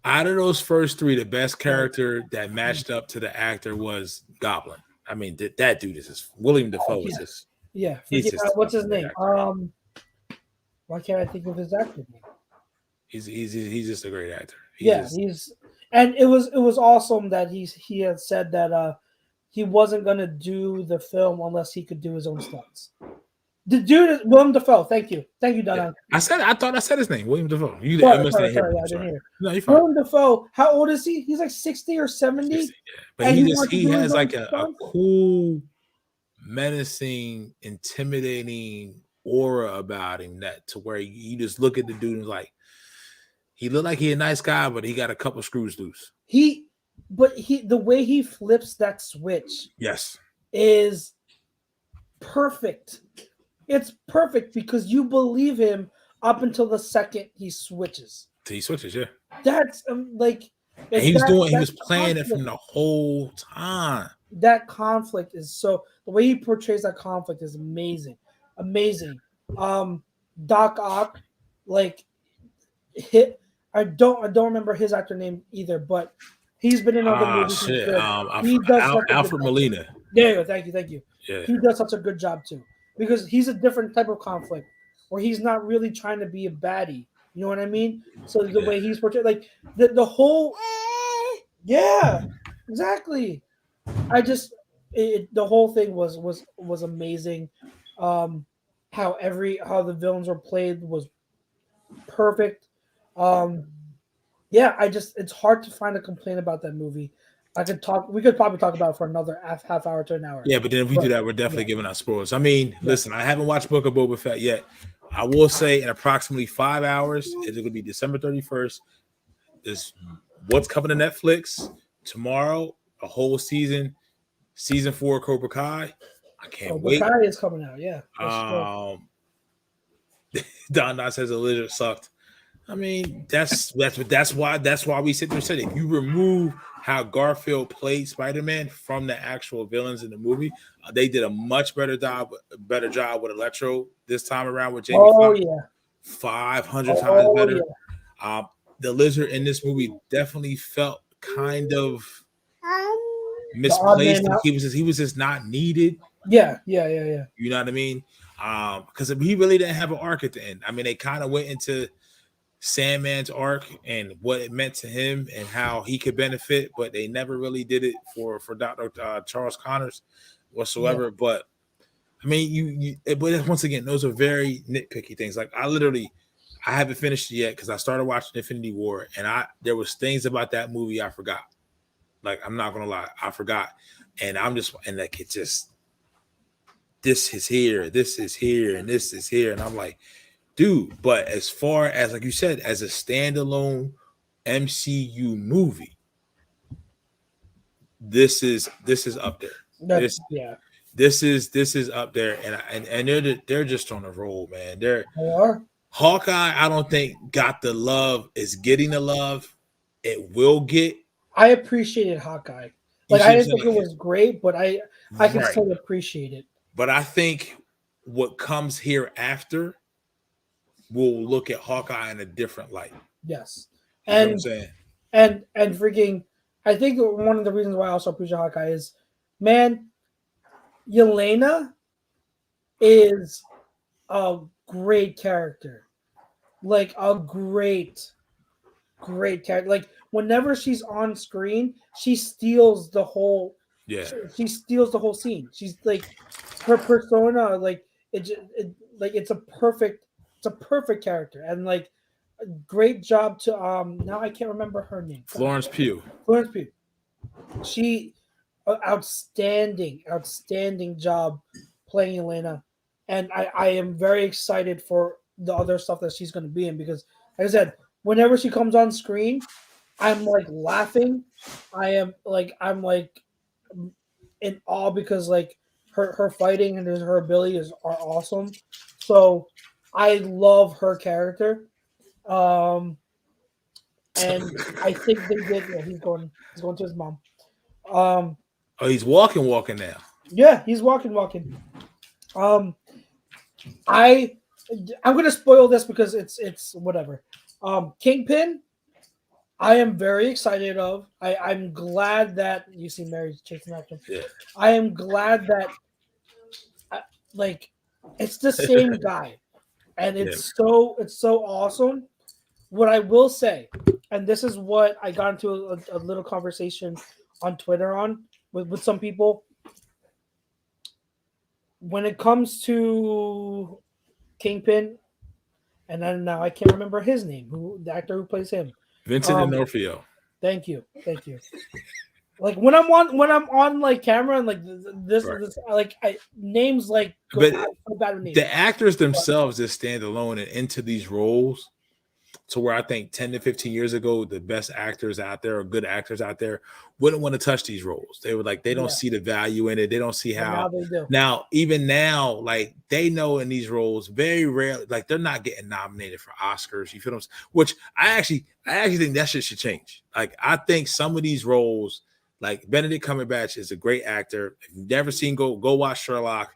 Out of those first 3, the best character that matched up to the actor was Goblin. I mean, that dude is just William Dafoe is just what's his name? Why can't I think of his actor name? He's just a great actor. And it was awesome that he had said that he wasn't gonna do the film unless he could do his own stunts. The dude is William Dafoe. Thank you, Donna. Yeah. I thought I said his name, William Dafoe. I didn't hear. No, you're fine. William Dafoe. How old is he? He's like 60 or 70. 60, yeah. But he has like a cool, menacing, intimidating aura about him that to where you just look at the dude and like he looked like he a nice guy, but he got a couple screws loose. The way he flips that switch, is perfect. It's perfect because you believe him up until the second he switches. Yeah. That's like he was playing it from the whole time. That conflict is the way he portrays that conflict is amazing. Doc Ock, like I don't remember his actor name either, but he's been in other movies. Alfred Molina. Yeah, thank you. Yeah. He does such a good job too. Because he's a different type of conflict where he's not really trying to be a baddie. You know what I mean? So the way he's portrayed, like the whole, yeah, exactly. the whole thing was amazing. How the villains were played was perfect. Um, yeah, it's hard to find a complaint about that movie. We could probably talk about it for another half hour to an hour. Yeah, but then if we do that, we're definitely giving out spoilers. I mean, listen, I haven't watched Book of Boba Fett yet. I will say in approximately 5 hours, it's going to be December 31st. Is what's coming to Netflix tomorrow, a whole season 4 Cobra Kai. I can't wait. Cobra Kai is coming out, yeah. Don Don says the lizard sucked. I mean, that's why we sit there and said if you remove how Garfield played Spider-Man from the actual villains in the movie, they did a much better job with Electro this time around with Jamie Foxx. Yeah. 500 times better. Yeah. The lizard in this movie definitely felt kind of misplaced. He was just not needed. Yeah. You know what I mean? Because he really didn't have an arc at the end. I mean, they kind of went into Sandman's arc and what it meant to him and how he could benefit, but they never really did it for Dr. Charles Connors whatsoever. Yeah. But I mean, but once again, those are very nitpicky things. Like I haven't finished it yet because I started watching Infinity War and there was things about that movie I forgot. Like I'm not gonna lie, I forgot, and like it just this is here, and this is here, and I'm like, dude. But as far as like you said, as a standalone MCU movie, this is up there. This is up there, and they're just on a roll, man. They are. Hawkeye, I don't think got the love. Is getting the love it will get. I appreciated Hawkeye. Like I didn't think it was great, but I can still appreciate it. But I think what comes here after will look at Hawkeye in a different light. Yes, you know what I'm saying? And freaking, I think one of the reasons why I also appreciate Hawkeye is, man, Yelena is a great character, like a great character. Like whenever she's on screen, she steals the whole. Yeah, she steals the whole scene. She's like her persona, like it's a perfect character, and like great job to now I can't remember her name. Florence Pugh. She outstanding job playing Elena, and I am very excited for the other stuff that she's going to be in because, like I said, whenever she comes on screen, I'm like laughing. I'm like in awe because like her fighting and her abilities are awesome. So I love her character. And I think they did. Yeah, he's going to his mom. He's walking now. Yeah, he's walking. I'm gonna spoil this because it's whatever. Kingpin, I am very excited of. I'm glad that you see Mary chasing after him. Yeah. I am glad that like it's the same guy, and it's so awesome. What I will say, and this is what I got into a little conversation on Twitter with some people. When it comes to Kingpin, and then now I can't remember his name, the actor who plays him. Vincent D'Onofrio. Thank you. Like when I'm on like camera and like this like names like but the actors themselves just stand alone and into these roles to where I think 10 to 15 years ago the best actors out there or good actors out there wouldn't want to touch these roles. They were like they don't see the value in it. They don't see how now even now like they know in these roles very rarely like they're not getting nominated for Oscars. You feel what I'm saying? Which I actually think that shit should change. Like I think some of these roles like Benedict Cumberbatch is a great actor. If you've never seen go watch Sherlock,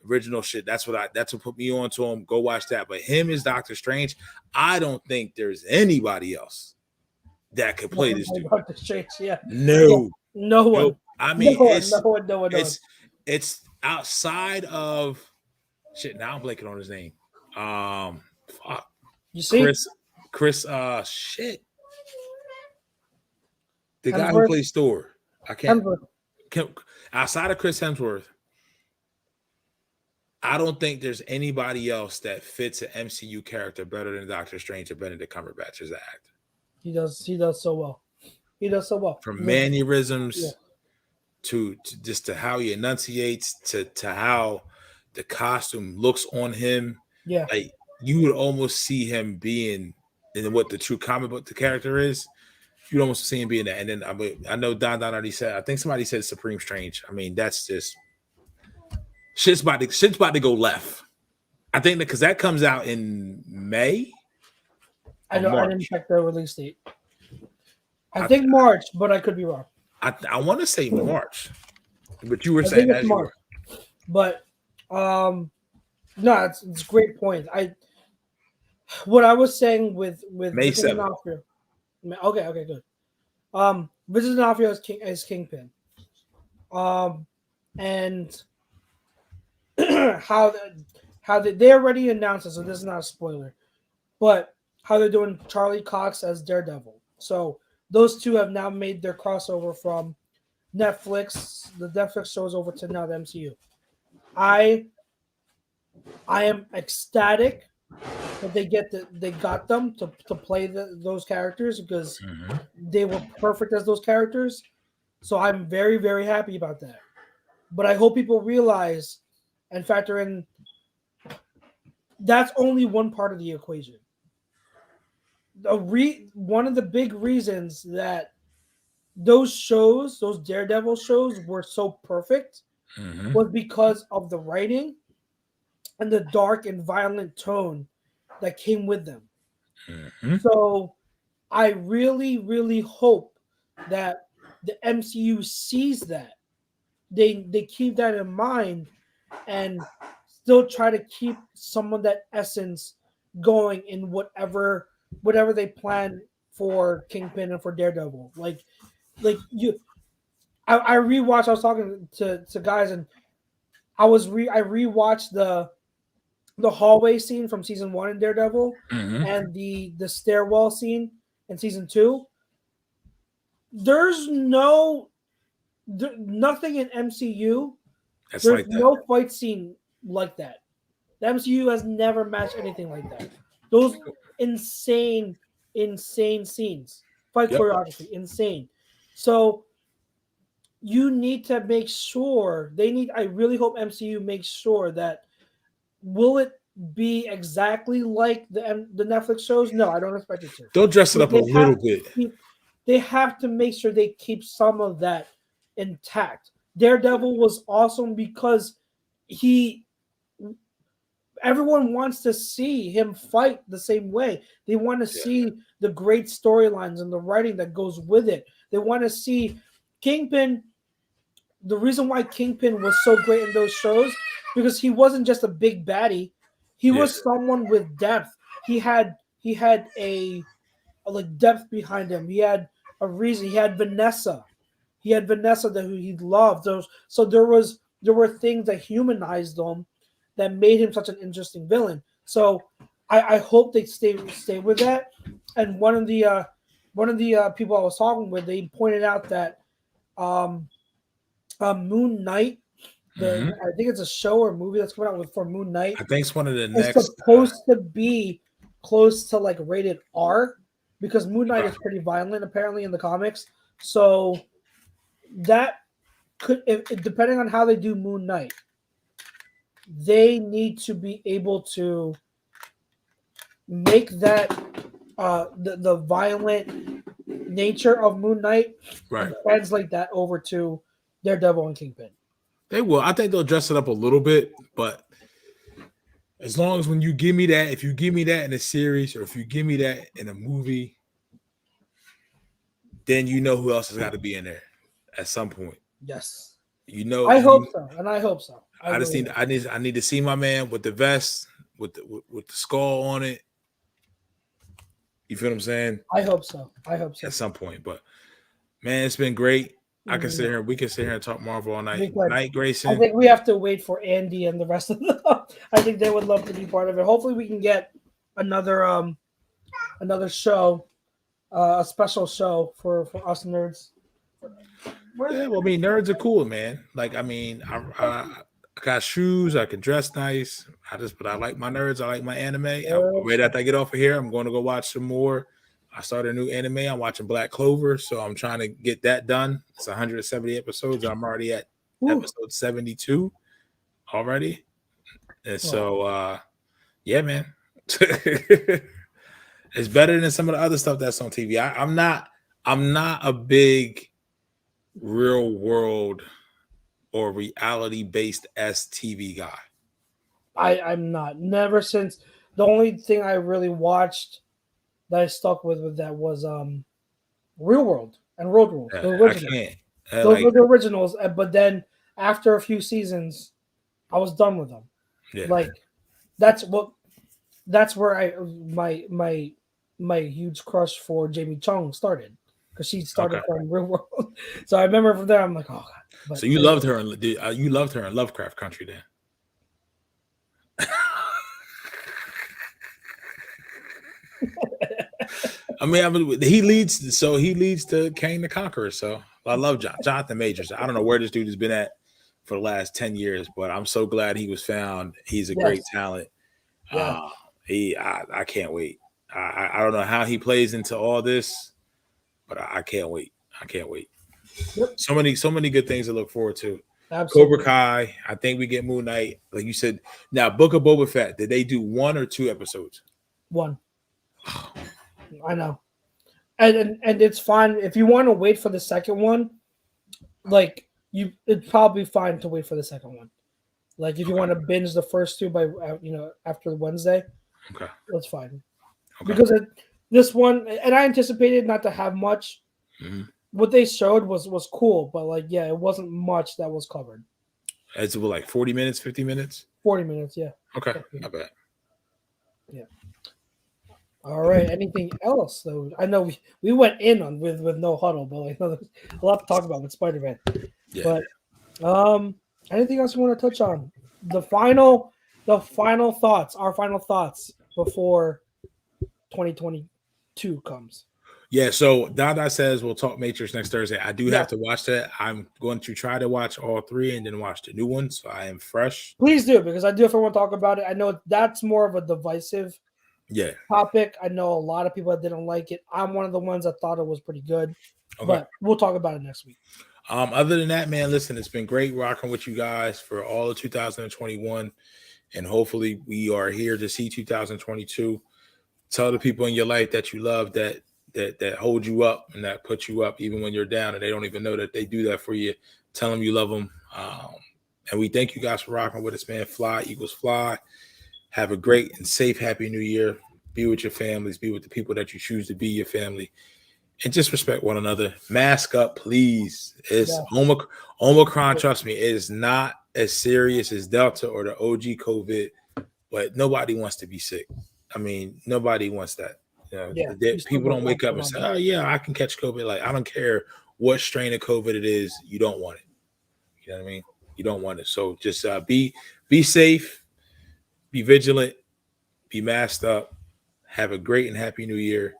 original shit. That's what put me on to him. Go watch that. But him as Doctor Strange, I don't think there's anybody else that could play this dude. Doctor Strange, yeah. No one. Nope. I mean, no one. It's outside of shit. Now I'm blanking on his name. Fuck. You see, Chris. Shit. The guy who plays Thor. I can't. outside of Chris Hemsworth, I don't think there's anybody else that fits an MCU character better than Doctor Strange or Benedict Cumberbatch as an actor. He does so well. He does so well. From mannerisms Yeah. to just to how he enunciates to how the costume looks on him. Yeah. Like you would almost see him being in what the true comic book the character is. You'd almost see him being that. And then I know Don already said, I think somebody said Supreme Strange. I mean, that's just shit's about to go left. I think that because that comes out in May. I didn't check the release date. I think March, but I could be wrong. I want to say March, but you were I saying think it's March. But no, it's a great point. What I was saying with May 7th. Okay, good. Vincent D'Onofrio as Kingpin. And how they already announced it, so this is not a spoiler, but how they're doing Charlie Cox as Daredevil. So those two have now made their crossover from Netflix, the Netflix shows over to now the MCU. I am ecstatic that they got them to play those characters because they were perfect as those characters. So I'm very, very happy about that. But I hope people realize and factor in that's only one part of the equation. One of the big reasons that those Daredevil shows were so perfect was because of the writing and the dark and violent tone that came with them. So I really, really hope that the MCU sees that. They keep that in mind and still try to keep some of that essence going in whatever they plan for Kingpin and for Daredevil. I rewatched. I was talking to guys, and I rewatched the hallway scene from season 1 in Daredevil and the stairwell scene in season 2. There's nothing in MCU. There's like no fight scene like that. The MCU has never matched anything like that. Those insane scenes, fight choreography, insane. So you need to make sure I really hope MCU makes sure that will it be exactly like the Netflix shows? No, I don't expect it to. They'll dress it up a little bit. They have to make sure they keep some of that intact. Daredevil was awesome because everyone wants to see him fight the same way. They want to see the great storylines and the writing that goes with it. They want to see Kingpin. The reason why Kingpin was so great in those shows because he wasn't just a big baddie. He was someone with depth. He had a depth behind him. He had a reason. He had Vanessa. He had Vanessa that he loved. So there were things that humanized him that made him such an interesting villain. So I hope they stay with that. And one of the people I was talking with, they pointed out that Moon Knight, I think it's a show or movie that's coming out for Moon Knight. I think it's one of the next. It's supposed to be close to like rated R because Moon Knight is pretty violent apparently in the comics. So that could, depending on how they do Moon Knight, they need to be able to make that the violent nature of Moon Knight and translate that over to Daredevil and Kingpin. They will. I think they'll dress it up a little bit, but as long as when you give me that, if you give me that in a series or if you give me that in a movie, then you know who else has got to be in there at some point. Yes. You know, I hope so. I need to see my man with the vest, with the skull on it. You feel what I'm saying? I hope so. At some point. But man, it's been great. We can sit here and talk Marvel all night. Night, Grayson. I think we have to wait for Andy and the rest of them. I think they would love to be part of it. Hopefully we can get another show, a special show for us nerds Yeah, well, I mean, nerds are cool, man. Like, I mean, I got shoes. I can dress nice. But I like my nerds. I like my anime. Right after I get off of here, I'm going to go watch some more. I started a new anime. I'm watching Black Clover, so I'm trying to get that done. It's 170 episodes. I'm already at episode 72 already, and so yeah, man, it's better than some of the other stuff that's on TV. I'm not a big real world or reality based TV guy. I'm not. Never since the only thing I really watched that I stuck with that was Real World and Road Rules. The I originals. can't. Those were the originals, but then after a few seasons, I was done with them. Yeah. Like that's where my huge crush for Jamie Chung started, because she started from Real World. So I remember from there, I'm like, oh god. But so you loved her in Lovecraft Country then. I mean, he leads to Kane the Conqueror. So I love Jonathan Majors. I don't know where this dude has been at for the last 10 years, but I'm so glad he was found. He's a great talent. Yeah. I can't wait. I don't know how he plays into all this, but I can't wait. I can't wait. Yep. So many good things to look forward to. Absolutely. Cobra Kai. I think we get Moon Knight, like you said. Now, Book of Boba Fett. Did they do 1 or 2 episodes? 1. I know, and it's fine if you want to wait for the second one. Like it'd probably be fine to wait for the second one. Like if you want to binge the first 2 by after Wednesday, that's fine. Because this one, and I anticipated not to have much. Mm-hmm. What they showed was cool, but it wasn't much that was covered. It's like 40 minutes, 50 minutes? 40 minutes, yeah. Okay, not bad. Yeah. All right. Anything else? Though I know we went in on with no huddle, but there's a lot to talk about with Spider-Man. Yeah. But anything else you want to touch on? The final thoughts, our final thoughts before 2022 comes. Yeah, so Dada says we'll talk Matrix next Thursday. I do have to watch that. I'm going to try to watch all 3 and then watch the new one, so I am fresh. Please do, because I do if I want to talk about it. I know that's more of a divisive topic. I know a lot of people that didn't like it. I'm one of the ones that thought it was pretty good, but we'll talk about it next week. Other than that, man, listen, it's been great rocking with you guys for all of 2021, and hopefully we are here to see 2022. Tell the people in your life that you love that hold you up and that put you up even when you're down and they don't even know that they do that for you. Tell them you love them. And we thank you guys for rocking with us, man. Fly, Eagles, fly. Have a great and safe, happy new year. Be with your families. Be with the people that you choose to be your family. And just respect one another. Mask up, please. It's Omicron, trust me, it is not as serious as Delta or the OG COVID, but nobody wants to be sick. I mean, nobody wants that. People don't wake up and say, oh, yeah, I can catch COVID. Like, I don't care what strain of COVID it is. You don't want it. You know what I mean? You don't want it. So just be safe, be vigilant, be masked up, have a great and happy new year.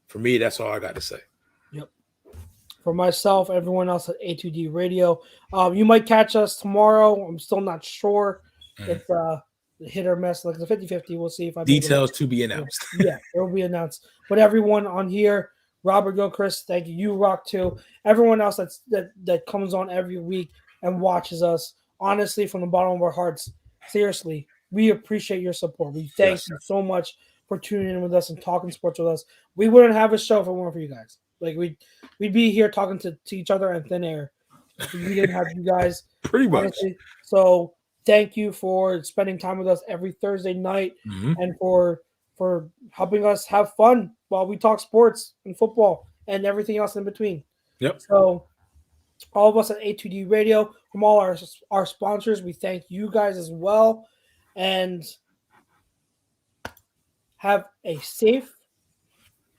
For me, that's all I got to say. Yep. For myself, everyone else at A2D Radio, you might catch us tomorrow. I'm still not sure. It's hit or miss, like the 50-50. We'll see if I details to be announced. Yeah, it will be announced. But everyone on here, Robert Gilchrist, thank you. You rock too. Everyone else that comes on every week and watches us, honestly, from the bottom of our hearts, seriously, we appreciate your support. We thank you so much for tuning in with us and talking sports with us. We wouldn't have a show if it weren't for you guys. Like we'd be here talking to each other in thin air. We didn't have you guys. Pretty much. Honestly. So thank you for spending time with us every Thursday night and for helping us have fun while we talk sports and football and everything else in between. Yep. So all of us at A2D Radio, from all our sponsors, we thank you guys as well. And have a safe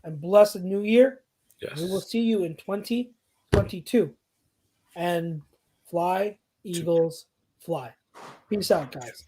and blessed new year. Yes. We will see you in 2022. And fly, Eagles, fly. Peace out, guys.